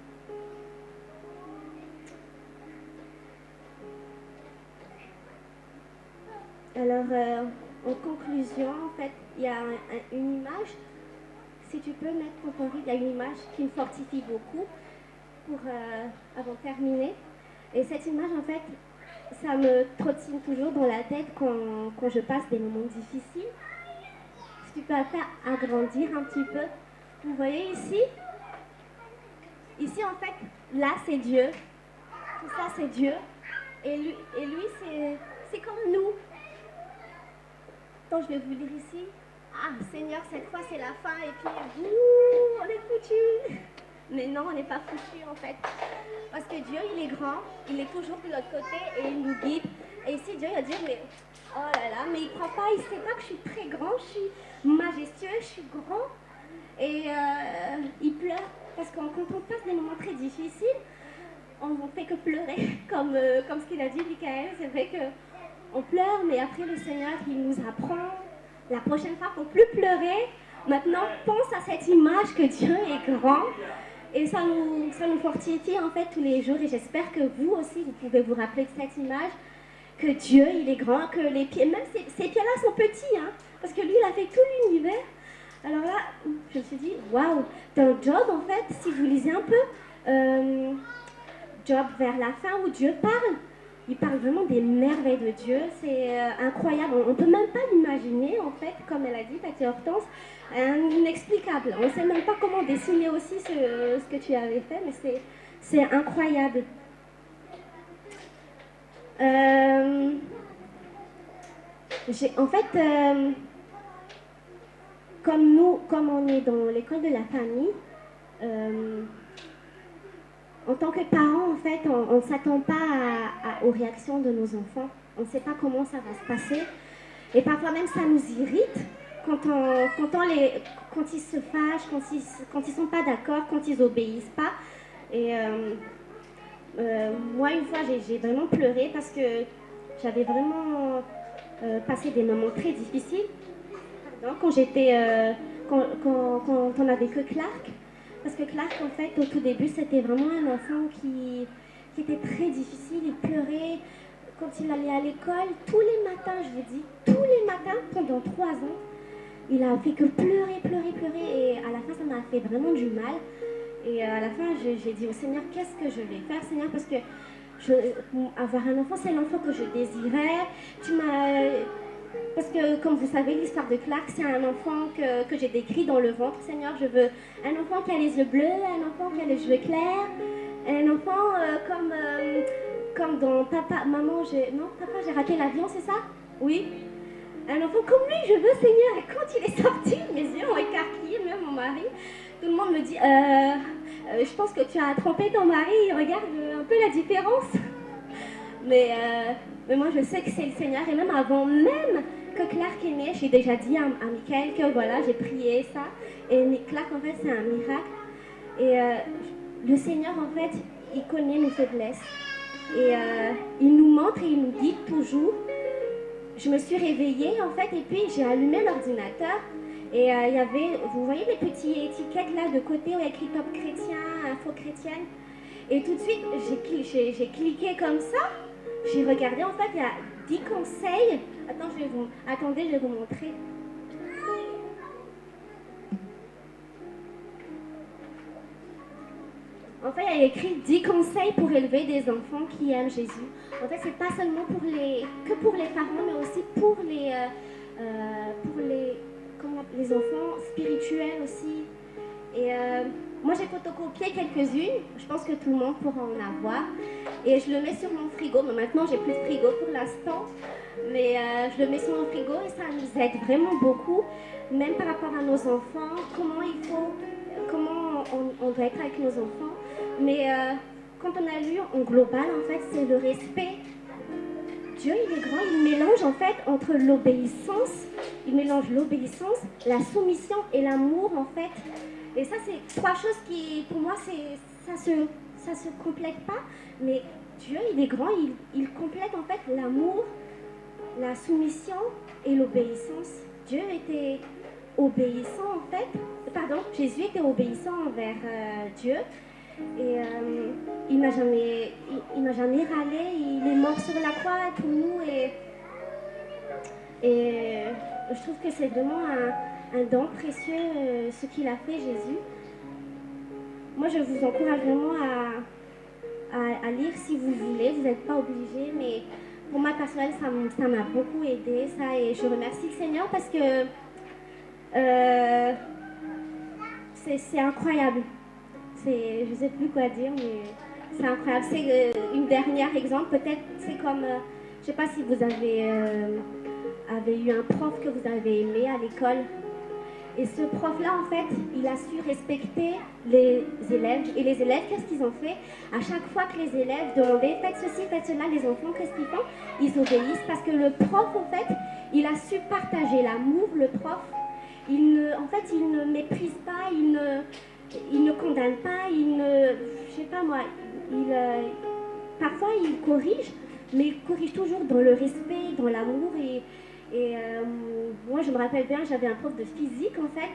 Alors, en conclusion, en fait, il y a une image. Si tu peux mettre ton pari, il y a une image qui me fortifie beaucoup avant de terminer. Et cette image, en fait, ça me trottine toujours dans la tête quand je passe des moments difficiles. Si tu peux la faire agrandir un petit peu. Vous voyez ici? Ici, en fait, là, c'est Dieu. Tout ça, c'est Dieu. Et lui c'est comme nous. Donc, je vais vous lire ici. Ah, Seigneur, cette fois, c'est la fin. Et puis, on est foutus. Mais non, on n'est pas foutus, en fait. Parce que Dieu, il est grand. Il est toujours de l'autre côté et il nous guide. Et ici, Dieu, il va dire, mais oh là là, mais il ne croit pas. Il ne sait pas que je suis très grand. Je suis majestueux. Je suis grand. Et il pleure. Parce que quand on passe des moments très difficiles, on ne fait que pleurer. Comme ce qu'il a dit, Michael. C'est vrai qu'on pleure, mais après, le Seigneur, il nous apprend. La prochaine fois, il ne faut plus pleurer. Maintenant, pense à cette image que Dieu est grand. Et ça nous fortifie en fait tous les jours. Et j'espère que vous aussi, vous pouvez vous rappeler de cette image. Que Dieu, il est grand. Que les pieds, même ces pieds-là sont petits. Hein, parce que lui, il a fait tout l'univers. Alors là, je me suis dit, waouh. Dans Job, en fait, si vous lisez un peu, Job vers la fin où Dieu parle. Il parle vraiment des merveilles de Dieu, c'est incroyable, on ne peut même pas l'imaginer en fait, comme elle a dit, Tati Hortense, inexplicable. On ne sait même pas comment dessiner aussi ce que tu avais fait, mais c'est incroyable. En fait, comme on est dans l'école de la famille, en tant que parents, en fait, on ne s'attend pas aux réactions de nos enfants. On ne sait pas comment ça va se passer. Et parfois même, ça nous irrite. quand ils se fâchent, quand ils sont pas d'accord, quand ils obéissent pas. Et moi, une fois, j'ai vraiment pleuré parce que j'avais vraiment passé des moments très difficiles. Pardon, quand on n'avait que Clark. Parce que Clark, en fait, au tout début, c'était vraiment un enfant qui était très difficile. Il pleurait quand il allait à l'école. Tous les matins, je vous dis, tous les matins, pendant 3 ans, il a fait que pleurer, pleurer, pleurer. Et à la fin, ça m'a fait vraiment du mal. Et à la fin, j'ai dit au Seigneur, qu'est-ce que je vais faire, Seigneur, parce que avoir un enfant, c'est l'enfant que je désirais. Parce que, comme vous savez, l'histoire de Clark, c'est un enfant que j'ai décrit dans le ventre. Seigneur, je veux un enfant qui a les yeux bleus, un enfant qui a les cheveux clairs, un enfant comme dans Papa, Maman, j'ai raté l'avion, c'est ça? Oui. Un enfant comme lui, je veux, Seigneur. Et quand il est sorti, mes yeux ont écarquillé, même mon mari. Tout le monde me dit, je pense que tu as trompé ton mari, regarde un peu la différence. Mais moi, je sais que c'est le Seigneur. Et même avant même que Clark est né, j'ai déjà dit à Michael que voilà, j'ai prié ça. Et Clark, en fait, c'est un miracle. Et le Seigneur, en fait, il connaît nos faiblesses. Et il nous montre et il nous dit toujours. Je me suis réveillée, en fait, et puis j'ai allumé l'ordinateur. Et il y avait, vous voyez les petites étiquettes là de côté où il y a écrit top chrétien, info chrétienne. Et tout de suite, j'ai cliqué comme ça. J'ai regardé, en fait, il y a 10 conseils. Attendez, je vais vous montrer. En fait, il y a écrit 10 conseils pour élever des enfants qui aiment Jésus. En fait, c'est pas seulement que pour les parents, mais aussi pour les enfants spirituels aussi. Et moi, j'ai photocopié quelques-unes. Je pense que tout le monde pourra en avoir. Et je le mets sur mon frigo. Mais maintenant, j'ai plus de frigo pour l'instant. Mais je le mets sur mon frigo et ça nous aide vraiment beaucoup. Même par rapport à nos enfants, comment on doit être avec nos enfants. Mais quand on a lu en global, en fait, c'est le respect. Dieu, il est grand, il mélange en fait entre l'obéissance, la soumission et l'amour en fait. Et ça, c'est 3 choses qui, pour moi, ça se complète pas. Mais Dieu, il est grand, il complète en fait l'amour, la soumission et l'obéissance. Dieu était obéissant en fait. Pardon, Jésus était obéissant envers Dieu. Et il n'a jamais râlé, il est mort sur la croix pour nous et je trouve que c'est vraiment un don précieux ce qu'il a fait Jésus. Moi je vous encourage vraiment à lire si vous voulez, vous n'êtes pas obligés, mais pour moi personnellement ça m'a beaucoup aidé ça et je remercie le Seigneur parce que c'est incroyable. Je ne sais plus quoi dire, mais c'est incroyable. C'est une dernière exemple, peut-être, c'est comme, je ne sais pas si vous avez eu un prof que vous avez aimé à l'école. Et ce prof-là, en fait, il a su respecter les élèves. Et les élèves, qu'est-ce qu'ils ont fait? À chaque fois que les élèves demandaient, faites ceci, faites cela, les enfants, qu'est-ce qu'ils font? Ils obéissent parce que le prof, en fait, il a su partager l'amour. Le prof, il ne méprise pas, il ne condamne pas, je sais pas moi, parfois il corrige, mais il corrige toujours dans le respect, dans l'amour. Et moi je me rappelle bien, j'avais un prof de physique en fait,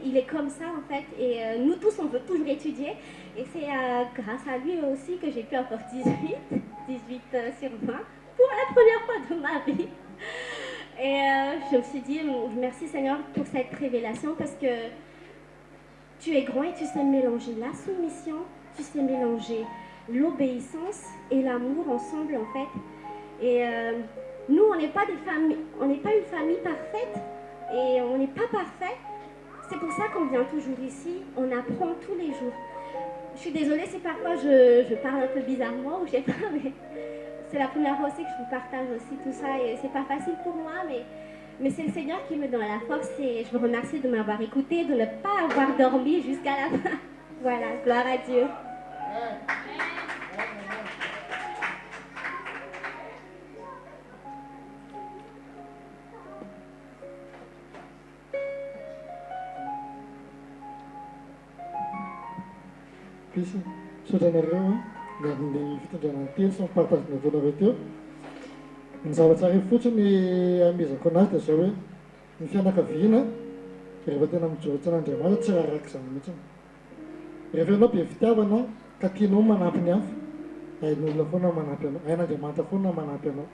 il est comme ça en fait, et nous tous on veut toujours étudier, et c'est grâce à lui aussi que j'ai pu avoir 18 sur 20, pour la première fois de ma vie. Et je me suis dit, merci Seigneur pour cette révélation, parce que tu es grand et tu sais mélanger la soumission, tu sais mélanger l'obéissance et l'amour ensemble en fait. Et nous, on n'est pas une famille parfaite et on n'est pas parfait. C'est pour ça qu'on vient toujours ici, on apprend tous les jours. Je suis désolée si parfois je parle un peu bizarrement ou je sais pas, mais c'est la première fois aussi que je vous partage aussi tout ça et c'est pas facile pour moi, mais c'est le Seigneur qui me donne la force et je vous remercie de m'avoir écouté, de ne pas avoir dormi jusqu'à la fin. Voilà, gloire à Dieu. pisy sotranareo ny amin'ny fitondrana teny sy mipartagena ataonareo teo ny zavatsara fotsiny amezako anazy dia zao hoe ny fianakaviana rehefa tena mijorotsy an'Andriamanitra tsy raha raka izany mihitsy rehefa ianao be fitiavana ka tianao manampy ny hafa hain'olona foana manampy anao hain'Andriamanitra foana manampy anao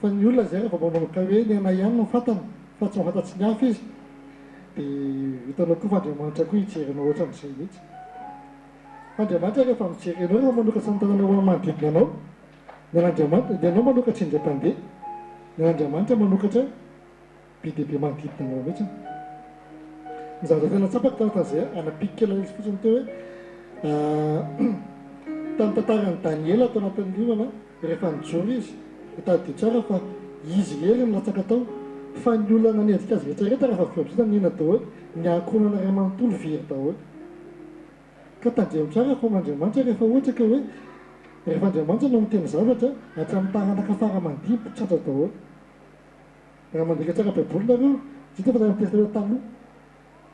fa ny olona zay rehefa manomboka hoe ny anay ihany no fantana fa tsy mahafantatsy ny hafa izy dia hitanao koa fa Andriamanitra koa hijerinao ohatran'izay mihitsy Andriamanitra rehefa mijery anao rehefa manokatra ny tanana ho manodidina anao ny an'Andriamanitra dia anao manokatra indray-pandeha ny an'Andriamanitra manokatra be dia be manodidina anao mihitsy ny zavatra tena tsapako tahakan'izay anapikikela izy fotsiny teo hoe tamin'ny tantaran'ny Daniela atao anatin'ny liona rehefa nijoro izy tadidio tsara fa izy hery nilatsaka tao fa ny olona nanendrika azy rehetrarehetra rehefa viabsita nina daholo ny ankohonana iray manontolo very daholo ka tandremo tsara fa Andriamanitra rehefa ohatra ka hoe rehefa Andriamanitra no miteny zavatra hatramin'ny taranaka fara-mandimbo tratra daholo raha mandika tsara baiboly nareo zita fa tany testament taloha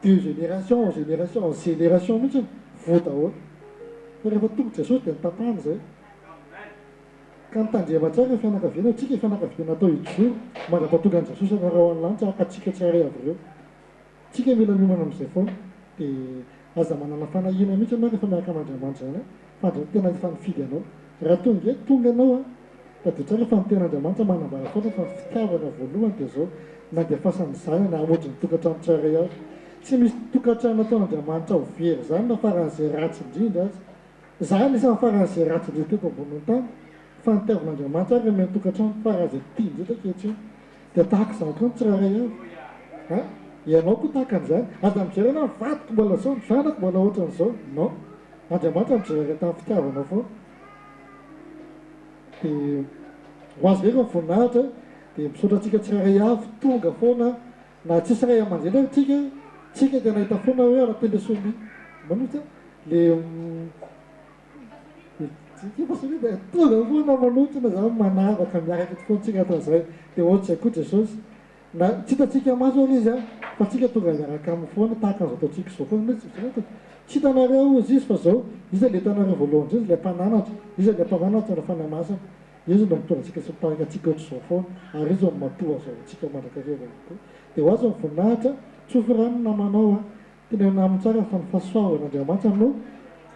de génération en génération en génération mihitsy vo daholo fa rehefa tonga Jesosy dia nitapahana zay ka mitandrema tsara fianakaviana tsika fianakaviana atao hijoro mandrapatonga an' Jesosy anarao an'lanitra ka tsika tsara avy ireo tsika mila miomana amin'izay foana dia aza manana fanahina mihitsy anao rehefa miaraka amin'Andriamanitra zany fa tena efa nifidy anao raha tonga tonga anao tadio tsara fa mitena Andriamanitra manambara foana fa fitiavana voalohany dia zao na dia fasan'ny zanany hamody ny tokantrano tsara avy tsy misy tokantrano ataon'Andriamanitra ho very zany na faran'izay ratsy indrindra azy zany isan'ny faran'izay ratsy indrindra teto ambonin'ny tany fa nitiavan'Andriamanitra ary amin'ny tokantrano faran'izay tian'izay takehitriny dia tahaka izany koa ny tsirairay avy ianao koa tahaka an'izany aza mijery anao vadiko mbola zao ny zanako mbola ohatran'izao non Andriamanitra mijery tamin'ny fitiavanao foana dia ho azy reko ny voninahitra dia misaotra antsika tsirairay avy tonga foana na tsisy ray aman-dreny tsika dia nahita foana hoe anatin'le somi manotra le dia tonga foana manotrina zany manavaka miaraka eto foana tsika ataon'izay dia ohatr'izay koa Jesosy na tsy hitantsika maso ary izy fa tsika tonga miaraka amin'ny foana tahaka an'izao ataontsika izao foana tsy hitanareo izy izy fa zao izy le hitanareo voalohany izy le mpananatra izy le mpananatra na fanamasana izy no mitondra antsika sy mitarika antsika ohatr'izao foana ary izy no matoa zao antsika mandrakariva koa dia ho azy ny voninahitra tsofy rano namanao tena amin'ny tsara fa ny fahasoavan'Andriamanitra no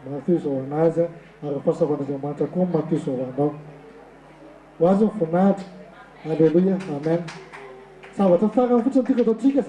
mahateo izao anazy ary fahasoavan'Andriamanitra koa mahateo izao anao ho azy ny voninahitra alleloia amen zavatra farany fotsiny tiako ataontsika